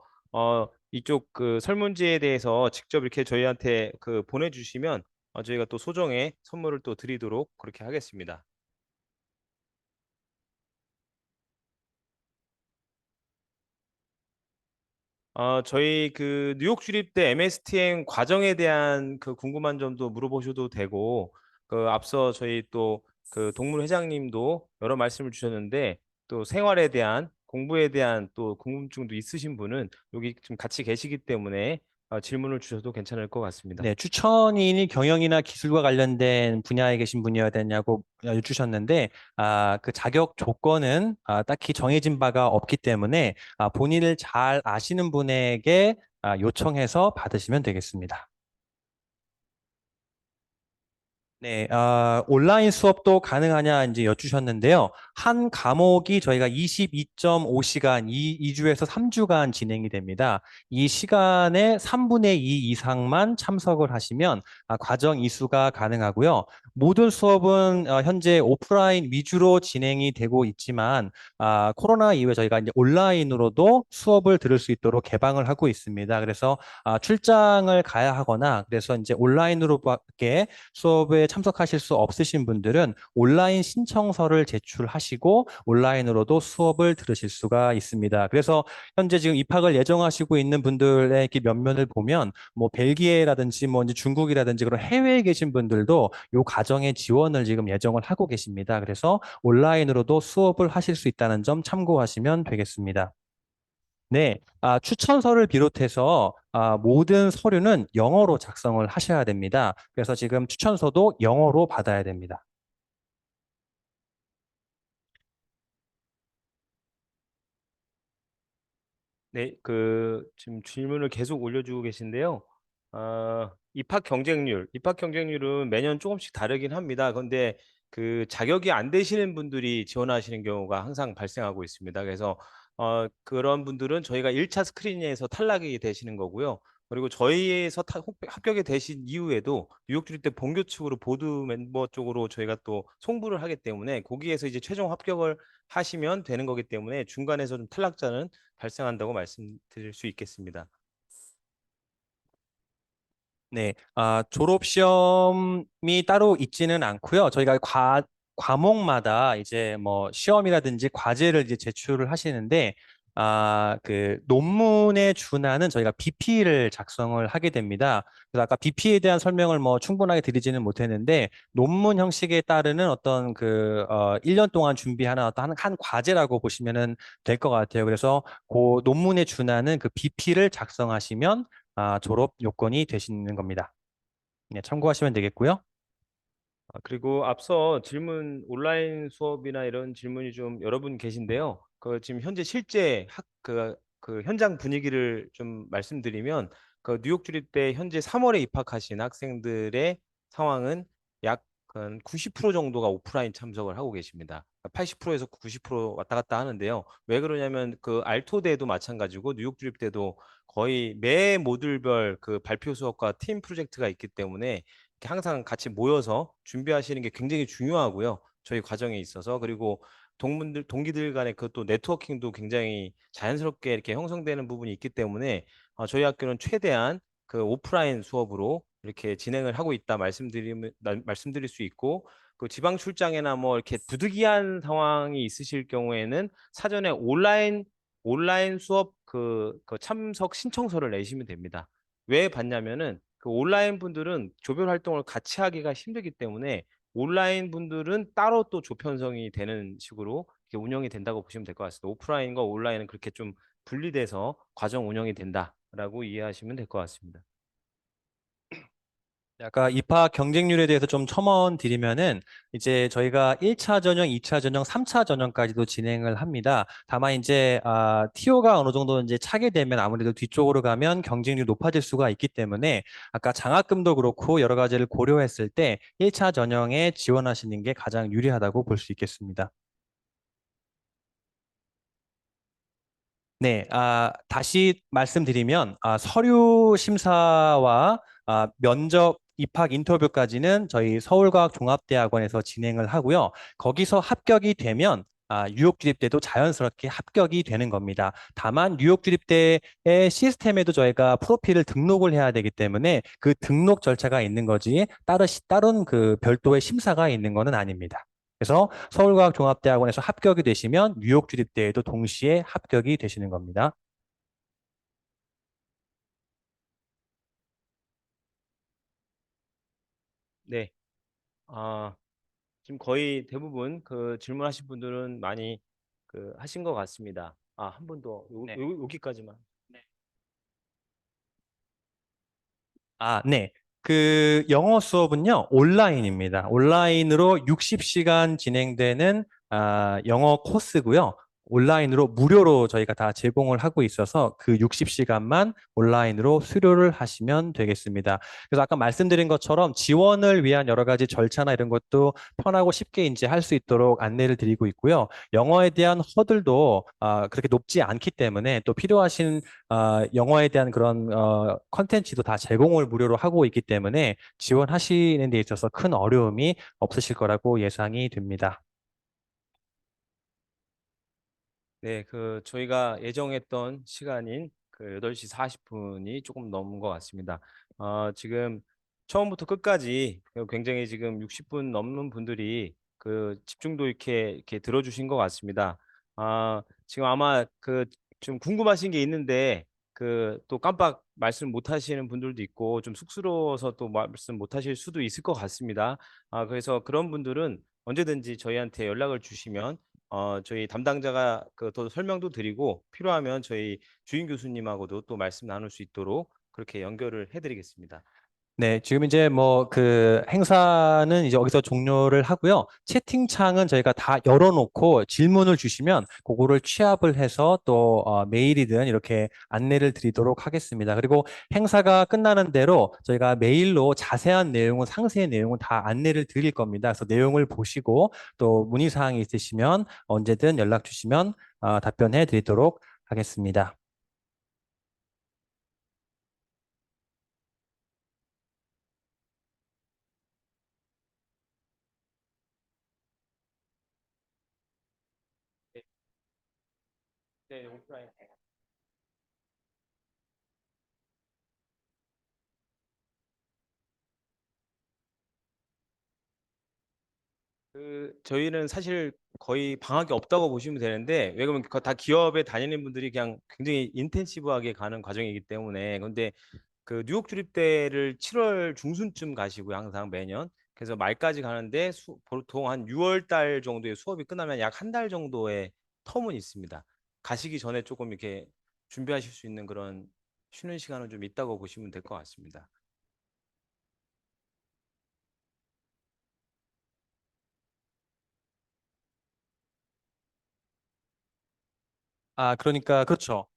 [SPEAKER 1] 이쪽 그 설문지에 대해서 직접 이렇게 저희한테 그 보내주시면 저희가 또 소정의 선물을 또 드리도록 그렇게 하겠습니다. 저희 그 뉴욕 주립대 MSTM 과정에 대한 그 궁금한 점도 물어보셔도 되고, 그 앞서 저희 또 그 동문 회장님도 여러 말씀을 주셨는데, 또 생활에 대한 공부에 대한 또 궁금증도 있으신 분은 여기 좀 같이 계시기 때문에 질문을 주셔도 괜찮을 것 같습니다.
[SPEAKER 6] 네, 추천인이 경영이나 기술과 관련된 분야에 계신 분이어야 되냐고 여쭈셨는데, 그 자격 조건은 딱히 정해진 바가 없기 때문에 본인을 잘 아시는 분에게 요청해서 받으시면 되겠습니다. 네, 온라인 수업도 가능하냐 이제 여쭈셨는데요. 한 과목이 저희가 22.5시간, 2주에서 3주간 진행이 됩니다. 이 시간의 3분의 2 이상만 참석을 하시면 과정 이수가 가능하고요. 모든 수업은 현재 오프라인 위주로 진행이 되고 있지만 코로나 이후에 저희가 이제 온라인으로도 수업을 들을 수 있도록 개방을 하고 있습니다. 그래서 출장을 가야 하거나 그래서 이제 온라인으로밖에 수업에 참석하실 수 없으신 분들은 온라인 신청서를 제출하시고 온라인으로도 수업을 들으실 수가 있습니다. 그래서 현재 지금 입학을 예정하시고 있는 분들의 이렇게 면면을 보면 뭐 벨기에라든지 뭐 이제 중국이라든지 그런 해외에 계신 분들도 요 과정에 지원을 지금 예정을 하고 계십니다. 그래서 온라인으로도 수업을 하실 수 있다는 점 참고하시면 되겠습니다. 네, 추천서를 비롯해서 모든 서류는 영어로 작성을 하셔야 됩니다. 그래서 지금 추천서도 영어로 받아야 됩니다.
[SPEAKER 1] 네, 그 지금 질문을 계속 올려주고 계신데요. 입학 경쟁률은 매년 조금씩 다르긴 합니다. 그런데 그 자격이 안 되시는 분들이 지원하시는 경우가 항상 발생하고 있습니다. 그래서 그런 분들은 저희가 1차 스크린ing에서 탈락이 되시는 거고요. 그리고 저희에서 합격이 되신 이후에도 뉴욕주립대 본교 측으로 보드 멤버 쪽으로 저희가 또 송부를 하기 때문에 거기에서 이제 최종 합격을 하시면 되는 거기 때문에 중간에서 좀 탈락자는 발생한다고 말씀드릴 수 있겠습니다.
[SPEAKER 6] 네, 졸업 시험이 따로 있지는 않고요. 저희가 과목마다 이제 뭐 시험이라든지 과제를 이제 제출을 하시는데, 그 논문에 준하는 저희가 BP를 작성을 하게 됩니다. 그래서 아까 BP에 대한 설명을 뭐 충분하게 드리지는 못했는데, 논문 형식에 따르는 어떤 그 1년 동안 준비하는 어떤 한 과제라고 보시면은 될 것 같아요. 그래서 그 논문에 준하는 그 BP를 작성하시면 졸업 요건이 되시는 겁니다. 네, 참고하시면 되겠고요.
[SPEAKER 1] 그리고 앞서 질문 온라인 수업이나 이런 질문이 좀 여러 분 계신데요. 그 지금 현재 실제 그 현장 분위기를 좀 말씀드리면 그 뉴욕 주립대 현재 3월에 입학하신 학생들의 상황은 약 90% 정도가 오프라인 참석을 하고 계십니다. 80%에서 90% 왔다 갔다 하는데요. 왜 그러냐면 그 알토대도 마찬가지고 뉴욕 주립대도 거의 매 모듈별 그 발표 수업과 팀 프로젝트가 있기 때문에 항상 같이 모여서 준비하시는 게 굉장히 중요하고요. 저희 과정에 있어서 그리고 동기들 간의 그 또 네트워킹도 굉장히 자연스럽게 이렇게 형성되는 부분이 있기 때문에 저희 학교는 최대한 그 오프라인 수업으로 이렇게 진행을 하고 있다 말씀드릴 수 있고 그 지방 출장이나 뭐 이렇게 부득이한 상황이 있으실 경우에는 사전에 온라인 수업 그 참석 신청서를 내시면 됩니다. 왜 받냐면은 그 온라인 분들은 조별 활동을 같이 하기가 힘들기 때문에 온라인 분들은 따로 또 조편성이 되는 식으로 이렇게 운영이 된다고 보시면 될 것 같습니다. 오프라인과 온라인은 그렇게 좀 분리돼서 과정 운영이 된다라고 이해하시면 될 것 같습니다.
[SPEAKER 6] 아까 입학 경쟁률에 대해서 좀 첨언 드리면은 이제 저희가 1차 전형, 2차 전형, 3차 전형까지도 진행을 합니다. 다만 이제 TO가 어느 정도 이제 차게 되면 아무래도 뒤쪽으로 가면 경쟁률이 높아질 수가 있기 때문에 아까 장학금도 그렇고 여러 가지를 고려했을 때 1차 전형에 지원하시는 게 가장 유리하다고 볼 수 있겠습니다. 네, 다시 말씀드리면 서류 심사와 면접 입학 인터뷰까지는 저희 서울과학종합대학원에서 진행을 하고요. 거기서 합격이 되면 뉴욕 주립대도 자연스럽게 합격이 되는 겁니다. 다만 뉴욕 주립대의 시스템에도 저희가 프로필을 등록을 해야 되기 때문에 그 등록 절차가 있는 거지 다른 그 별도의 심사가 있는 것은 아닙니다. 그래서 서울과학종합대학원에서 합격이 되시면 뉴욕 주립대에도 동시에 합격이 되시는 겁니다.
[SPEAKER 1] 네. 지금 거의 대부분 그 질문하신 분들은 많이 그 하신 것 같습니다. 한 분 더,
[SPEAKER 6] 네.
[SPEAKER 1] 여기까지만.
[SPEAKER 6] 네. 그 영어 수업은요, 온라인입니다. 온라인으로 60시간 진행되는 영어 코스고요. 온라인으로 무료로 저희가 다 제공을 하고 있어서 그 60시간만 온라인으로 수료를 하시면 되겠습니다. 그래서 아까 말씀드린 것처럼 지원을 위한 여러 가지 절차나 이런 것도 편하고 쉽게 이제 할 수 있도록 안내를 드리고 있고요. 영어에 대한 허들도 그렇게 높지 않기 때문에 또 필요하신 영어에 대한 그런 컨텐츠도 다 제공을 무료로 하고 있기 때문에 지원하시는 데 있어서 큰 어려움이 없으실 거라고 예상이 됩니다.
[SPEAKER 1] 네, 그 저희가 예정했던 시간인 그 8시 40분이 조금 넘은 것 같습니다. 지금 처음부터 끝까지 굉장히 지금 60분 넘는 분들이 그 집중도 이렇게 들어주신 것 같습니다. 지금 아마 그 좀 궁금하신 게 있는데 그 또 깜빡 말씀 못 하시는 분들도 있고 좀 쑥스러워서 또 말씀 못 하실 수도 있을 것 같습니다. 그래서 그런 분들은 언제든지 저희한테 연락을 주시면 저희 담당자가 그 더 설명도 드리고 필요하면 저희 주임 교수님하고도 또 말씀 나눌 수 있도록 그렇게 연결을 해드리겠습니다.
[SPEAKER 6] 네, 지금 이제 뭐 그 행사는 이제 여기서 종료를 하고요. 채팅창은 저희가 다 열어놓고 질문을 주시면 그거를 취합을 해서 또 메일이든 이렇게 안내를 드리도록 하겠습니다. 그리고 행사가 끝나는 대로 저희가 메일로 자세한 내용은 상세한 내용은 다 안내를 드릴 겁니다. 그래서 내용을 보시고 또 문의사항이 있으시면 언제든 연락 주시면 답변해 드리도록 하겠습니다.
[SPEAKER 1] 네, 오프라인. 그 저희는 사실 거의 방학이 없다고 보시면 되는데 왜냐면 그거 다 기업에 다니는 분들이 그냥 굉장히 인텐시브하게 가는 과정이기 때문에 근데 그 뉴욕 주립대를 7월 중순쯤 가시고요 항상 매년 그래서 말까지 가는데 보통 한 6월 달 정도의 수업이 끝나면 약 한 달 정도의 텀은 있습니다. 가시기 전에 조금 이렇게 준비하실 수 있는 그런 쉬는 시간은 좀 있다고 보시면 될 것 같습니다.
[SPEAKER 6] 그러니까 그렇죠.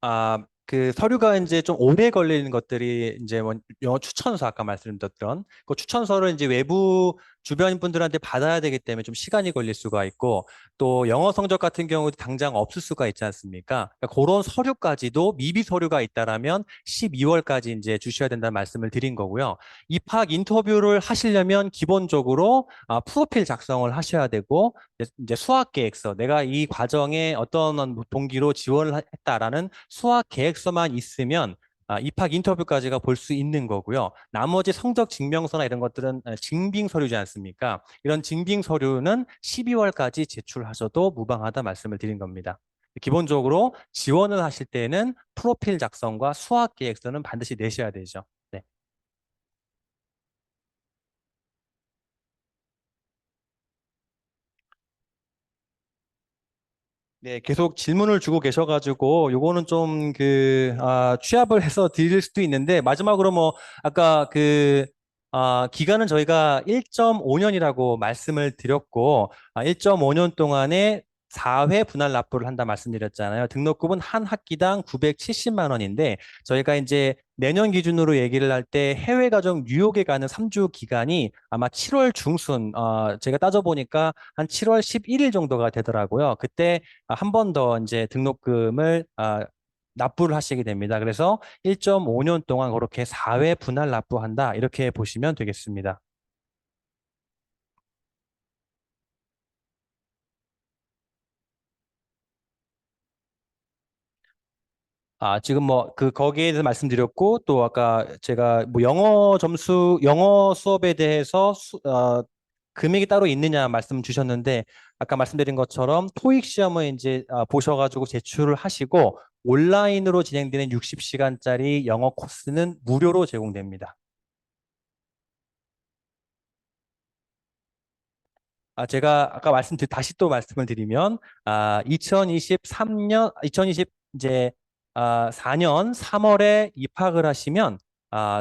[SPEAKER 6] 그 서류가 이제 좀 오래 걸리는 것들이 이제 뭐 영어 추천서 아까 말씀드렸던 그 추천서를 이제 외부 주변 분들한테 받아야 되기 때문에 좀 시간이 걸릴 수가 있고 또 영어 성적 같은 경우도 당장 없을 수가 있지 않습니까? 그러니까 그런 서류까지도 미비 서류가 있다라면 12월까지 이제 주셔야 된다는 말씀을 드린 거고요. 입학 인터뷰를 하시려면 기본적으로 프로필 작성을 하셔야 되고 이제 수학 계획서, 내가 이 과정에 어떤 동기로 지원을 했다라는 수학 계획서만 있으면 입학 인터뷰까지가 볼 수 있는 거고요. 나머지 성적 증명서나 이런 것들은 증빙 서류지 않습니까? 이런 증빙 서류는 12월까지 제출하셔도 무방하다 말씀을 드린 겁니다. 기본적으로 지원을 하실 때는 프로필 작성과 수학 계획서는 반드시 내셔야 되죠. 네. 네, 계속 질문을 주고 계셔가지고 요거는 좀 취합을 해서 드릴 수도 있는데 마지막으로 뭐 아까 기간은 저희가 1.5년이라고 말씀을 드렸고 1.5년 동안에 4회 분할 납부를 한다 말씀드렸잖아요. 등록금은 한 학기당 970만 원인데 저희가 이제 내년 기준으로 얘기를 할 때 해외 가정 뉴욕에 가는 3주 기간이 아마 7월 중순 제가 따져보니까 한 7월 11일 정도가 되더라고요. 그때 한 번 더 이제 등록금을 납부를 하시게 됩니다. 그래서 1.5년 동안 그렇게 4회 분할 납부한다. 이렇게 보시면 되겠습니다. 지금 뭐 거기에 대해서 말씀드렸고 또 아까 제가 뭐 영어 수업에 대해서 금액이 따로 있느냐 말씀 주셨는데 아까 말씀드린 것처럼 토익 시험을 이제 보셔가지고 제출을 하시고 온라인으로 진행되는 60시간짜리 영어 코스는 무료로 제공됩니다. 제가 아까 다시 또 말씀을 드리면 2023년 이제 4년 3월에 입학을 하시면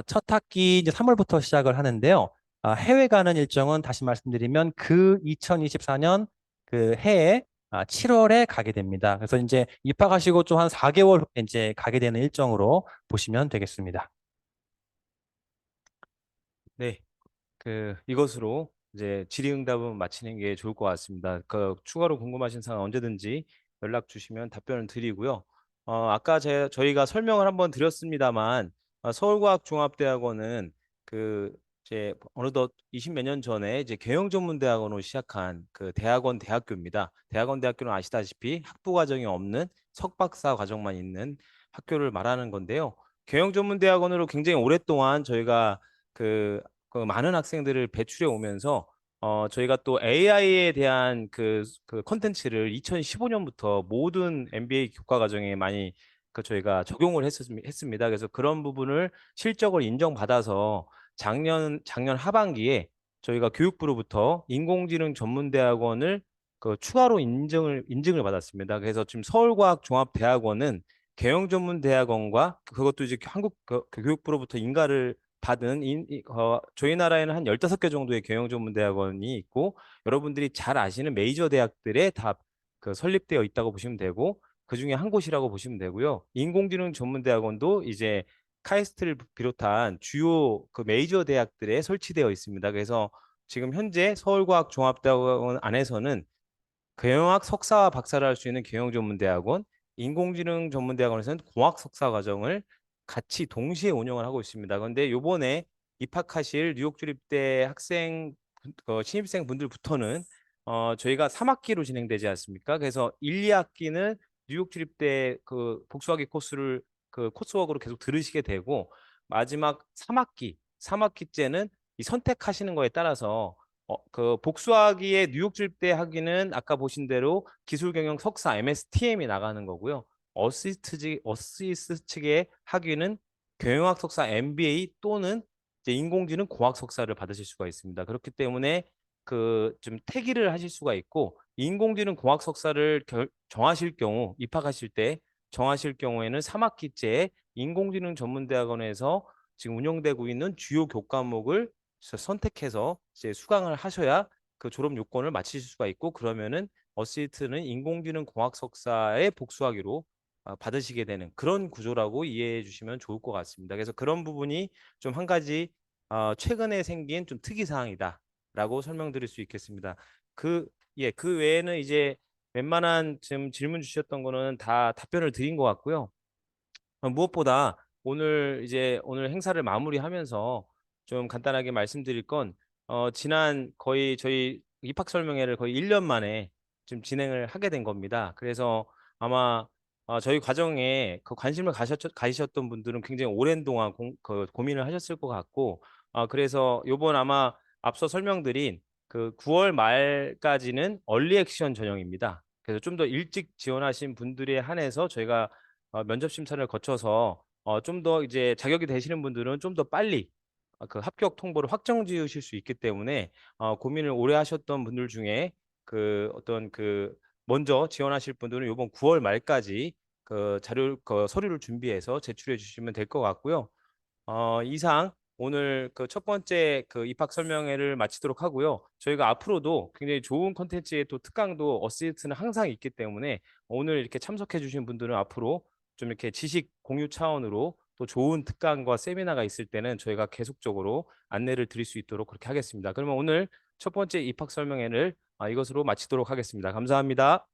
[SPEAKER 6] 첫 학기 이제 3월부터 시작을 하는데요. 해외 가는 일정은 다시 말씀드리면 그 2024년 그 해에 7월에 가게 됩니다. 그래서 이제 입학하시고 좀 한 4개월 후에 이제 가게 되는 일정으로 보시면 되겠습니다.
[SPEAKER 1] 네, 이것으로 이제 질의응답은 마치는 게 좋을 것 같습니다. 추가로 궁금하신 사항 언제든지 연락 주시면 답변을 드리고요. 아까 저희가 설명을 한번 드렸습니다만 서울과학종합대학원은 이제 어느덧 20몇 년 전에 이제 경영전문대학원으로 시작한 대학교입니다. 대학교는 아시다시피 학부 과정이 없는 석박사 과정만 있는 학교를 말하는 건데요. 경영전문대학원으로 굉장히 오랫동안 저희가 많은 학생들을 배출해 오면서 저희가 또 AI에 대한 콘텐츠를 2015년부터 모든 MBA 교과 과정에 많이 저희가 적용을 했습니다. 그래서 그런 부분을 실적을 인정받아서 작년 하반기에 저희가 교육부로부터 인공지능 전문대학원을 추가로 인증을 받았습니다. 그래서 지금 서울과학종합대학원은 경영전문대학원과 그것도 이제 한국 교육부로부터 인가를 받은 저희 나라에는 한 15개 정도의 경영전문대학원이 있고 여러분들이 잘 아시는 메이저 대학들에 다 설립되어 있다고 보시면 되고 그중에 한 곳이라고 보시면 되고요. 인공지능 전문대학원도 이제 카이스트를 비롯한 주요 메이저 대학들에 설치되어 있습니다. 그래서 지금 현재 서울과학종합대학원 안에서는 경영학 석사와 박사를 할 수 있는 경영전문대학원, 인공지능 전문대학원에서는 공학 석사 과정을 같이 동시에 운영을 하고 있습니다. 그런데 요번에 입학하실 뉴욕 주립대 학생 신입생 분들부터는 저희가 3학기로 진행되지 않습니까? 그래서 1, 2학기는 뉴욕 주립대 복수학위 코스를 코스워크로 계속 들으시게 되고 마지막 3학기째는 이 선택하시는 거에 따라서 복수학위의 뉴욕 주립대 학위는 아까 보신 대로 기술경영 석사 MSTM이 나가는 거고요. 어시스트 측의 학위는 경영학 석사 MBA 또는 이제 인공지능 공학 석사를 받으실 수가 있습니다. 그렇기 때문에 좀 태기를 하실 수가 있고 인공지능 공학 석사를 정하실 경우 입학하실 때 정하실 경우에는 3학기째 인공지능 전문대학원에서 지금 운영되고 있는 주요 교과목을 선택해서 이제 수강을 하셔야 졸업 요건을 마치실 수가 있고 그러면은 어시스트는 인공지능 공학 석사의 복수학위로 받으시게 되는 그런 구조라고 이해해 주시면 좋을 것 같습니다. 그래서 그런 부분이 좀 한 가지 최근에 생긴 좀 특이 사항이다라고 설명드릴 수 있겠습니다. 그 외에는 이제 웬만한 지금 질문 주셨던 거는 다 답변을 드린 것 같고요. 무엇보다 오늘 행사를 마무리하면서 좀 간단하게 말씀드릴 건 지난 거의 저희 입학 설명회를 거의 1년 만에 지금 진행을 하게 된 겁니다. 그래서 아마 저희 과정에 관심을 가지셨던 분들은 굉장히 오랜 동안 고민을 하셨을 것 같고 그래서 요번 아마 앞서 설명드린 9월 말까지는 얼리 액션 전형입니다. 그래서 좀 더 일찍 지원하신 분들에 한해서 저희가 면접 심사를 거쳐서 좀 더 이제 자격이 되시는 분들은 좀 더 빨리 합격 통보를 확정 지으실 수 있기 때문에 고민을 오래 하셨던 분들 중에 먼저 지원하실 분들은 이번 9월 말까지 서류를 준비해서 제출해 주시면 될 것 같고요. 이상 오늘 첫 번째 입학 설명회를 마치도록 하고요. 저희가 앞으로도 굉장히 좋은 콘텐츠의 또 특강도 어시스트는 항상 있기 때문에 오늘 이렇게 참석해 주신 분들은 앞으로 좀 이렇게 지식 공유 차원으로 또 좋은 특강과 세미나가 있을 때는 저희가 계속적으로 안내를 드릴 수 있도록 그렇게 하겠습니다. 그러면 오늘 첫 번째 입학 설명회를 이것으로 마치도록 하겠습니다. 감사합니다.